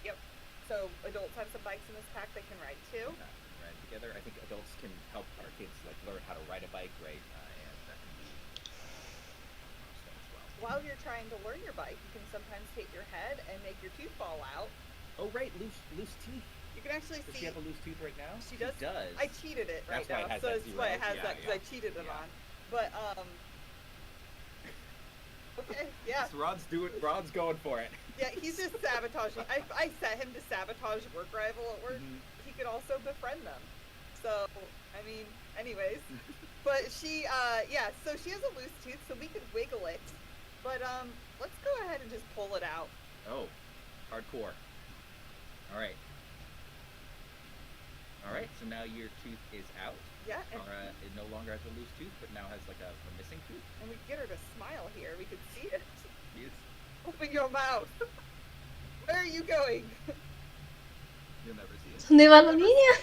Yep. So adults have some bikes in this pack they can ride too. Ride together. I think adults can help our kids like learn how to ride a bike, right? And that can be as well. While you're trying to learn your bike, you can sometimes hit your head and make your tooth fall out. Oh right, loose teeth. You can actually Does see. she have a loose tooth right now? She does. does. I cheated it right That's why now, it has so that that's why it has zero. that because I cheated it on. But okay, yeah. So Rod's going for it. Yeah, he's just sabotaging. I set him to sabotage work rival at work. He could also befriend them. So, I mean, anyways. But she, yeah, so she has a loose tooth, so we could wiggle it. But, let's go ahead and just pull it out. Oh, hardcore. Alright. Alright, so now your tooth is out. Yeah. And, it no longer has a loose tooth, but now has like a missing tooth. and we get her to smile here. We could see it. Yes. Open your mouth. Where are you going? You'll never see it. ¿Dónde va la niña?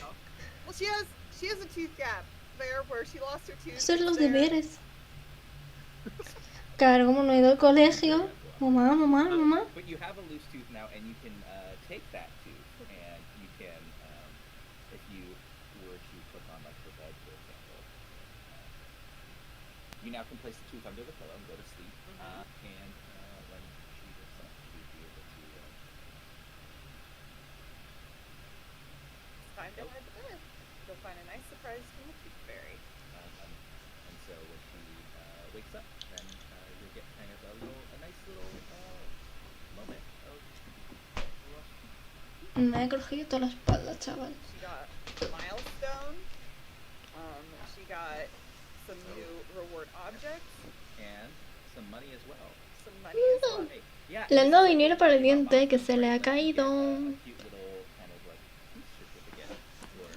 Well, she has a tooth gap there where she lost her tooth. Hacer los there. deberes. Claro, como no he ido al colegio. Mamá. But you have a loose tooth now, and you can take that tooth, and you can, if you were to put on like the bed, for example, you now can place the tooth under the pillow and go to sleep, and when she wakes up, she'll be able to. It's time to head to bed. You'll find a nice surprise from the tooth fairy. And so when she wakes up, then you'll get kind of a nice little moment of. Me he cogido toda la espalda, chaval. She got a milestone. She got some new reward objects. And some money as well. Some money as well. Hey, yeah, Le han dado dinero para el diente que se le ha caído. cute little kind of like certificate for,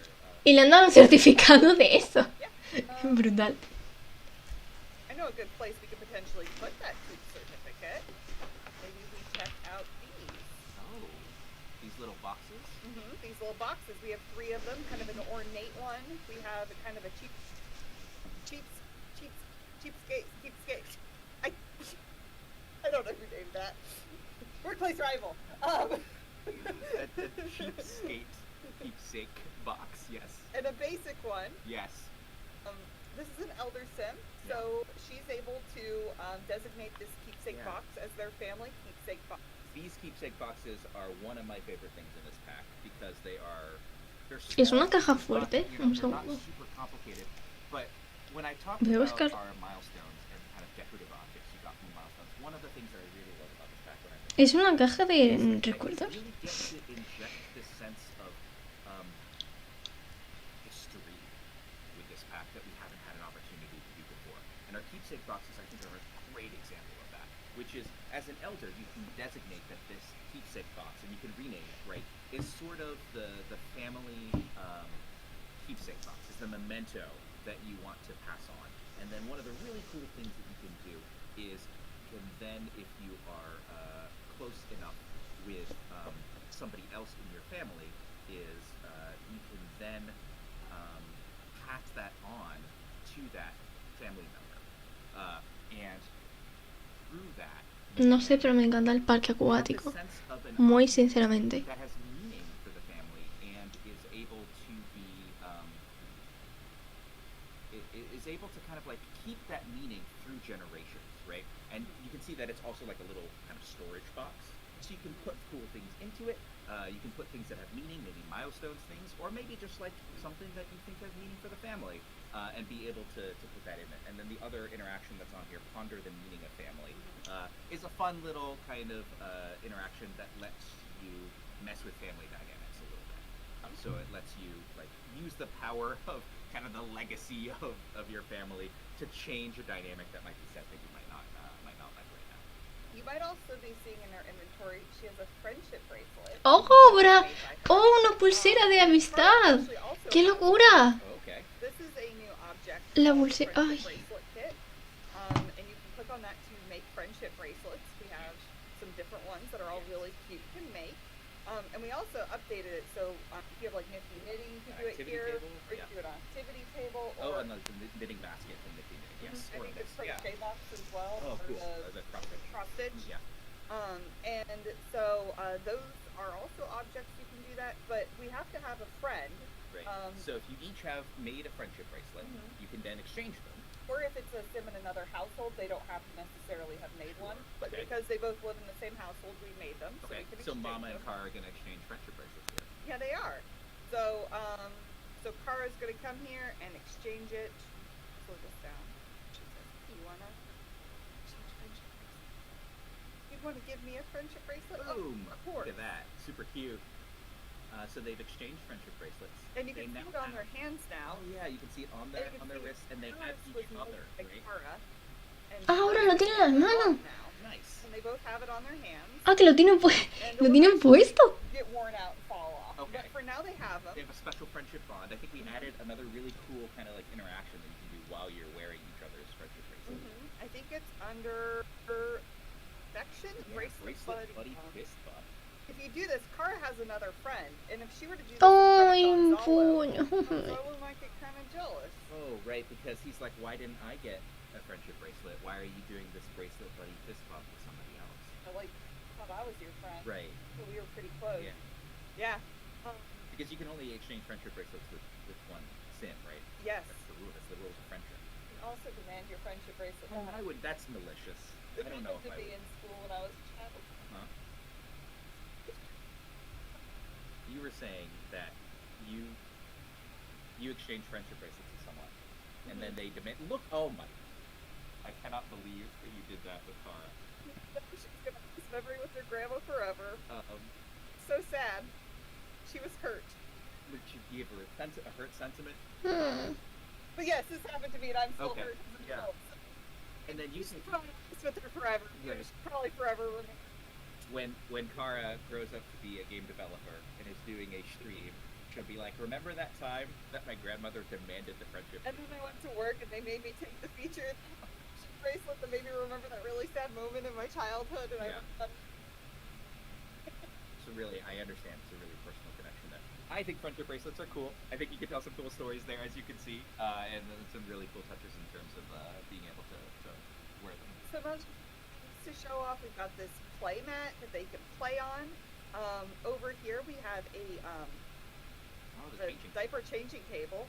Y le han dado un certificado de eso. Yeah. Brutal. I know a good place we could potentially put that tooth certificate. Maybe we check out these. oh, these little boxes. These little boxes. We have 3 of them. Kind of an ornate one. We have a kind of a cheapskate. I don't know who named that. Workplace rival. A cheapskate, keepsake box. Yes. And a basic one. Yes. This is an elder sim, so she's able to designate this keepsake box as their family keepsake box. These keepsake boxes are one of my favorite things in this pack because they're Es small, una caja not, fuerte. you know, Un they're not segundo. super complicated, but when I talk Voy a about buscar. our milestones and kind of decorative objects you got from the milestones, one of the things that I really love about this pack when I think Es una caja de is that you recuerdos. really get to inject this sense of history with this pack that we haven't had an opportunity to do before. And our keepsake boxes, I think, are a great example of that. Which is, as an elder, you can designate that this keepsake box, and you can rename it, right, is sort of the family keepsake box, is the memento that you want to pass on. And then one of the really cool things that you can do is you can then, if you are close enough with somebody else in your family, is you can then pass that on to that family member. And through that, No sé, pero me encanta el parque you have this acuático. sense of an Muy object sinceramente. that has meaning for the family and is able to be is able to kind of like keep that meaning through generations, right? And you can see that it's also like a little kind of storage box, so you can put cool things into it. You can put things that have meaning, maybe milestones things, or maybe just like something that you think has meaning for the family, and be able to put that in it. And then the other interaction that's on here, ponder the meaning of family, is a fun little kind of interaction that lets you mess with family dynamics a little bit. So it lets you like use the power of kind of the legacy of your family to change a dynamic that might be set that you might not like right now. You might also be seeing in her inventory, she has a friendship bracelet. ¡Oh, bra! ¡Oh, una pulsera de amistad! ¡Qué locura! Oh, okay. This is a new object. La called pulsera. friendship Ay. bracelet kit. And you can click on that to make friendship bracelets. We have some different ones that are all really cute you can make. And we also updated it so if you have like nifty knitting, you can do it Activity here, table, or you yeah. can do it on activity table. Oh, Or and the knitting basket from Nifty Knitting, yes. I Or think this, it's crochet box as well. Oh, or cool. the The cross stitch. cross stitch. Yeah. And so those are also objects you can do that, but we have to have a friend. Right. So if you each have made a friendship bracelet, you can then exchange them. Or if it's a sim in another household, they don't have to necessarily have made one. But Okay. because they both live in the same household, we made them. Okay. So, we can So exchange Mama and them. Kara are gonna exchange friendship bracelets here. Yeah, they are. So so Kara's gonna come here and exchange it. Slow this down. She says, "You wanna exchange friendship bracelet? You'd wanna give me a friendship bracelet?" Boom! Oh, of course. Look at that. Super cute. So they've exchanged friendship bracelets. And you They can now see it on have- their hands now. Oh yeah, you can see it on And their you can see wrists, and they have Kara's each was made other, by right? Kara, and Ahora Kara's lo tiene en las manos. now. Nice. And they both have it on their hands. Ah, que lo tienen, And lo the tienen ones puesto. get worn out and fall off. Okay. But for now they have them. They have a special friendship bond. I think we added another really cool kind of like interaction that you can do while you're wearing each other's friendship bracelets. I think it's under her affection bracelet buddy bond. fist bud. If you do this, Kara has another friend, and if she were to do this Ay, in un front of puño. Gonzalo might get kind of jealous. Oh, right, because he's like, why didn't I get a friendship bracelet? Why are you doing this bracelet buddy fist bump with somebody else? I like thought I was your friend. Right. So we were pretty close. Yeah. Yeah. Because you can only exchange friendship bracelets with one sim, right? Yes. That's the rule. That's the rules of friendship. You can also demand your friendship bracelet. Oh, back. I would. That's malicious. It I don't know if happened to I be would. in school when I was a child. Huh? You were saying that you exchange friendship bracelets with someone, and then they demand. Look, oh my! I cannot believe that you did that with Kara. She's gonna have this memory with her grandma forever. So sad. She was hurt. Would you give her a hurt sentiment? But yes, this happened to me, and I'm still Okay, hurt as an yeah. adult. And then you can, Probably with her forever. Right. She's probably forever remain. when Kara grows up to be a game developer and is doing a stream, she'll be like, "Remember that time that my grandmother demanded the friendship?" And then I went to work, and they made me take the featured bracelet that made me remember that really sad moment in my childhood, and Yeah. So really, I understand. It's a really personal connection there. I think friendship bracelets are cool. I think you can tell some cool stories there, as you can see, and then some really cool touches in terms of being able to wear them. So most to show off, we've got this play mat that they can play on. Over here we have a the changing diaper changing table.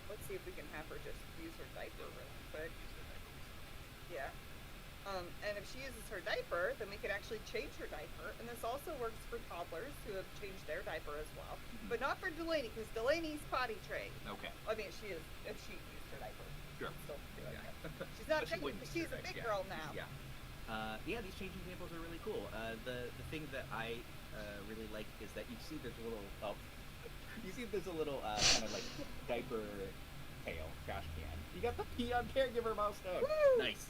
Let's see if we can have her just use her diaper really quick. Yeah. And if she uses her diaper, then we can actually change her diaper. And this also works for toddlers who have changed their diaper as well. But not for Delaney, because Delaney's potty trained. Okay. I mean, she is, if she used her diaper. Sure. Still doing Yeah. it. She's not But she changing, wouldn't, she's a right, big yeah. girl now. Yeah. Yeah, these changing tables are really cool. The thing that I really like is that you see there's a little kind of like diaper pail trash can. You got the pee on caregiver milestone. Woo! Nice.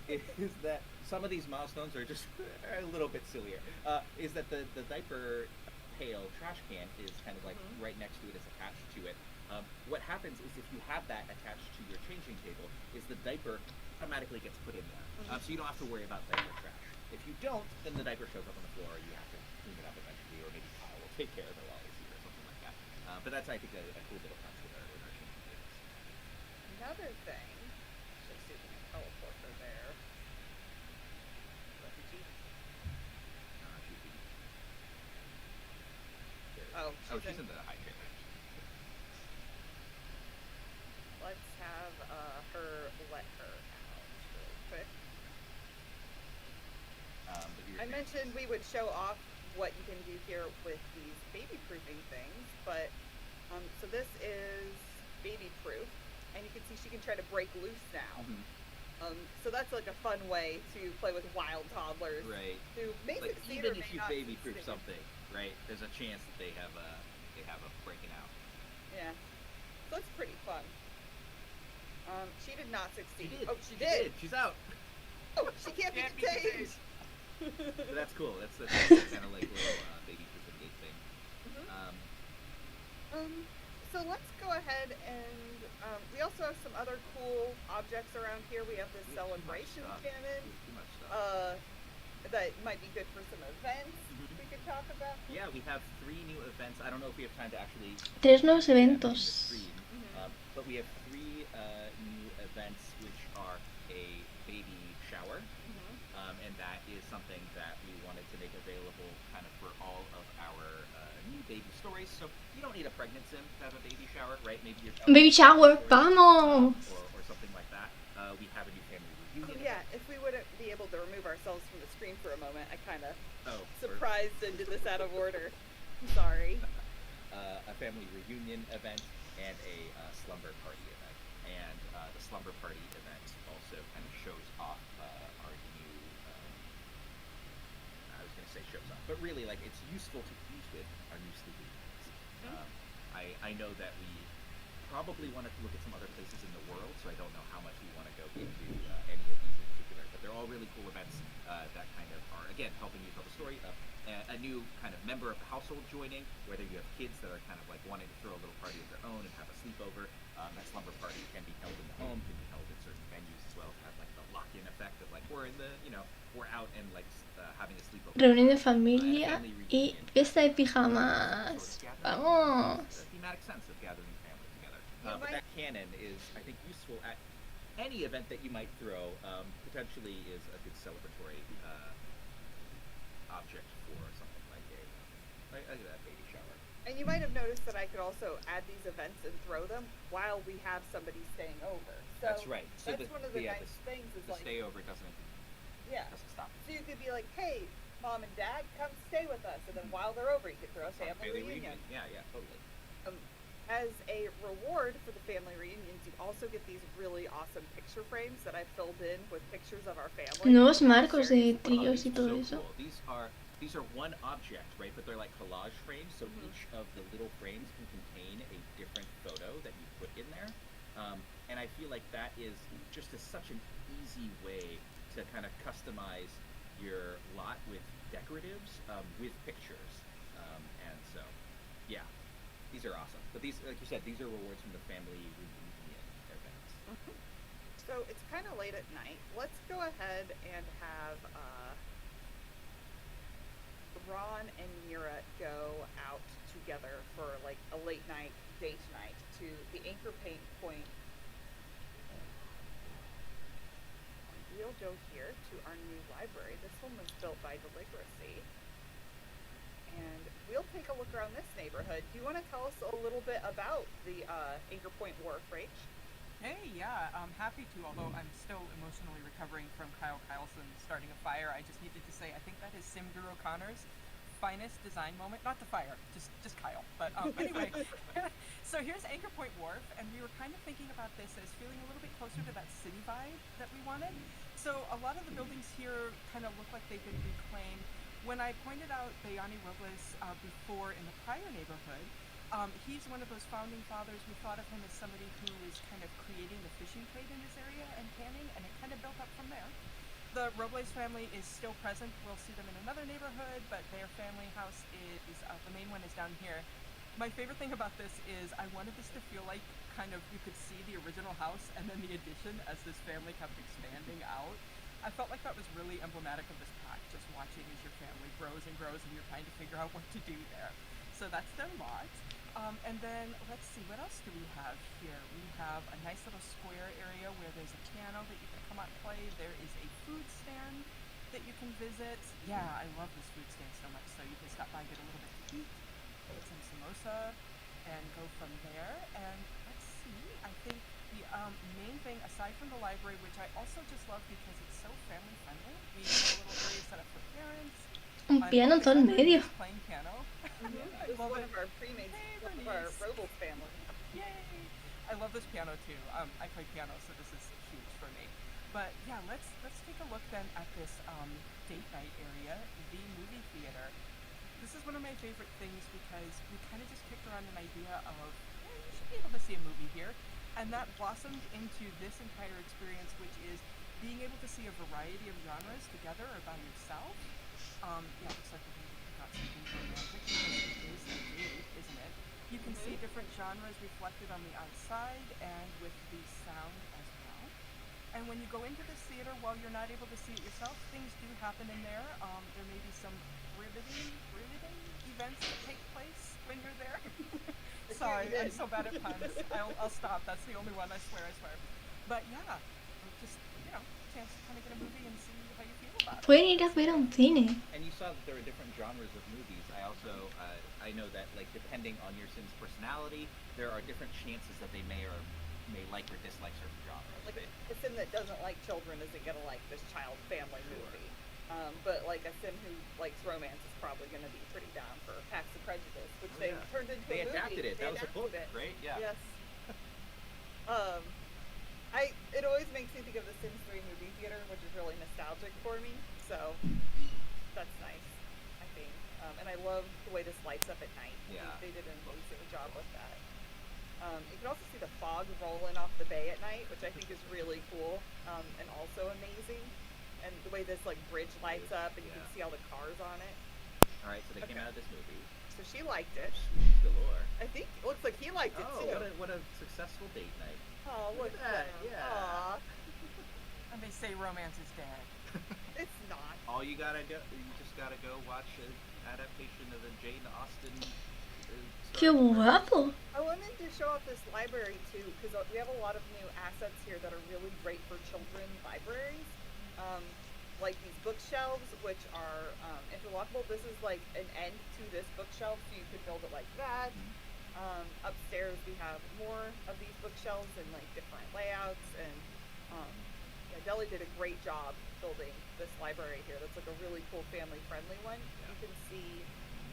Is that some of these milestones are just a little bit sillier? Is that the diaper pail trash can is kind of like right next to it, is attached to it. What happens is if you have that attached to your changing table, is the diaper automatically gets put in there. So you don't have to worry about diaper trash. If you don't, then the diaper shows up on the floor, you have to clean it up eventually, or maybe Kyle will take care of it while he's here or something like that. But that's, I think, a cool little touch with our changing tables. Another thing, just see if we can teleport her there. Refugee. She's in the high chair. Let's have let her out real quick. I mentioned we would show off what you can do here with these baby proofing things, but so this is baby proof, and you can see she can try to break loose now. So that's like a fun way to play with wild toddlers. Right. Who may Like succeed or even if may you not baby proof succeed. something, right? There's a chance that they have a breaking out. Yeah. So that's pretty fun. She did not succeed. She did. Oh, she did. She's out. Oh, she can't be contained. But that's cool. That's kind of like little baby proofing gate thing. So let's go ahead and we also have some other cool objects around here. We have this celebration cannon Too much stuff. that might be good for some events we could talk about. Yeah, we have 3 new events. I don't know if we have time to actually 3 nuevos have them in the eventos. screen, but we have 3 new events, which are a baby shower, and that is something that we wanted to make available kind of for all of our new baby stories. So you don't need a pregnant sim to have a baby shower, right? Maybe you're Baby shower, vamos! or something like that. We have a new family reunion. Oh, yeah, if we wouldn't be able to remove ourselves from the screen for a moment, I kind of Oh, surprised and did this out of order. I'm sorry. A family reunion event and a slumber party event. And the slumber party event also kind of shows off our new, I was going to say shows off, but really like it's useful to use with our new sleeping events. I know that we probably want to look at some other places in the world, so I don't know how much we want to go into any of these in particular, but they're all really cool events that kind of are, again, helping you tell the story. A new kind of member of the household joining, whether you have kids that are kind of like wanting to throw a little party of their own and have a sleepover. That slumber party can be held in the home, can be held in certain venues as well, to have like the lock-in effect of like we're in the, we're out and like having a sleepover. Reunión de familia y fiesta de pijamas. Vamos! The thematic sense of gathering family together. But that cannon is, I think, useful at any event that you might throw. Potentially is a good celebratory object for something like a baby shower. And you might have noticed that I could also add these events and throw them while we have somebody staying over. So That's right. So that's one of the nice things is the like stay over doesn't stop. So you could be like, hey, mom and dad, come stay with us, and then while they're over, you could throw a family reunion. Yeah, totally. As a reward for the family reunions, you also get these really awesome picture frames that I filled in with pictures of our family. Nuevos marcos de tríos y todo eso. Cool. These are one object, right? But they're like collage frames, so each of the little frames can contain a different photo that you put in there. And I feel like that is just such an easy way to kind of customize your lot with decoratives with pictures. And so, yeah, these are awesome. But these, like you said, these are rewards from the family reunion events. So it's kind of late at night. Let's go ahead and have Ron and Mira go out together for like a late night date night to the Anchor Paint Point. We'll go here to our new library. This one was built by Deligracy. And we'll take a look around this neighborhood. Do you want to tell us a little bit about the Anchor Point Wharf, Rach? Hey, yeah, I'm happy to, although I'm still emotionally recovering from Kyle Kylson starting a fire. I just needed to say, I think that is Sim Guru O'Connor's finest design moment. Not the fire, just Kyle. But anyway, so here's Anchor Point Wharf, and we were kind of thinking about this as feeling a little bit closer to that city vibe that we wanted. So a lot of the buildings here kind of look like they've been reclaimed. When I pointed out Bayani Robles before in the prior neighborhood, he's one of those founding fathers. We thought of him as somebody who is kind of creating the fishing trade in this area and canning, and it kind of built up from there. The Robles family is still present. We'll see them in another neighborhood, but their family house is, the main one is down here. My favorite thing about this is I wanted this to feel like kind of you could see the original house and then the addition as this family kept expanding out. I felt like that was really emblematic of this pack, just watching as your family grows and grows and you're trying to figure out what to do there. So that's their lot. And then let's see, what else do we have here? We have a nice little square area where there's a piano that you can come out and play. There is a food stand that you can visit. Yeah, I love this food stand so much. So you can stop by and get a little bit to eat, get some samosa, and go from there. And let's see, I think the main thing, aside from the library, which I also just love because it's so family friendly, we have a little area set up for parents. Un piano en todo el medio. Playing piano. It was one of our pre-mates, one of our Robles family. Yay! I love this piano too. I play piano, so this is huge for me. But yeah, let's take a look then at this date night area, the movie theater. This is one of my favorite things because we kind of just kicked around an idea of, you should be able to see a movie here. And that blossomed into this entire experience, which is being able to see a variety of genres together or by yourself. Yeah, looks like we got something romantic because it is a date, isn't it? You can see different genres reflected on the outside and with the sound as well. And when you go into this theater, while you're not able to see it yourself, things do happen in there. There may be some riveting events that take place when you're there. Sorry, I'm so bad at puns. I'll stop. That's the only one. I swear. But yeah, just, chance to kind of get a movie and see how you feel about it. Pueden ir a ver a un cine. And you saw that there are different genres of movies. I also, I know that, like, depending on your Sim's personality, there are different chances that they may like or dislike certain genres. Like a Sim that doesn't like children isn't gonna like this child family movie. But like a Sim who likes romance is probably gonna be pretty down for Pax of Prejudice, which they turned into They a movie. adapted it. That was a book, right? Yeah. Yes. It always makes me think of the Sims 3 movie theater, which is really nostalgic for me. So that's nice, I think. And I love the way this lights up at night. Yeah. They did an amazing job with that. You can also see the fog rolling off the bay at night, which I think is really cool and also amazing. And the way this like bridge lights up, and you can see all the cars on it. All right, so they came out of this movie. So she liked it. Galore. I think it looks like he liked it too. What a successful date night. Oh, look at that! Yeah. Aw. And they say romance is dead. It's not. You just gotta go watch an adaptation of a Jane Austen. ¡Qué guapo! I wanted to show off this library too, because we have a lot of new assets here that are really great for children libraries. Like these bookshelves, which are interlockable. This is like an end to this bookshelf, so you could build it like that. Upstairs we have more of these bookshelves in like different layouts, and Deli did a great job building this library here. That's like a really cool family-friendly one. Yeah. You can see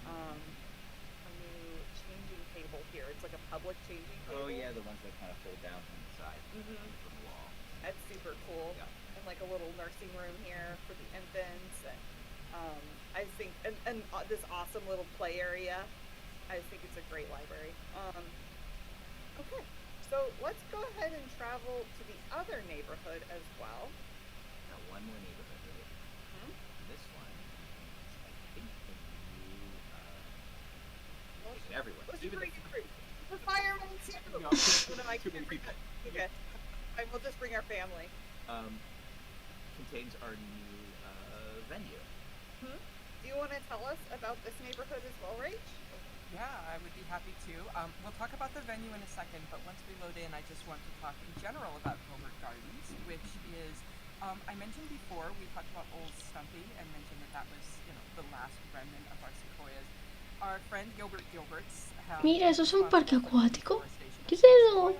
a new changing table here. It's like a public changing table. Oh yeah, the ones that kind of fold down from the side, from the wall. That's super cool. Yeah. And like a little nursing room here for the infants, and I think and this awesome little play area. I think it's a great library. Okay, so let's go ahead and travel to the other neighborhood as well. Now one more neighborhood, right? This one, I think the new, everywhere. Let's Even bring the- it through. The firemen too. No, too many people. Okay, we'll just bring our family. Contains our new venue. Do you want to tell us about this neighborhood as well, Rach? Yeah, I would be happy to. We'll talk about the venue in a second, but once we load in, I just want to talk in general about Gilbert Gardens, which is, I mentioned before, we talked about Old Stumpy and mentioned that was, the last remnant of our sequoias. Our friend Gilbert's Mira, eso es un parque acuático. ¿Qué es eso?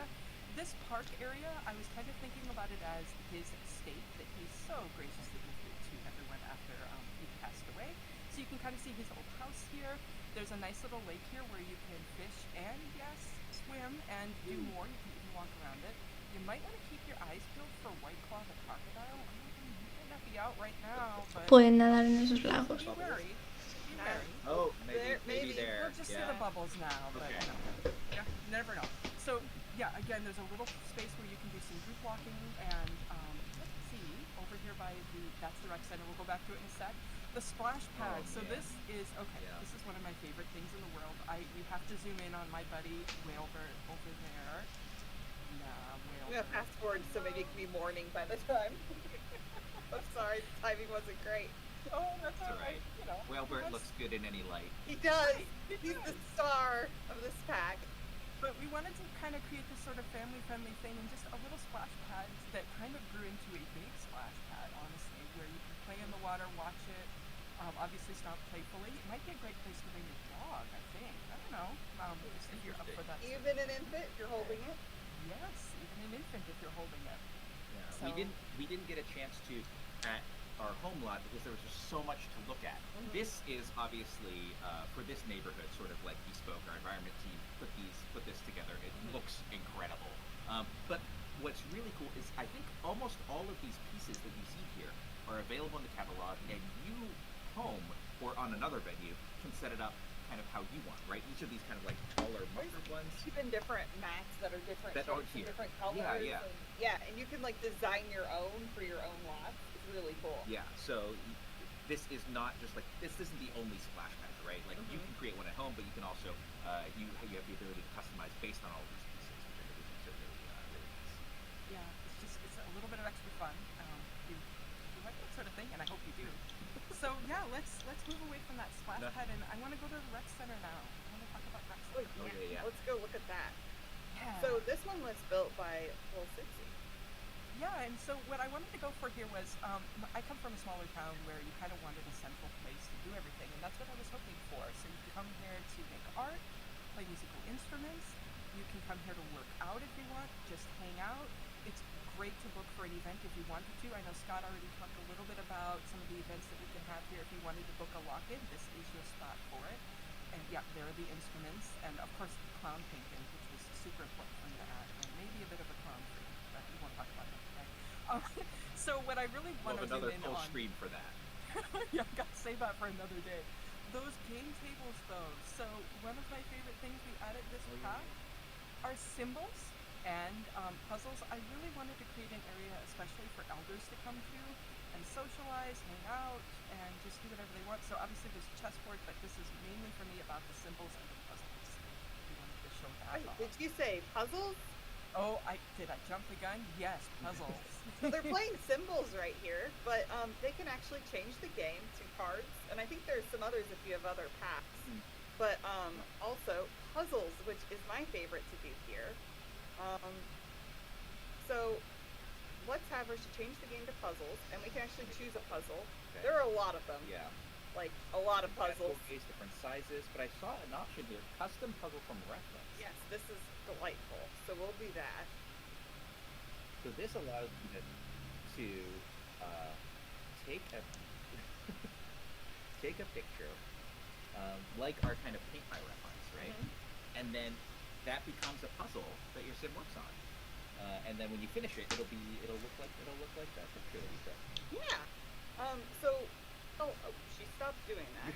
This park area, I was kind of thinking about it as his estate that he so graciously gifted to everyone after he passed away. So you can kind of see his old house here. There's a nice little lake here where you can fish and, yes, swim and do more. You can even walk around it. You might want to keep your eyes peeled for white claw the crocodile. He might not be out right now, but Pueden nadar en esos lagos. be wary. Be wary. Oh, maybe maybe. there. We'll just yeah. see the bubbles now, but Okay. yeah, you never know. So yeah, again, there's a little space where you can do some group walking, and let's see, over here by that's the rec center. We'll go back to it in a sec. The splash pad. So man. this is okay. Yeah. This is one of my favorite things in the world. You have to zoom in on my buddy Whalebert over there. Nah, I'm Whalebert. gonna fast forward so maybe it can be morning by the time. I'm sorry, the timing wasn't great. Oh, that's It's all right. alright. You know, Whalebert that's- looks good in any light. He does. He's the star of this pack. But we wanted to kind of create this sort of family-friendly thing and just a little splash pad that kind of grew into a big splash pad, honestly, where you can play in the water, watch it, obviously stop playfully. It might be a great place to bring your dog, I think. I don't know. Just if you're up for that. Even an infant, if you're holding it. Yes, even an infant if you're holding it. Yeah. So- We didn't get a chance to at our home lot because there was just so much to look at. This is obviously for this neighborhood sort of like bespoke. Our environment team put this together. It looks incredible. But what's really cool is I think almost all of these pieces that you see here are available in the catalog, and you home or on another venue can set it up kind of how you want, right? Each of these kind of like taller, muffled ones. Even different mats that are different That shapes aren't and here. different colors. Yeah, yeah. And you can like design your own for your own lots. It's really cool. Yeah, so this is not just like this isn't the only splash pad, right? Like you can create one at home, but you can also you have the ability to customize based on all of these pieces, which I think is really nice. Yeah, it's a little bit of extra fun. You like that sort of thing, and I hope you do. So yeah, let's move away from that splash No. pad, and I want to go to the rec center now. I want to talk about rec Oh, center. yeah. yeah. Let's go look at that. Yeah. So this one was built by Will Sixty. Yeah, and so what I wanted to go for here was, I come from a smaller town where you kind of wanted a central place to do everything, and that's what I was hoping for. So you can come here to make art, play musical instruments. You can come here to work out if you want, just hang out. It's great to book for an event if you wanted to. I know Scott already talked a little bit about some of the events that we can have here. If you wanted to book a lock-in, this is your spot for it. And yeah, there are the instruments, and of course the clown painting, which was super important for me to add, and maybe a bit of a clown for you, but we won't talk about that today. So what I really want We'll to have zoom another in full on. stream for that. Yeah, gotta save that for another day. Those game tables, though. So one of my favorite things we added this pack are symbols and puzzles. I really wanted to create an area, especially for elders to come to and socialize, hang out, and just do whatever they want. So obviously there's a chessboard, but this is mainly for me about the symbols and the puzzles. We wanted to show that off. Did you say puzzles? Oh, did I jump the gun? Yes, puzzles. So they're playing symbols right here, but they can actually change the game to cards, and I think there's some others if you have other packs. But also puzzles, which is my favorite to do here. So let's have her change the game to puzzles, and we can actually choose a puzzle. Okay. There are a lot of them, Yeah. like a lot of puzzles. Different sizes, but I saw an option here: custom puzzle from reference. Yes, this is delightful. So we'll do that. So this allows you to take a take a picture, like our kind of paint by reference, right? And then that becomes a puzzle that your sim works on. And then when you finish it, it'll look like that picture that you took. Yeah. So, she stopped doing that.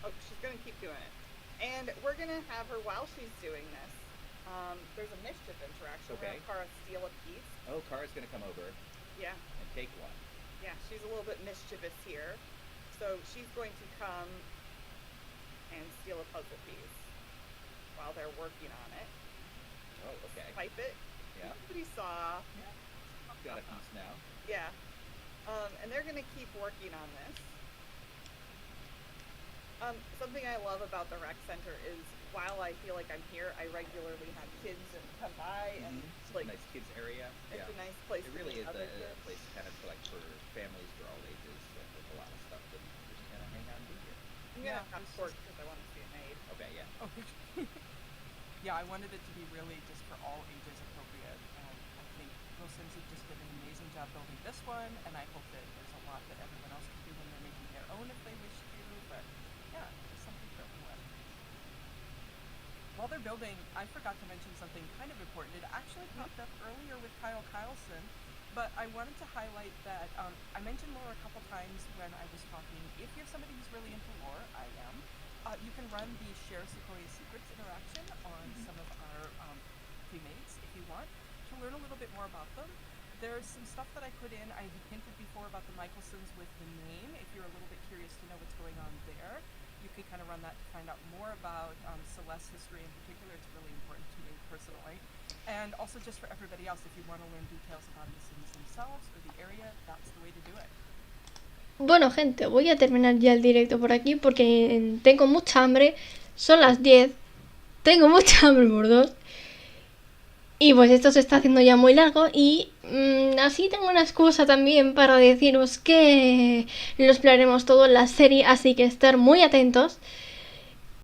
Oh, she's gonna keep doing it. And we're gonna have her while she's doing this. There's a mischief interaction. Okay. We're gonna have Cara steal a piece. Oh, Kara's gonna come over Yeah. and take one. Yeah, she's a little bit mischievous here. So she's going to come and steal a puzzle piece while they're working on it. Oh, okay. Pipe it. Yeah. Nobody saw. Got a piece now. Yeah. And they're gonna keep working on this. Something I love about the rec center is while I feel like I'm here, I regularly have kids and come by and It's like a nice kids area. it's Yeah. a nice place It to really meet is other a kids. place kind of like for families for all ages. With a lot of stuff that you just kind of hang out and do here. I'm gonna Yeah, have it's pork because I want to see it made. Okay, yeah. Oh, yeah, I wanted it to be really just for all ages appropriate, and I think Will Sims just did an amazing job building this one, and I hope that there's a lot that everyone else can do when they're making their own if they wish to. but yeah, just something for everyone. While they're building, I forgot to mention something kind of important. It actually popped up earlier with Kyle Kyleson, but I wanted to highlight that I mentioned lore a couple times when I was talking. If you're somebody who's really into lore, I am, you can run the Share Sequoia Secrets interaction on some of our teammates if you want to learn a little bit more about them. There's some stuff that I put in. I hinted before about the Michelsons with the name. If you're a little bit curious to know what's going on there, you could kind of run that to find out more about Celeste's history in particular. It's really important to me personally. And also just for everybody else, if you want to learn details about the Sims themselves or the area, that's the way to do it. Bueno, gente, voy a terminar ya el directo por aquí porque tengo mucha hambre. Son las 10. Tengo mucha hambre por dos. Y pues esto se está haciendo ya muy largo y así tengo una excusa también para deciros que lo exploraremos todo en la serie, así que estar muy atentos.